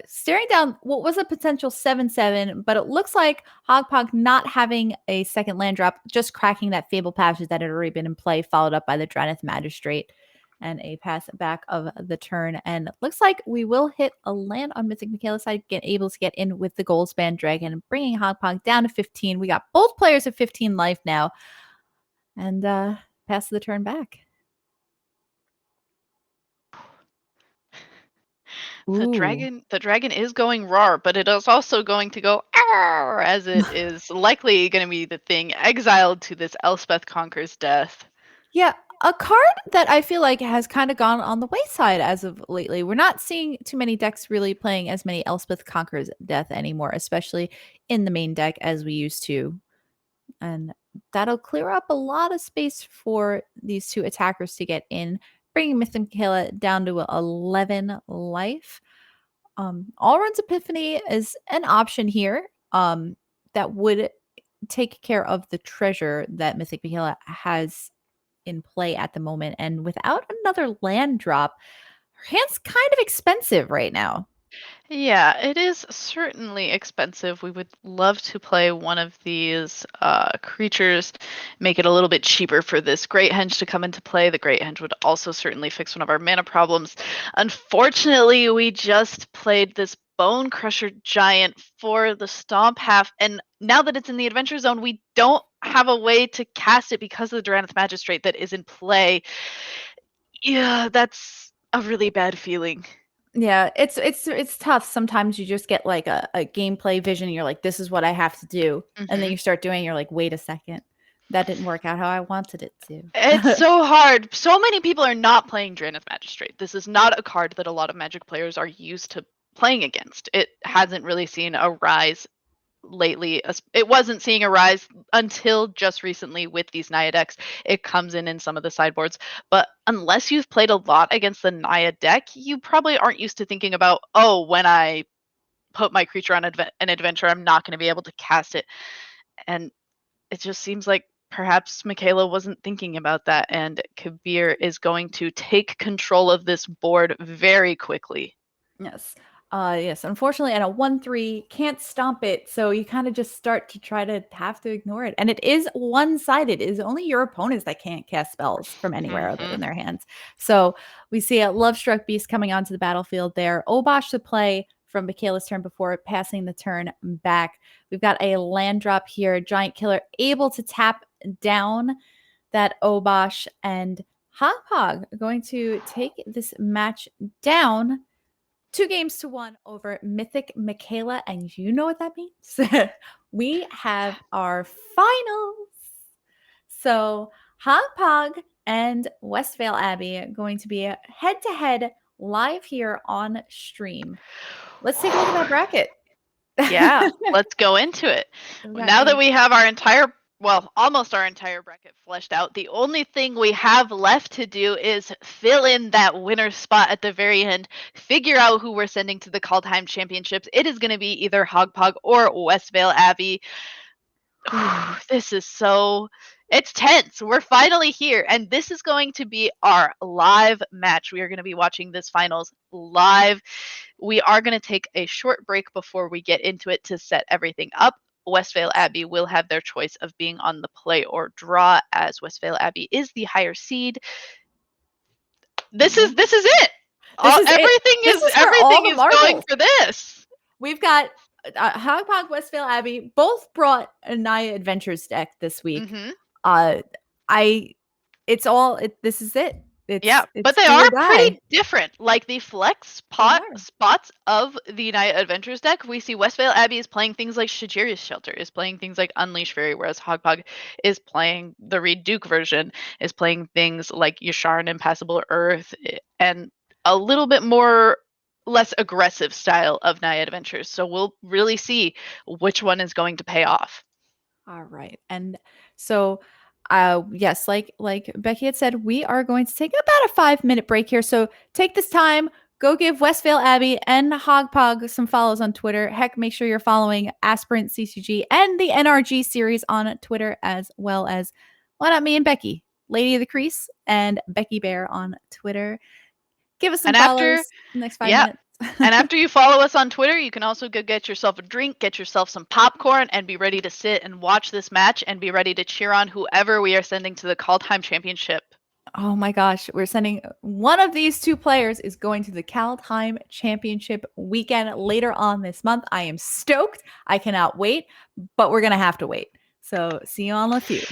staring down what was a potential 7/7, but it looks like Hogpog not having a second land drop, just cracking that Fable Passage that had already been in play, followed up by the Draneth Magistrate and a pass back of the turn. And it looks like we will hit a land on Mythic Michaela's side, able to get in with the Goldspan Dragon, bringing Hogpog down to 15. We got both players at 15 life now. And pass the turn back. The dragon is going roar, but it is also going to go "Arr!" as it is likely going to be the thing exiled to this Elspeth Conquer's death. Yeah, a card that I feel like has kind of gone on the wayside as of lately. We're not seeing too many decks really playing as many Elspeth Conqueror's Death anymore, especially in the main deck as we used to. And that'll clear up a lot of space for these two attackers to get in, bringing Michaela down to 11 life. Allrun's Epiphany is an option here that would take care of the treasure that Mythic Michaela has in play at the moment. And without another land drop, her hand's kind of expensive right now. Yeah, it is certainly expensive. We would love to play one of these creatures, make it a little bit cheaper for this Great Henge to come into play. The Great Henge would also certainly fix one of our mana problems. Unfortunately, we just played this Bone Crusher Giant for the Stomp half, and now that it's in the Adventure Zone, we don't have a way to cast it because of the Durannith Magistrate that is in play. Yeah, that's a really bad feeling. Yeah, it's tough. Sometimes you just get like a gameplay vision and you're like, this is what I have to do. And then you start doing it, you're like, wait a second. That didn't work out how I wanted it to. It's so hard. So many people are not playing Durannith Magistrate. This is not a card that a lot of Magic players are used to playing against. It hasn't really seen a rise lately. It wasn't seeing a rise until just recently with these Naya decks. It comes in some of the sideboards, but unless you've played a lot against the Naya deck, you probably aren't used to thinking about, oh, when I put my creature on an adventure, I'm not going to be able to cast it. And it just seems like perhaps Michaela wasn't thinking about that, and Kabir is going to take control of this board very quickly. Yes. Yes, unfortunately, at a 1/3, can't stomp it, so you kind of just start to try to have to ignore it. And it is one-sided. It is only your opponents that can't cast spells from anywhere other than their hands. So we see a Lovestruck Beast coming onto the battlefield there. Obosh to play from Michaela's turn before passing the turn back. We've got a land drop here. Giant Killer able to tap down that Obosh, and Hog going to take this match down 2-1 over Mythic Michaela, and you know what that means. We have our finals. So Hog and Westvale Abbey are going to be head-to-head live here on stream. Let's take a look at that bracket. Yeah, let's go into it. Now that we have our almost our entire bracket fleshed out, the only thing we have left to do is fill in that winner spot at the very end, figure out who we're sending to the Kaldheim Championships. It is going to be either Hogpog or Westvale Abbey. This is it's tense. We're finally here, and this is going to be our live match. We are going to be watching this finals live. We are going to take a short break before we get into it to set everything up. Westvale Abbey will have their choice of being on the play or draw, as Westvale Abbey is the higher seed. This is it. Everything is going for this. We've got Hogpog, Westvale Abbey both brought a Naya Adventures deck this week. This is it. But they are pretty different. Like the flex spots of the Naya Adventures deck, we see Westvale Abbey is playing things like Shajiri's Shelter, is playing things like Unleash Fairy, whereas Hogpog is playing the Reed Duke version, is playing things like Yashar and Impassable Earth, and a little bit less aggressive style of Naya Adventures. So we'll really see which one is going to pay off. All right. And so yes, like Becky had said, we are going to take about a 5-minute break here. So take this time, go give Westvale Abbey and Hogpog some follows on Twitter. Heck, make sure you're following Aspirant CCG and the NRG series on Twitter, as well as why not me and Becky, Lady of the Crease and Becky Bear on Twitter. Give us some follows in the next 5 minutes. And after you follow us on Twitter, you can also go get yourself a drink, get yourself some popcorn, and be ready to sit and watch this match and be ready to cheer on whoever we are sending to the Kaldheim Championship. Oh my gosh, we're sending one of these two players is going to the Kaldheim Championship weekend later on this month. I am stoked. I cannot wait, but we're going to have to wait. So see you on a few.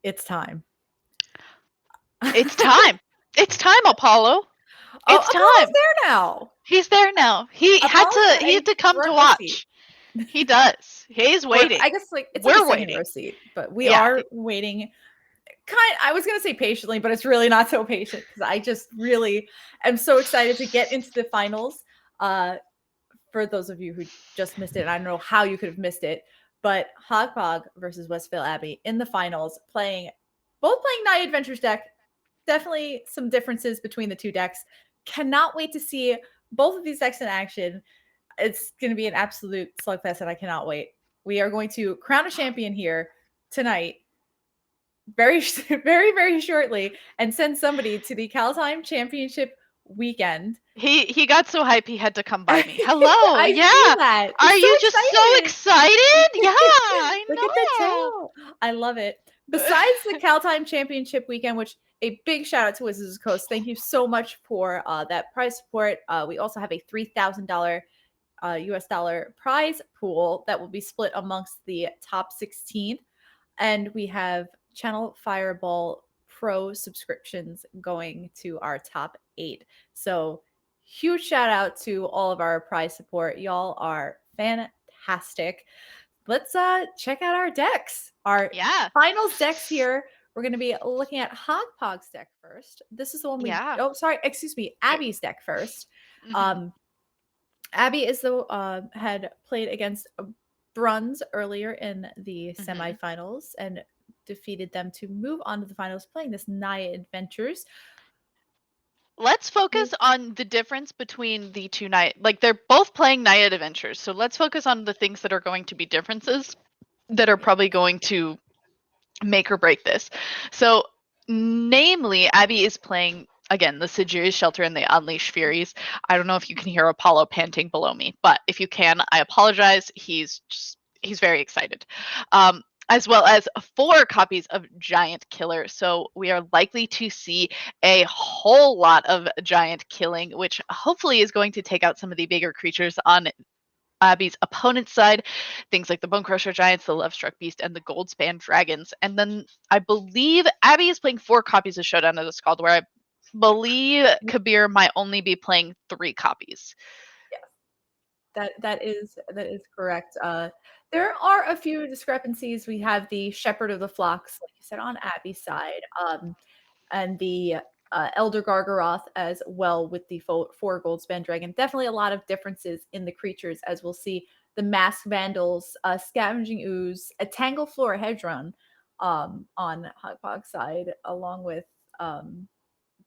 It's time. It's time. It's time, Apollo. It's time. Apollo's there now. He's there now. He had to come to front row watch. seat. He does. He's waiting. I guess like it's We're like a second waiting. row seat, but we are waiting. I was gonna say patiently, but it's really not so patient because I just really am so excited to get into the finals. For those of you who just missed it, and I don't know how you could have missed it, but Hogpog versus Westvale Abbey in the finals, both playing Night Adventures deck. Definitely some differences between the two decks. Cannot wait to see both of these decks in action. It's going to be an absolute slugfest, and I cannot wait. We are going to crown a champion here tonight, very, very, very shortly, and send somebody to the Callahan Championship weekend. He got so hype he had to come by me. Hello, I see that. Are I'm you just so excited? Yeah, I know. Look at the tail. I love it. Besides the Callahan Championship weekend, which a big shout out to Wizards of the Coast. Thank you so much for that prize support. We also have a $3,000 US dollar prize pool that will be split amongst the top 16. And we have Channel Fireball Pro subscriptions going to our top 8. So huge shout out to all of our prize support. Y'all are fantastic. Let's check out our decks. Our finals decks here. We're going to be looking at Hogpog's deck first. This is the one Abby's deck first. Mm-hmm. Abby is the had played against Bruns earlier in the semifinals and defeated them to move on to the finals, playing this Naya Adventures. Let's focus on the difference between the two they're both playing Naya Adventures. So let's focus on the things that are going to be differences that are probably going to make or break this. So namely, Abby is playing again the Sigiri's Shelter and the Unleash Furies. I don't know if you can hear Apollo panting below me, but if you can, I apologize. He's very excited. As well as 4 copies of Giant Killer. So we are likely to see a whole lot of giant killing, which hopefully is going to take out some of the bigger creatures on Abby's opponent's side. Things like the Bone Crusher Giants, the Lovestruck Beast, and the Goldspan Dragons. And then I believe Abby is playing 4 copies of Showdown of the Scald, where I believe Kabir might only be playing 3 copies. Yes, that is correct. There are a few discrepancies. We have the Shepherd of the Flocks, like you said, on Abby's side, and the Elder Gargaroth as well with the 4 Goldspan Dragon. Definitely a lot of differences in the creatures, as we'll see the Masked Vandals, Scavenging Ooze, a Tangle Flora Hedron on Hogpog's side, along with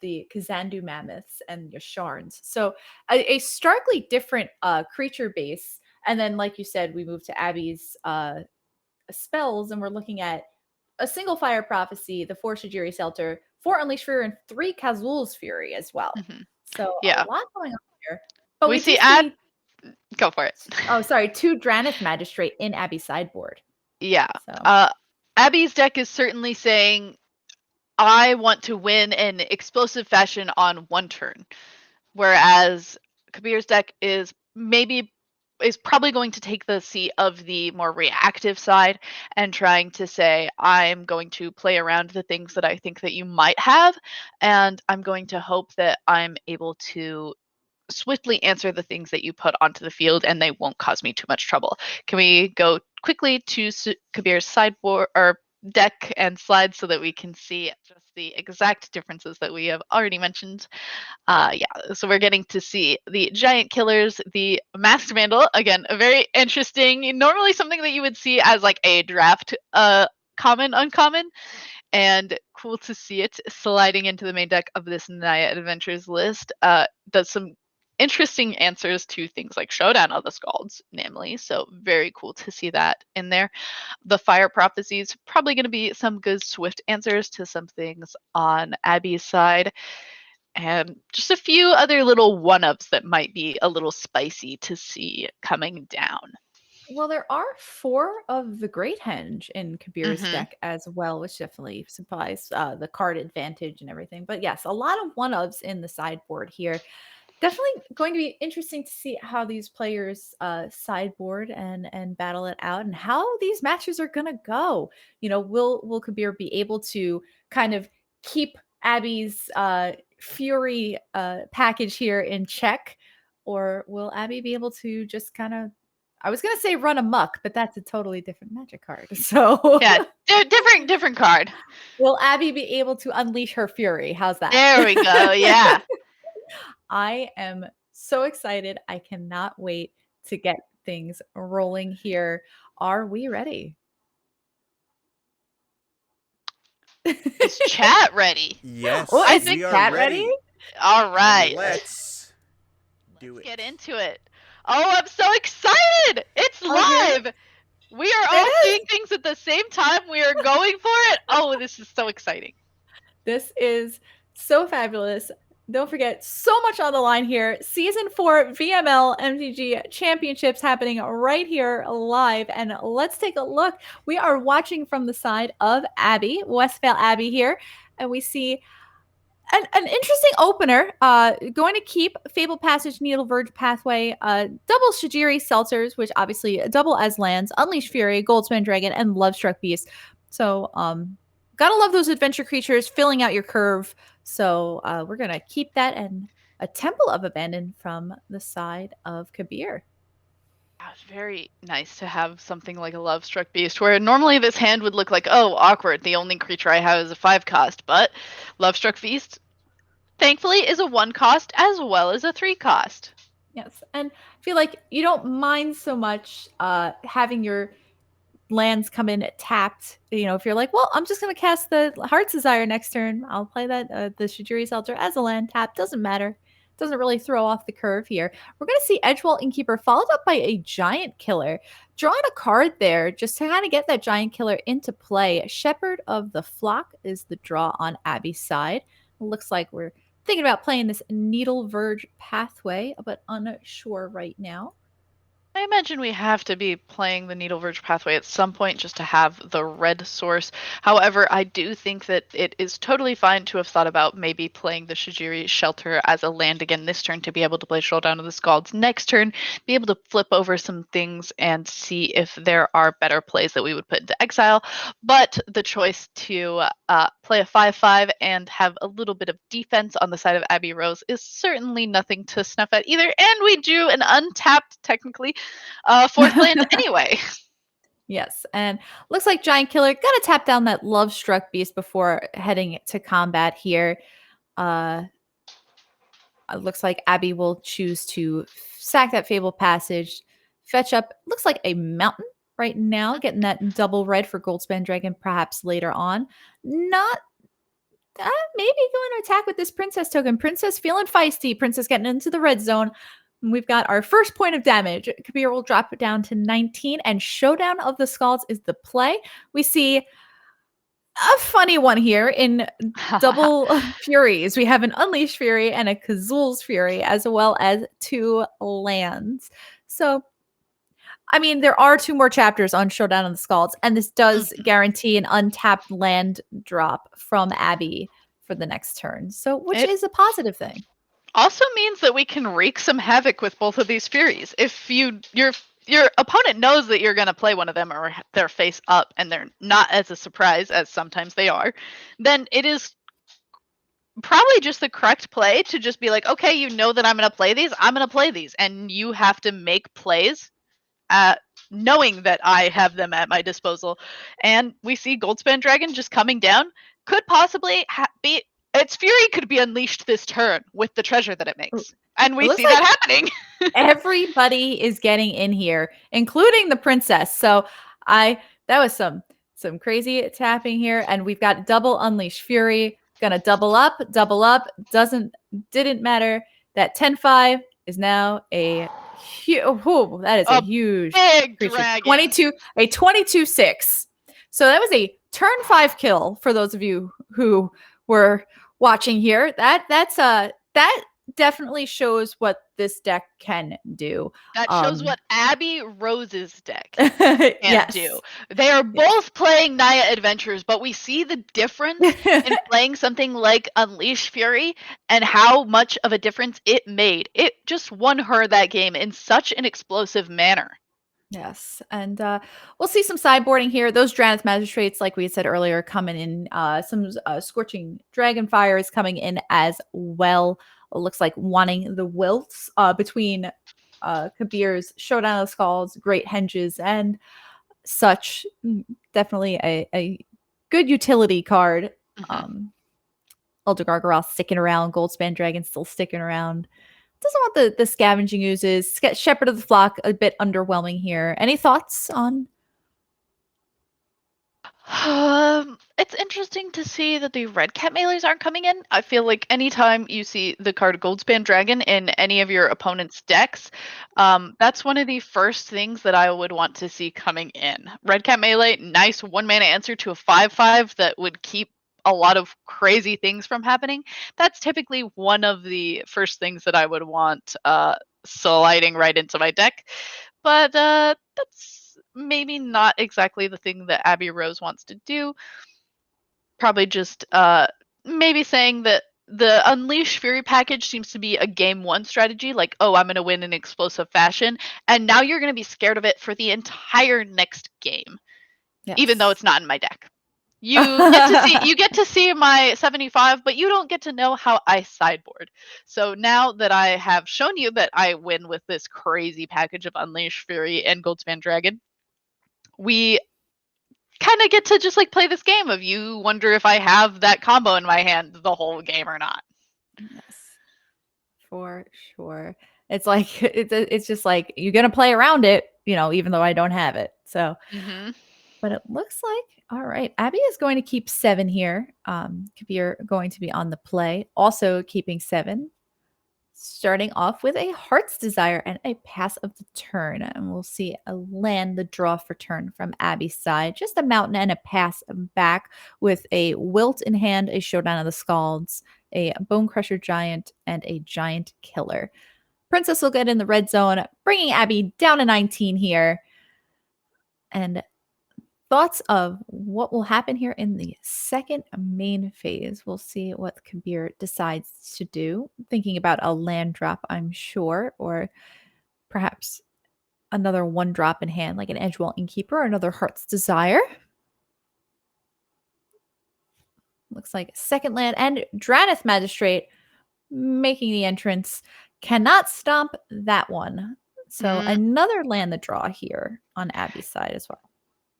the Kazandu Mammoths and Yasharns. So a starkly different creature base. And then, like you said, we move to Abby's spells, and we're looking at a single Fire Prophecy, the 4 Sigiri's Shelter, 4 Unleash Fury, and 3 Kazul's Fury as well. So a lot going on here. But we see go for it. Oh, sorry, 2 Dranith Magistrate in Abby's sideboard. Yeah. So. Abby's deck is certainly saying, I want to win in explosive fashion on 1 turn. Whereas Kabir's deck is probably going to take the seat of the more reactive side and trying to say, I'm going to play around the things that I think that you might have, and I'm going to hope that I'm able to swiftly answer the things that you put onto the field and they won't cause me too much trouble. Can we go quickly to Kabir's sideboard or deck and slides so that we can see just the exact differences that we have already mentioned? So we're getting to see the Giant Killers, the Masked Vandal, again, a very interesting, normally something that you would see as like a draft common, uncommon, and cool to see it sliding into the main deck of this Naya Adventures list. Does some interesting answers to things like Showdown of the Scalds, namely. So very cool to see that in there. The Fire Prophecies, probably going to be some good swift answers to some things on Abby's side. And just a few other little one-ups that might be a little spicy to see coming down. Well, there are 4 of the Great Henge in Kabir's deck as well, which definitely supplies the card advantage and everything. But yes, a lot of one-ups in the sideboard here. Definitely going to be interesting to see how these players sideboard and battle it out, and how these matches are gonna go. Will Kabir be able to kind of keep Abby's fury package here in check, or will Abby be able to just kind of, I was gonna say run amok, but that's a totally different Magic card. So Yeah, different card. will Abby be able to unleash her fury? How's that? There we go. Yeah. I am so excited. I cannot wait to get things rolling here. Are we ready? Is chat ready? Yes, Oh, I is think we are chat ready. ready? All right. Let's do it. Get into it. Oh, I'm so excited! It's Okay. live. We are all seeing things at the same time. We are going for it. Oh, this is so exciting. This is so fabulous. Don't forget, so much on the line here. Season 4 VML MTG Championships happening right here live. And let's take a look. We are watching from the side of Abby, Westphal Abby here. And we see an interesting opener. Going to keep Fable Passage, Needle Verge Pathway, double Shajiri Seltzers, which obviously double as lands, Unleash Fury, Goldspan Dragon, and Lovestruck Beast. So, gotta love those adventure creatures filling out your curve. So we're gonna keep that, and a Temple of Abandon from the side of Kabir. It's very nice to have something like a Lovestruck Beast, where normally this hand would look like, oh, awkward. The only creature I have is a 5 cost, but Lovestruck Beast, thankfully, is a 1 cost as well as a 3 cost. Yes, and I feel like you don't mind so much having your lands come in tapped. If you're like, well, I'm just going to cast the Heart's Desire next turn, I'll play that the Shajiri Seltzer as a land tap. Doesn't matter. Doesn't really throw off the curve here. We're going to see Edgewall Innkeeper followed up by a Giant Killer. Drawing a card there just to kind of get that Giant Killer into play. Shepherd of the Flock is the draw on Abby's side. It looks like we're thinking about playing this Needle Verge Pathway, but unsure right now. I imagine we have to be playing the Needle Verge Pathway at some point just to have the red source. However, I do think that it is totally fine to have thought about maybe playing the Shajiri Shelter as a land again this turn to be able to play Showdown of the Scalds next turn, be able to flip over some things and see if there are better plays that we would put into exile. But the choice to play a 5/5 and have a little bit of defense on the side of Abby Rose is certainly nothing to snuff at either. And we drew an untapped, technically, 4th land anyway. Yes, and looks like Giant Killer gotta tap down that Lovestruck Beast before heading to combat here. It looks like Abby will choose to sack that Fable Passage, fetch up, looks like a mountain right now, getting that double red for Goldspan Dragon perhaps later on. Not maybe going to attack with this Princess token. Princess feeling feisty. Princess getting into the red zone. We've got our first point of damage. Kabir will drop it down to 19, and Showdown of the Scalds is the play. We see a funny one here in double Furies. We have an Unleashed Fury and a Kazul's Fury, as well as 2 lands. So, I mean, there are 2 more chapters on Showdown of the Scalds, and this does guarantee an untapped land drop from Abby for the next turn. So, which is a positive thing. Also means that we can wreak some havoc with both of these Furies. If your opponent knows that you're going to play one of them, or they're face up and they're not as a surprise as sometimes they are, then it is probably just the correct play to just be like, okay, you know that I'm going to play these, I'm going to play these, and you have to make plays knowing that I have them at my disposal. And we see Goldspan Dragon just coming down, could possibly be... Its Fury could be unleashed this turn with the treasure that it makes. And we see that happening. Everybody is getting in here, including the Princess. So that was some crazy tapping here. And we've got double Unleashed Fury. Gonna double up. Didn't matter. That 10/5 is now a huge, a huge big creature. dragon. 22/6. So that was a turn 5 kill for those of you who were watching here. That definitely shows what this deck can do. That shows what Abby Rose's deck can Yes. do. They are both playing Naya Adventures, but we see the difference in playing something like Unleash Fury and how much of a difference it made. It just won her that game in such an explosive manner. Yes, and we'll see some sideboarding here. Those Draneth Magistrates, like we had said earlier, coming in. Some Scorching Dragonfire is coming in as well. It looks like wanting the wilts between Kabir's Showdown of the Skulls, Great Henges, and such. Definitely a good utility card. Elder Gargoyle sticking around, Goldspan Dragon still sticking around. Doesn't want the Scavenging Oozes. Shepherd of the Flock, a bit underwhelming here. Any thoughts on? It's interesting to see that the red cat melees aren't coming in. I feel like anytime you see the card Goldspan Dragon in any of your opponent's decks, that's one of the first things that I would want to see coming in. Red cat melee, nice 1-mana answer to a 5/5 that would keep a lot of crazy things from happening. That's typically one of the first things that I would want sliding right into my deck. But that's maybe not exactly the thing that Abby Rose wants to do. Probably just maybe saying that the Unleash Fury package seems to be a game one strategy, like, oh, I'm going to win in explosive fashion, and now you're going to be scared of it for the entire next game, even though it's not in my deck. You get to see my 75, but you don't get to know how I sideboard. So now that I have shown you that I win with this crazy package of Unleash Fury and Goldspan Dragon, we kind of get to just like play this game of you wonder if I have that combo in my hand the whole game or not. Yes, for sure. It's like it's just like you're gonna play around it, even though I don't have it. So. But it looks like, all right, Abby is going to keep 7 here. Kabir going to be on the play, also keeping 7. Starting off with a Heart's Desire and a Pass of the Turn. And we'll see a land, the draw for turn from Abby's side. Just a Mountain and a Pass back with a Wilt in hand, a Showdown of the Scalds, a Bone Crusher Giant, and a Giant Killer. Princess will get in the red zone, bringing Abby down to 19 here. And thoughts of what will happen here in the second main phase. We'll see what Kabir decides to do. Thinking about a land drop, I'm sure, or perhaps another 1-drop in hand, like an Edgewall Innkeeper or another Heart's Desire. Looks like second land and Draneth Magistrate making the entrance. Cannot stomp that one. So another land the draw here on Abby's side as well.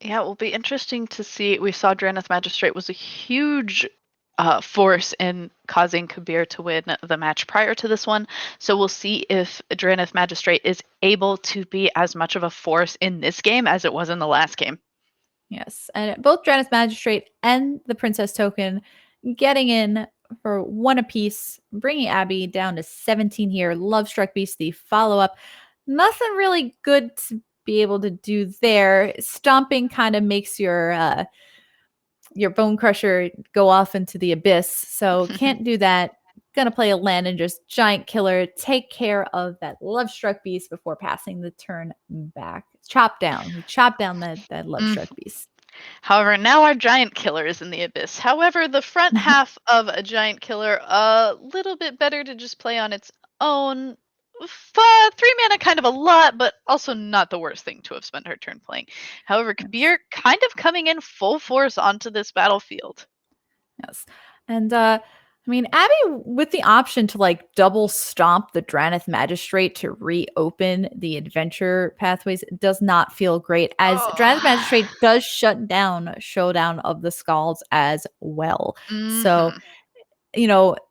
Yeah, it will be interesting to see. We saw Draneth Magistrate was a huge force in causing Kabir to win the match prior to this one. So we'll see if Draneth Magistrate is able to be as much of a force in this game as it was in the last game. Yes, and both Draneth Magistrate and the Princess Token getting in for 1 apiece, bringing Abby down to 17 here. Lovestruck Beast, the follow-up. Nothing really good to be able to do there. Stomping kind of makes your Bone Crusher go off into the abyss, so can't do that. Gonna play a land and just Giant Killer, take care of that Lovestruck Beast before passing the turn back. Chop down. We chop down that Lovestruck Beast. However, now our Giant Killer is in the abyss. However, the front half of a Giant Killer, a little bit better to just play on its own. 3 mana, kind of a lot, but also not the worst thing to have spent her turn playing. However, Kabir kind of coming in full force onto this battlefield. Yes. And Abby, with the option to like double stomp the Draneth Magistrate to reopen the adventure pathways, does not feel great, as Draneth Magistrate does shut down Showdown of the Scalds as well. So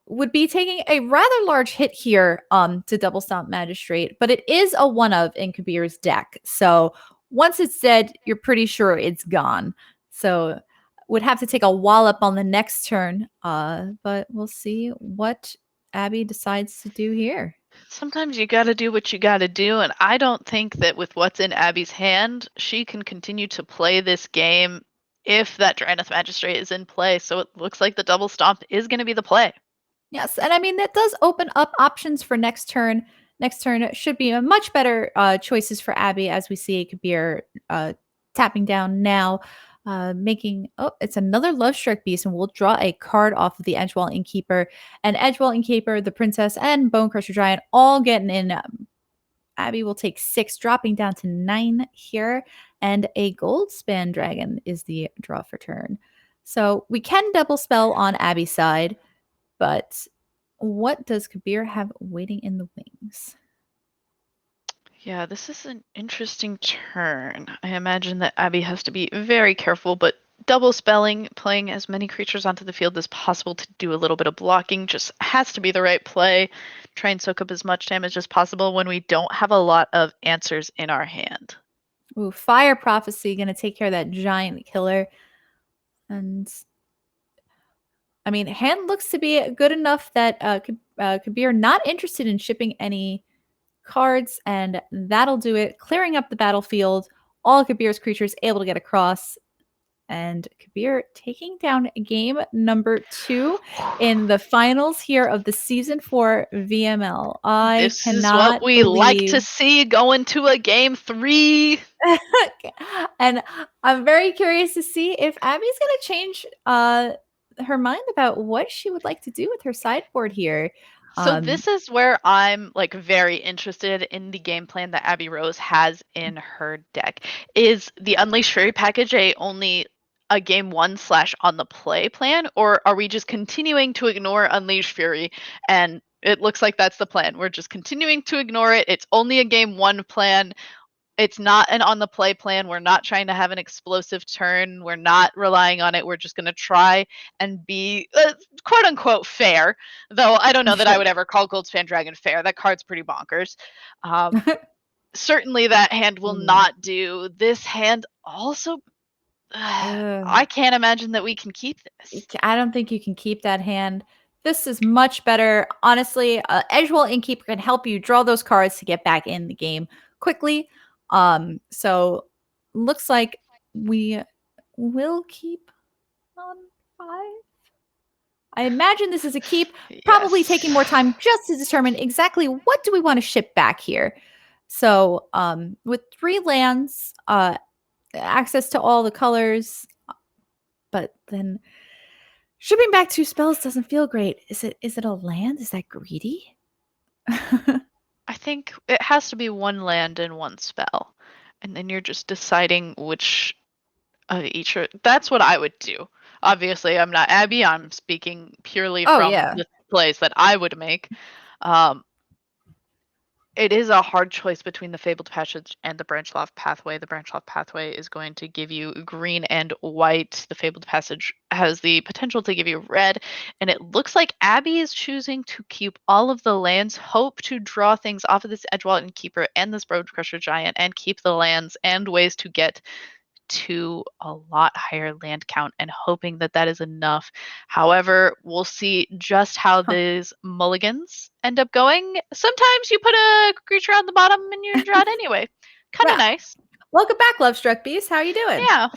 would be taking a rather large hit here to double stomp Magistrate, but it is a 1-of in Kabir's deck. So once it's dead, you're pretty sure it's gone. So would have to take a wallop on the next turn, but we'll see what Abby decides to do here. Sometimes you gotta do what you gotta do, and I don't think that with what's in Abby's hand, she can continue to play this game if that Draneth Magistrate is in play. So it looks like the double stomp is going to be the play. Yes, and I mean that does open up options for next turn. Next turn should be a much better choices for Abby, as we see Kabir tapping down now, making it's another Love Struck Beast, and we'll draw a card off of the Edgewall Innkeeper. And Edgewall Innkeeper, the Princess, and Bone Crusher Giant all getting in. Abby will take 6, dropping down to 9 here, and a Gold Span Dragon is the draw for turn. So we can double spell on Abby's side. But what does Kabir have waiting in the wings? Yeah, this is an interesting turn. I imagine that Abby has to be very careful, but double spelling, playing as many creatures onto the field as possible to do a little bit of blocking just has to be the right play. Try and soak up as much damage as possible when we don't have a lot of answers in our hand. Ooh, Fire Prophecy going to take care of that giant killer. And I mean, hand looks to be good enough that Kabir not interested in shipping any cards, and that'll do it. Clearing up the battlefield, all Kabir's creatures able to get across, and Kabir taking down game number 2 in the finals here of the season 4 VML. This is what we like to see going to a game 3. And I'm very curious to see if Abby's going to change her mind about what she would like to do with her sideboard here. So this is where I'm like very interested in the game plan that Abby Rose has in her deck. Is the Unleashed Fury package only a game 1 / on the play plan, or are we just continuing to ignore Unleashed Fury? And it looks like that's the plan. We're just continuing to ignore it. It's only a game 1 plan. It's not an on the play plan. We're not trying to have an explosive turn. We're not relying on it. We're just going to try and be quote unquote fair. Though I don't know that I would ever call Goldspan Dragon fair. That card's pretty bonkers. Certainly that hand will not do. This hand also, I can't imagine that we can keep this. I don't think you can keep that hand. This is much better. Honestly, Edgewall Innkeeper can help you draw those cards to get back in the game quickly. So looks like we will keep on 5. I imagine this is a keep, probably taking more time just to determine exactly what do we want to ship back here. So with 3 lands, access to all the colors, but then shipping back 2 spells doesn't feel great. Is it a land? Is that greedy? I think it has to be 1 land and 1 spell. And then you're just deciding which of each. That's what I would do. Obviously, I'm not Abby. I'm speaking purely from the plays that I would make. It is a hard choice between the Fabled Passage and the Branchloft Pathway. The Branchloft Pathway is going to give you green and white. The Fabled Passage has the potential to give you red. And it looks like Abby is choosing to keep all of the lands, hope to draw things off of this Edgewall Innkeeper and this Bone Crusher Giant, and keep the lands and ways to get to a lot higher land count, and hoping that that is enough. However, we'll see just how these mulligans end up going. Sometimes you put a creature on the bottom and you draw it anyway. Kind of nice. Welcome back, Love Struck Beast. How are you doing? Yeah.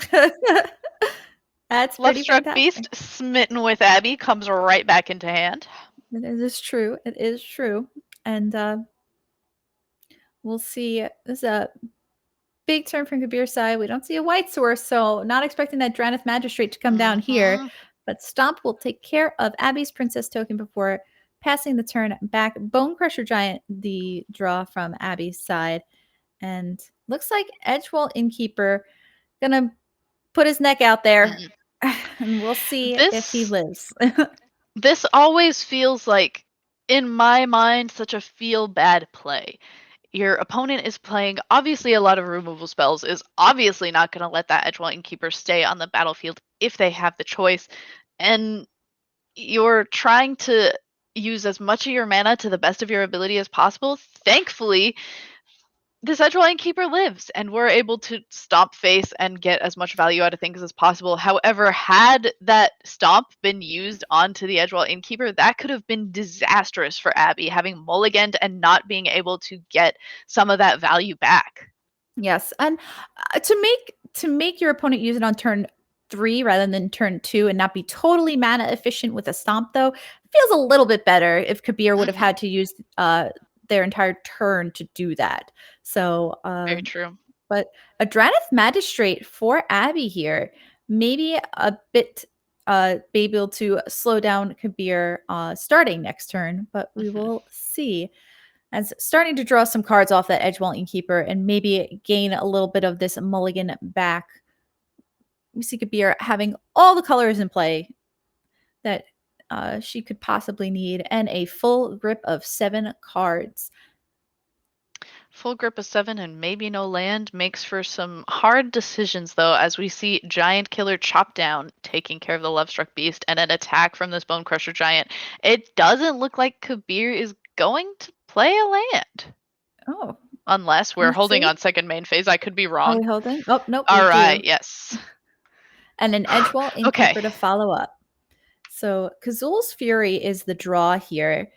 That's Love Struck Beast, smitten with Abby, comes right back into hand. It is true. It is true. And we'll see. This is a big turn from Kabir's side. We don't see a white source, so not expecting that Draneth Magistrate to come down here. But Stomp will take care of Abby's Princess token before passing the turn back. Bone Crusher Giant, the draw from Abby's side. And looks like Edgewall Innkeeper gonna put his neck out there. And we'll see if he lives. This always feels like, in my mind, such a feel-bad play. Your opponent is playing, obviously, a lot of removal spells, is obviously not going to let that Edgewall Innkeeper stay on the battlefield if they have the choice. And you're trying to use as much of your mana to the best of your ability as possible. Thankfully, this Edgewall Innkeeper lives, and we're able to stomp face and get as much value out of things as possible. However, had that stomp been used onto the Edgewall Innkeeper, that could have been disastrous for Abby, having mulliganed and not being able to get some of that value back. Yes, and to make your opponent use it on turn 3 rather than turn 2 and not be totally mana efficient with a stomp, though. It feels a little bit better if Kabir would have had to use their entire turn to do that. So, Very true. But a Draneth Magistrate for Abby here, maybe a bit be able to slow down Kabir starting next turn, but we will see. As starting to draw some cards off that Edgewall Innkeeper and maybe gain a little bit of this mulligan back. We see Kabir having all the colors in play that she could possibly need, and a full grip of 7 cards. Full grip of 7 and maybe no land makes for some hard decisions, though, as we see Giant Killer chop down, taking care of the Lovestruck Beast, and an attack from this Bone Crusher Giant. It doesn't look like Kabir is going to play a land. Oh. Unless we're holding on second main phase. I could be wrong. Are we holding? Oh, nope. All right, yes. And an Edgewall Innkeeper to follow up. So Kazul's Fury is the draw here.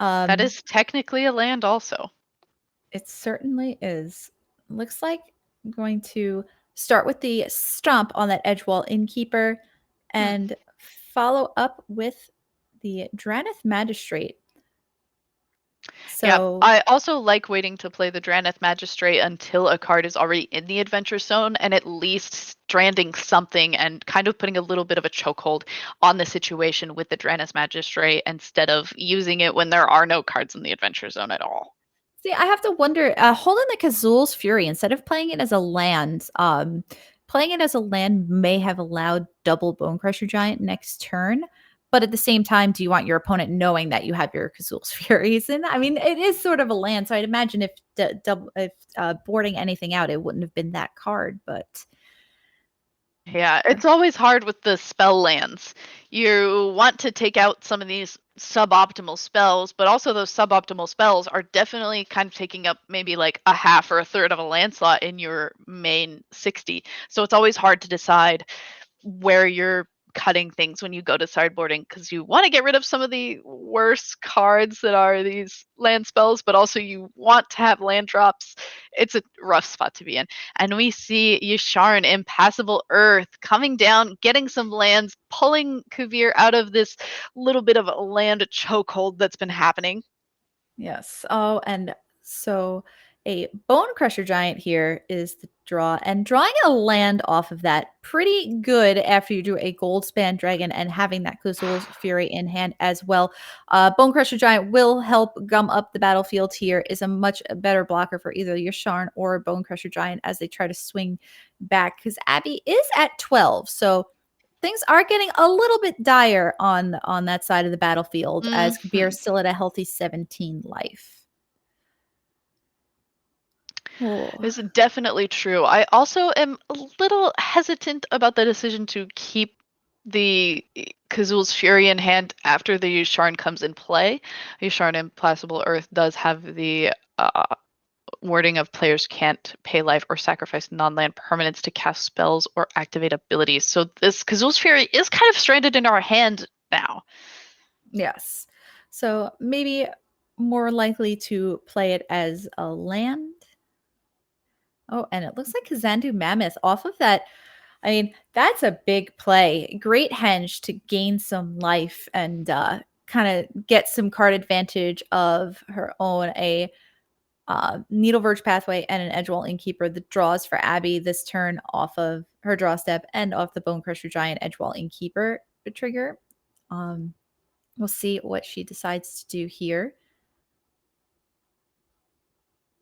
That is technically a land also. It certainly is. Looks like I'm going to start with the stomp on that Edgewall Innkeeper and follow up with the Draneth Magistrate. So yeah, I also like waiting to play the Draneth Magistrate until a card is already in the adventure zone and at least stranding something and kind of putting a little bit of a chokehold on the situation with the Draneth Magistrate instead of using it when there are no cards in the adventure zone at all. See, I have to wonder, holding the Kazul's Fury, instead of playing it as a land, playing it as a land may have allowed double Bone Crusher Giant next turn. But at the same time, do you want your opponent knowing that you have your Kazul's Furies? And I mean, it is sort of a land, so I'd imagine if boarding anything out, it wouldn't have been that card. But yeah, it's always hard with the spell lands. You want to take out some of these suboptimal spells, but also those suboptimal spells are definitely kind of taking up maybe like a half or a third of a land slot in your main 60. So it's always hard to decide where you're cutting things when you go to sideboarding, because you want to get rid of some of the worst cards that are these land spells, but also you want to have land drops. It's a rough spot to be in. And we see Yasharn, Impassable Earth, coming down, getting some lands, pulling Kuvir out of this little bit of a land chokehold that's been happening. Yes. Oh, and so a Bone Crusher Giant here is the draw, and drawing a land off of that pretty good after you do a Goldspan Dragon and having that Kazul's Fury in hand as well. Bone Crusher Giant will help gum up the battlefield here, is a much better blocker for either Yasharn or Bone Crusher Giant as they try to swing back, because Abby is at 12, so things are getting a little bit dire on that side of the battlefield, as Kabir is still at a healthy 17 life. This is definitely true. I also am a little hesitant about the decision to keep the Kazul's Fury in hand after the Yasharn comes in play. Yasharn Impassable Earth does have the wording of players can't pay life or sacrifice non-land permanents to cast spells or activate abilities. So this Kazul's Fury is kind of stranded in our hand now. Yes. So maybe more likely to play it as a land. Oh, and it looks like Kazandu Mammoth off of that. I mean, that's a big play. Great henge to gain some life and kind of get some card advantage of her own. A Needle Verge Pathway and an Edgewall Innkeeper. The draws for Abby this turn off of her draw step and off the Bone Crusher Giant Edgewall Innkeeper trigger. We'll see what she decides to do here.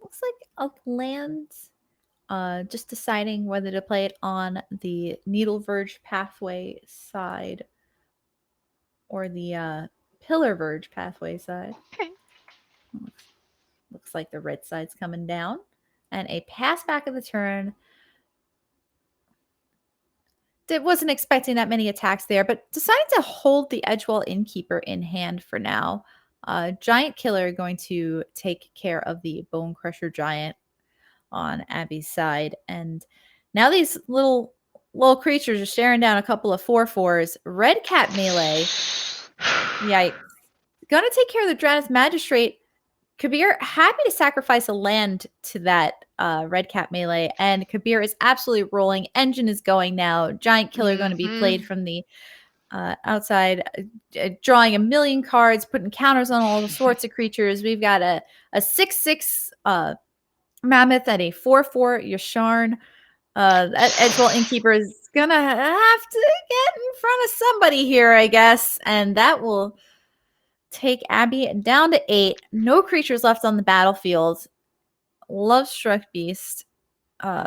Looks like a land. Just deciding whether to play it on the Needle Verge Pathway side or the Pillar Verge Pathway side. Okay. Looks like the red side's coming down. And a pass back of the turn. Wasn't expecting that many attacks there, but decided to hold the Edgewall Innkeeper in hand for now. Giant Killer going to take care of the Bone Crusher Giant on Abby's side, and now these little creatures are staring down a couple of 4/4s. Red Cat melee. Yikes. Gonna take care of the Draneth Magistrate. Kabir happy to sacrifice a land to that red cap melee, and Kabir is absolutely rolling. Engine is going now. Giant Killer going to be played from the outside, drawing a million cards, putting counters on all sorts of creatures. We've got a 6/6 Mammoth and a 4/4 Yasharn. That Edgewell Innkeeper is gonna have to get in front of somebody here, I guess, and that will take Abby down to 8. No creatures left on the battlefield. Love Struck Beast,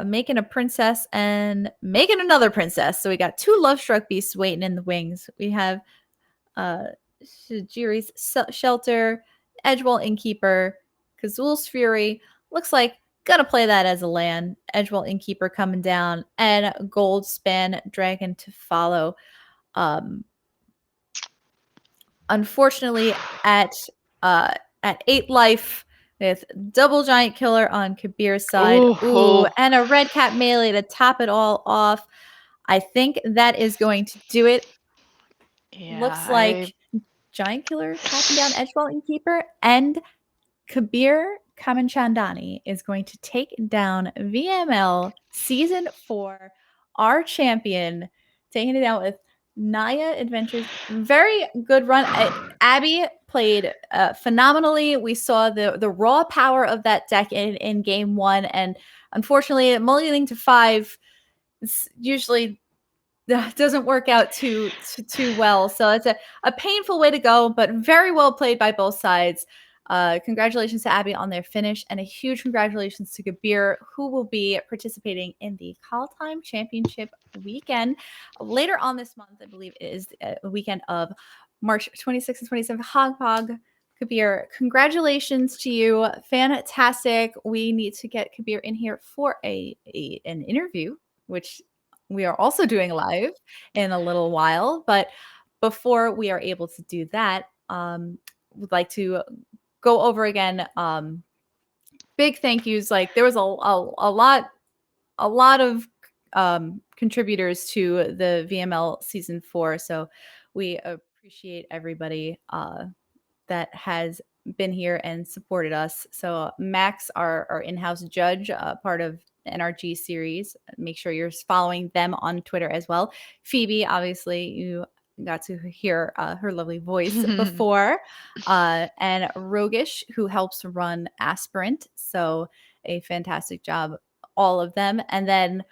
making a princess and making another princess. So we got 2 Love Struck Beasts waiting in the wings. We have Shijiri's Shelter, Edgewell Innkeeper, Kazul's Fury. Looks like gonna play that as a land. Edgewell Innkeeper coming down, and Goldspan Dragon to follow. Unfortunately, at 8 life, with double Giant Killer on Kabir's side. Ooh, and a red cap melee to top it all off. I think that is going to do it. Yeah, Looks like Giant Killer tapping down Edgewell Innkeeper, and Kabir Kamanchandani is going to take down VML Season 4, our champion, taking it down with Naya Adventures. Very good run. Abby played phenomenally. We saw the raw power of that deck in game 1, and unfortunately, mulliganing to 5 usually doesn't work out too well. So it's a painful way to go, but very well played by both sides. Congratulations to Abby on their finish, and a huge congratulations to Kabir, who will be participating in the Call Time Championship weekend later on this month. I believe it is a weekend of March 26th and 27th. Hog. Kabir, congratulations to you. Fantastic. We need to get Kabir in here for an interview, which we are also doing live in a little while. But before we are able to do that, would like to go over again big thank yous. Like, there was a lot of contributors to the VML season 4, so we appreciate everybody that has been here and supported us. So Max, our in-house judge, part of NRG series, make sure you're following them on Twitter as well. Phoebe, obviously you got to hear her lovely voice before, and Rogish, who helps run Aspirant. So a fantastic job, all of them. And then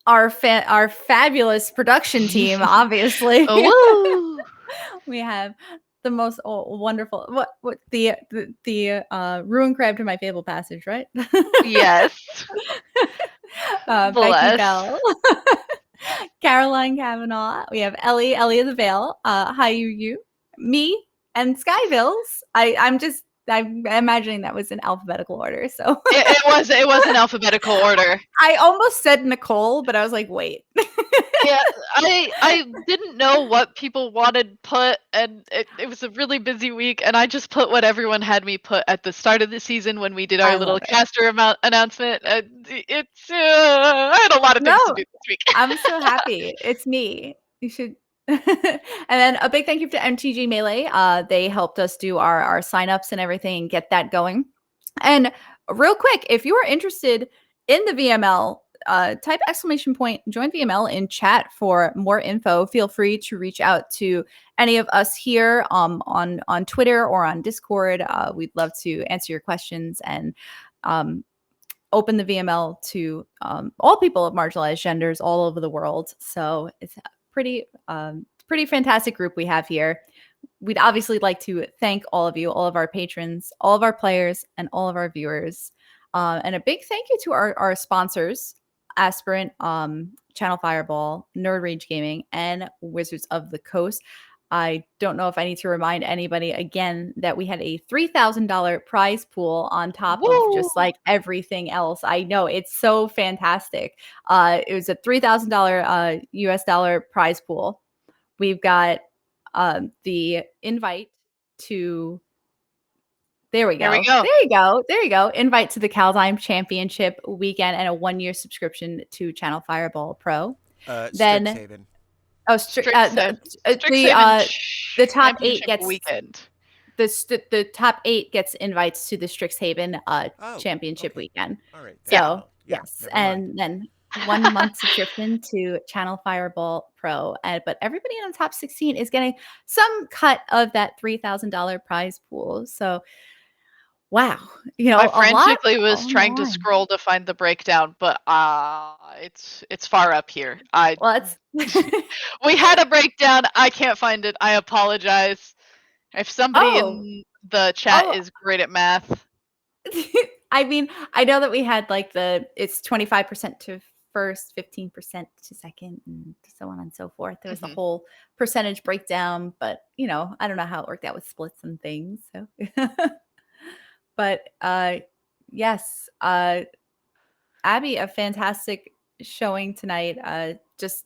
our fabulous production team, obviously. We have the most wonderful what the Ruin Crab to My Fable Passage, right? Yes. Beky Bell, Caroline Kavanaugh. We have Ellie of the Veil, Hi You, me, and Skyvilles. I'm imagining that was in alphabetical order. So it was in alphabetical order. I almost said Nicole, but I was like, wait. Yeah, I didn't know what people wanted put, and it was a really busy week, and I just put what everyone had me put at the start of the season when we did our little caster announcement. It's I had a lot of things to do this week. I'm so happy. It's me. You should. And then a big thank you to MTG Melee. They helped us do our signups and everything and get that going. And real quick, if you are interested in the VML, type ! join VML in chat for more info. Feel free to reach out to any of us here on Twitter or on Discord. We'd love to answer your questions and open the VML to all people of marginalized genders all over the world. So it's pretty fantastic group we have here. We'd obviously like to thank all of you, all of our patrons, all of our players, and all of our viewers. And a big thank you to our sponsors, Aspirant, Channel Fireball, Nerd Rage Gaming, and Wizards of the Coast. I don't know if I need to remind anybody again that we had a $3,000 prize pool on top of just like everything else. I know, it's so fantastic. It was a $3,000 US dollar prize pool. We've got the invite to There we go. Invite to the Kaldheim Championship weekend and a 1-year subscription to Channel Fireball Pro. Strixhaven. The top 8 gets weekend. the top 8 gets invites to the Strixhaven championship weekend. All right. So Yeah, yes, never mind. and then 1 month subscription to Channel Fireball Pro. But everybody in the top 16 is getting some cut of that $3,000 prize pool. So wow, I a lot frantically was going trying to on. scroll to find the breakdown, but it's far up here. Well, it's We had a breakdown. I can't find it. I apologize. If somebody in the chat is great at math. I mean, I know that we had like it's 25% to first, 15% to second, and so on and so forth. There was a whole percentage breakdown, but I don't know how it worked out with splits and things. So, but yes, Abby, a fantastic showing tonight. Just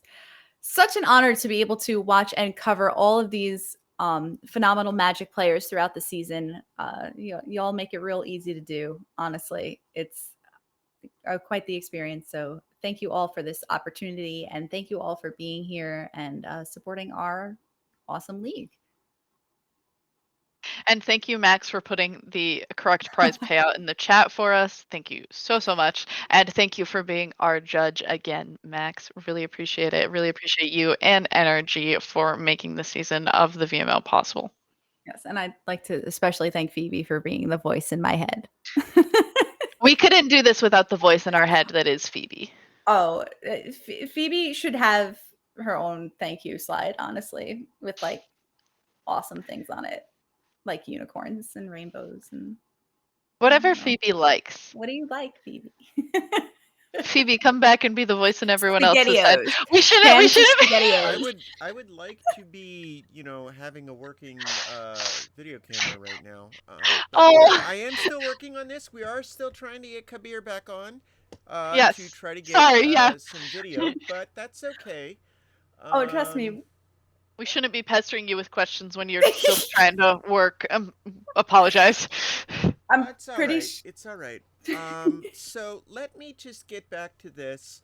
such an honor to be able to watch and cover all of these phenomenal Magic players throughout the season. Y'all make it real easy to do. Honestly, it's quite the experience. So thank you all for this opportunity, and thank you all for being here and supporting our awesome league. And thank you, Max, for putting the correct prize payout in the chat for us. Thank you so much. And thank you for being our judge again, Max. Really appreciate it. Really appreciate you and Energy for making the season of the VML possible. Yes, and I'd like to especially thank Phoebe for being the voice in my head. We couldn't do this without the voice in our head that is Phoebe. Oh, Phoebe should have her own thank you slide, honestly, with like awesome things on it, like unicorns and rainbows and whatever Phoebe likes. What do you like, Phoebe? Phoebe, come back and be the voice in everyone else's head. We shouldn't. I would like to be, having a working video camera right now. I am still working on this. We are still trying to get Kabir back on. Yes. To try to get some video, but that's okay. Oh, trust me. We shouldn't be pestering you with questions when you're still trying to work. Apologize. It's all right. It's all right. So let me just get back to this.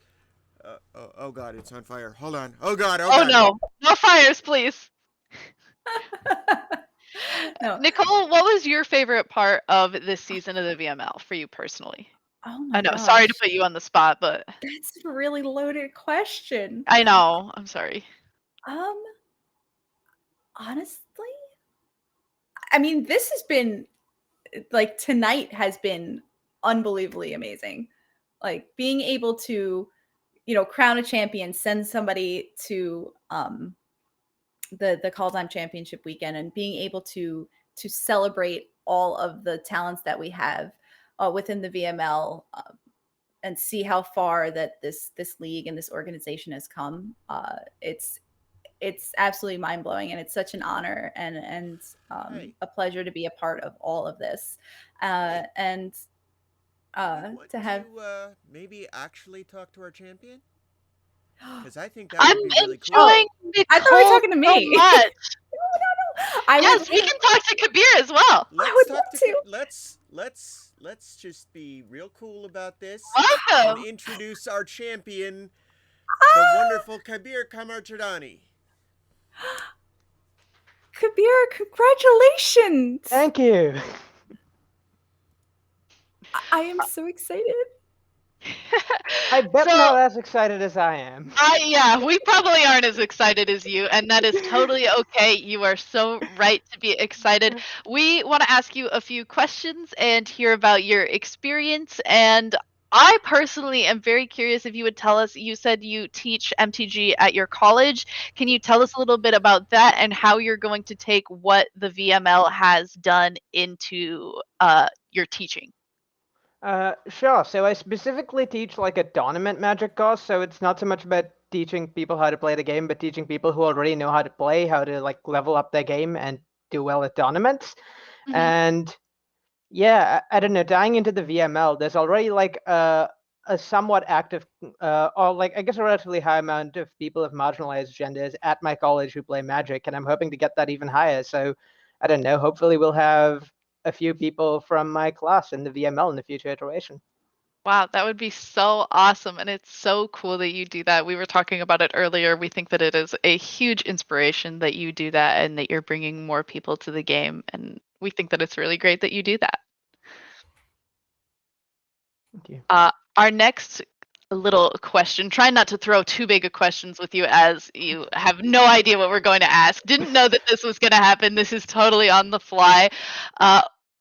Oh God, it's on fire. Hold on. Oh God. Oh no. No fires, please. No. Nicole, what was your favorite part of this season of the VML for you personally? Oh my I know. gosh. Sorry to put you on the spot, but that's a really loaded question. I know. I'm sorry. Honestly, I mean, this has been like tonight has been unbelievably amazing. Like being able to, crown a champion, send somebody to the Call Time Championship weekend, and being able to celebrate all of the talents that we have within the VML and see how far that this league and this organization has come. It's absolutely mind-blowing, and it's such an honor and a pleasure to be a part of all of this. And to have maybe actually talk to our champion, because I think that would be really cool. I thought you were talking to me. So much. No. We can talk to Kabir as well. Let's just be real cool about this. Welcome. And introduce our champion, the wonderful Kabir Kamarchadani. Kabir, congratulations! Thank you. I am so excited. I bet not as excited as I am. Yeah, we probably aren't as excited as you, and that is totally okay. You are so right to be excited. We want to ask you a few questions and hear about your experience, and I personally am very curious if you would tell us, you said you teach MTG at your college. Can you tell us a little bit about that and how you're going to take what the VML has done into your teaching? Sure. So I specifically teach like a tournament Magic course, so it's not so much about teaching people how to play the game, but teaching people who already know how to play, how to like level up their game and do well at tournaments. Mm-hmm. And yeah, I don't know, tying into the VML, there's already like a somewhat active, or like I guess a relatively high amount of people of marginalized genders at my college who play Magic, and I'm hoping to get that even higher. So I don't know, hopefully we'll have a few people from my class in the VML in the future iteration. Wow, that would be so awesome. And it's so cool that you do that. We were talking about it earlier. We think that it is a huge inspiration that you do that and that you're bringing more people to the game. And we think that it's really great that you do that. Thank you. Our next little question, try not to throw too big of questions with you as you have no idea what we're going to ask. Didn't know that this was going to happen. This is totally on the fly.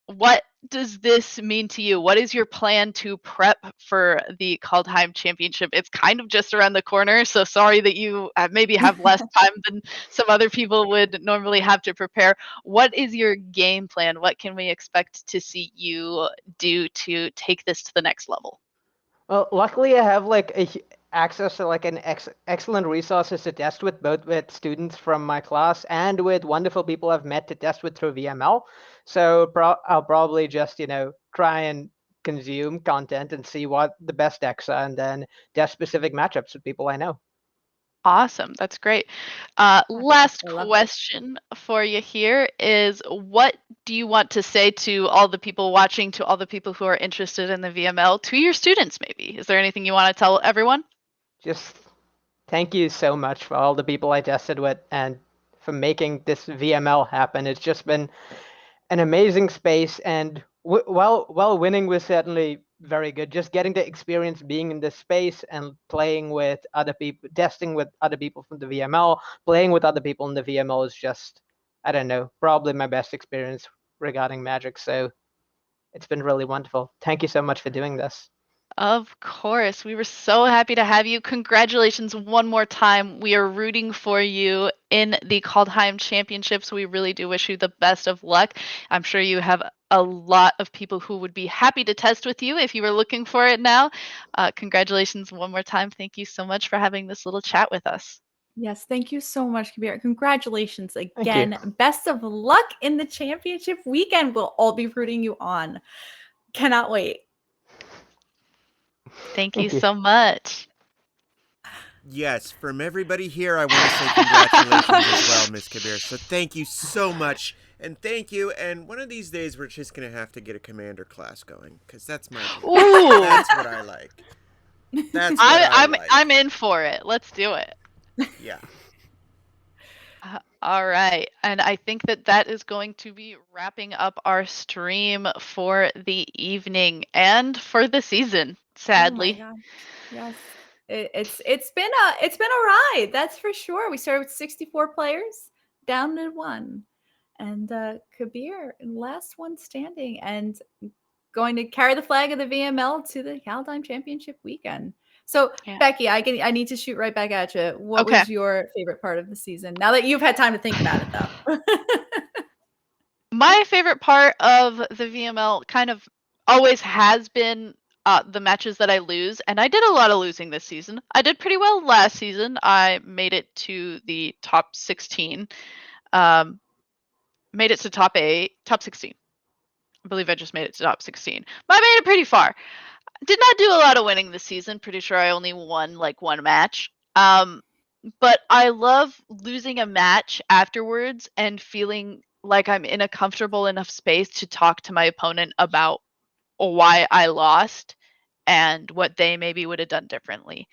What does this mean to you? What is your plan to prep for the Kaldheim Championship? It's kind of just around the corner, so sorry that you maybe have less time than some other people would normally have to prepare. What is your game plan? What can we expect to see you do to take this to the next level? Well, luckily I have like access to like an excellent resources to test with, both with students from my class and with wonderful people I've met to test with through VML. So I'll probably just try and consume content and see what the best decks are, and then test specific matchups with people I know. Awesome. That's great. Last question for you here is, what do you want to say to all the people watching, to all the people who are interested in the VML, to your students maybe? Is there anything you want to tell everyone? Just thank you so much for all the people I tested with and for making this VML happen. It's just been an amazing space, and while winning was certainly very good, just getting to experience being in this space and playing with other people, testing with other people from the VML, playing with other people in the VML is just, I don't know, probably my best experience regarding Magic. So it's been really wonderful. Thank you so much for doing this. Of course. We were so happy to have you. Congratulations one more time. We are rooting for you in the Kaldheim Championships. We really do wish you the best of luck. I'm sure you have a lot of people who would be happy to test with you if you were looking for it now. Congratulations one more time. Thank you so much for having this little chat with us. Yes, thank you so much, Kabir. Congratulations again. Best of luck in the championship weekend. We'll all be rooting you on. Cannot wait. Thank you so much. Yes, from everybody here, I want to say congratulations as well, Miss Kabir. So thank you so much, and thank you. And one of these days, we're just going to have to get a commander class going, because that's my dream. Ooh. That's what I like. That's what I like. I'm in for it. Let's do it. Yeah. All right. And I think that is going to be wrapping up our stream for the evening and for the season, sadly. Oh my God. Yes. It's been a ride, that's for sure. We started with 64 players, down to 1. And Kabir, last one standing and going to carry the flag of the VML to the Kaldheim Championship weekend. So, yeah. Beky, I need to shoot right back at you. What was your favorite part of the season? Now that you've had time to think about it, though. My favorite part of the VML kind of always has been the matches that I lose, and I did a lot of losing this season. I did pretty well last season. I made it to the top 16. Made it to top 16. I believe I just made it to top 16. But I made it pretty far. Did not do a lot of winning this season. Pretty sure I only won like 1 match. But I love losing a match afterwards and feeling like I'm in a comfortable enough space to talk to my opponent about why I lost and what they maybe would have done differently.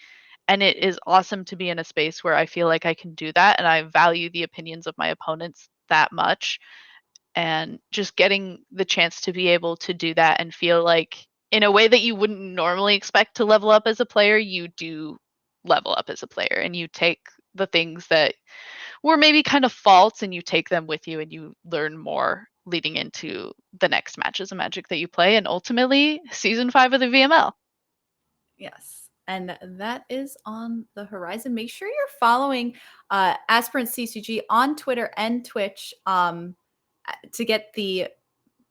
And it is awesome to be in a space where I feel like I can do that, and I value the opinions of my opponents that much. And just getting the chance to be able to do that and feel like, in a way that you wouldn't normally expect to level up as a player, you do level up as a player, and you take the things that were maybe kind of faults and you take them with you, and you learn more leading into the next matches of Magic that you play, and ultimately season 5 of the VML. Yes, and that is on the horizon. Make sure you're following Aspirant CCG on Twitter and Twitch to get the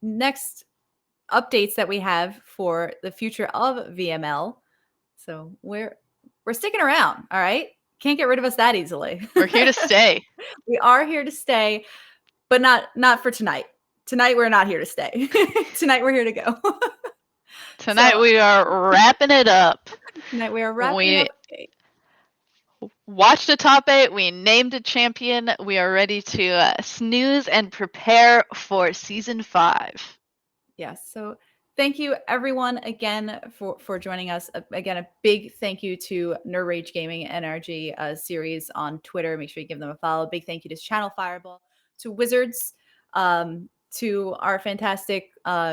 next updates that we have for the future of VML. So we're sticking around, all right? Can't get rid of us that easily. We're here to stay. We are here to stay, but not for tonight. Tonight we're not here to stay. Tonight we're here to go. Tonight we are wrapping it up. Tonight we are wrapping up. Watched a top 8. We named a champion. We are ready to snooze and prepare for season 5. Yes. So thank you everyone again for joining us. Again, a big thank you to Nerd Rage Gaming NRG series on Twitter. Make sure you give them a follow. Big thank you to Channel Fireball, to Wizards, to our fantastic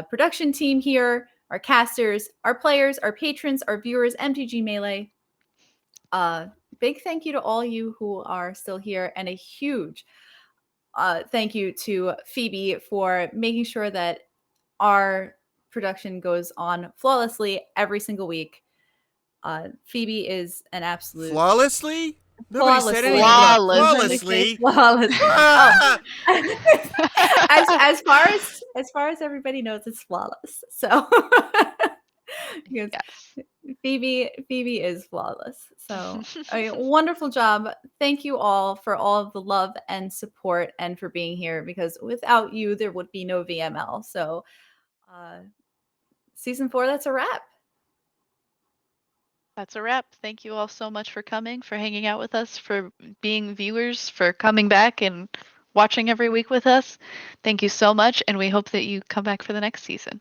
production team here, our casters, our players, our patrons, our viewers, MTG Melee. Big thank you to all you who are still here, and a huge thank you to Phoebe for making sure that our production goes on flawlessly every single week. Phoebe is an absolute Flawlessly? Nobody said anything about flawlessly. Flawless. Ah! As far as everybody knows, it's flawless. So yes. Phoebe is flawless. So wonderful job. Thank you all for all of the love and support and for being here, because without you there would be no VML. So season 4, that's a wrap. That's a wrap. Thank you all so much for coming, for hanging out with us, for being viewers, for coming back and watching every week with us. Thank you so much, and we hope that you come back for the next season.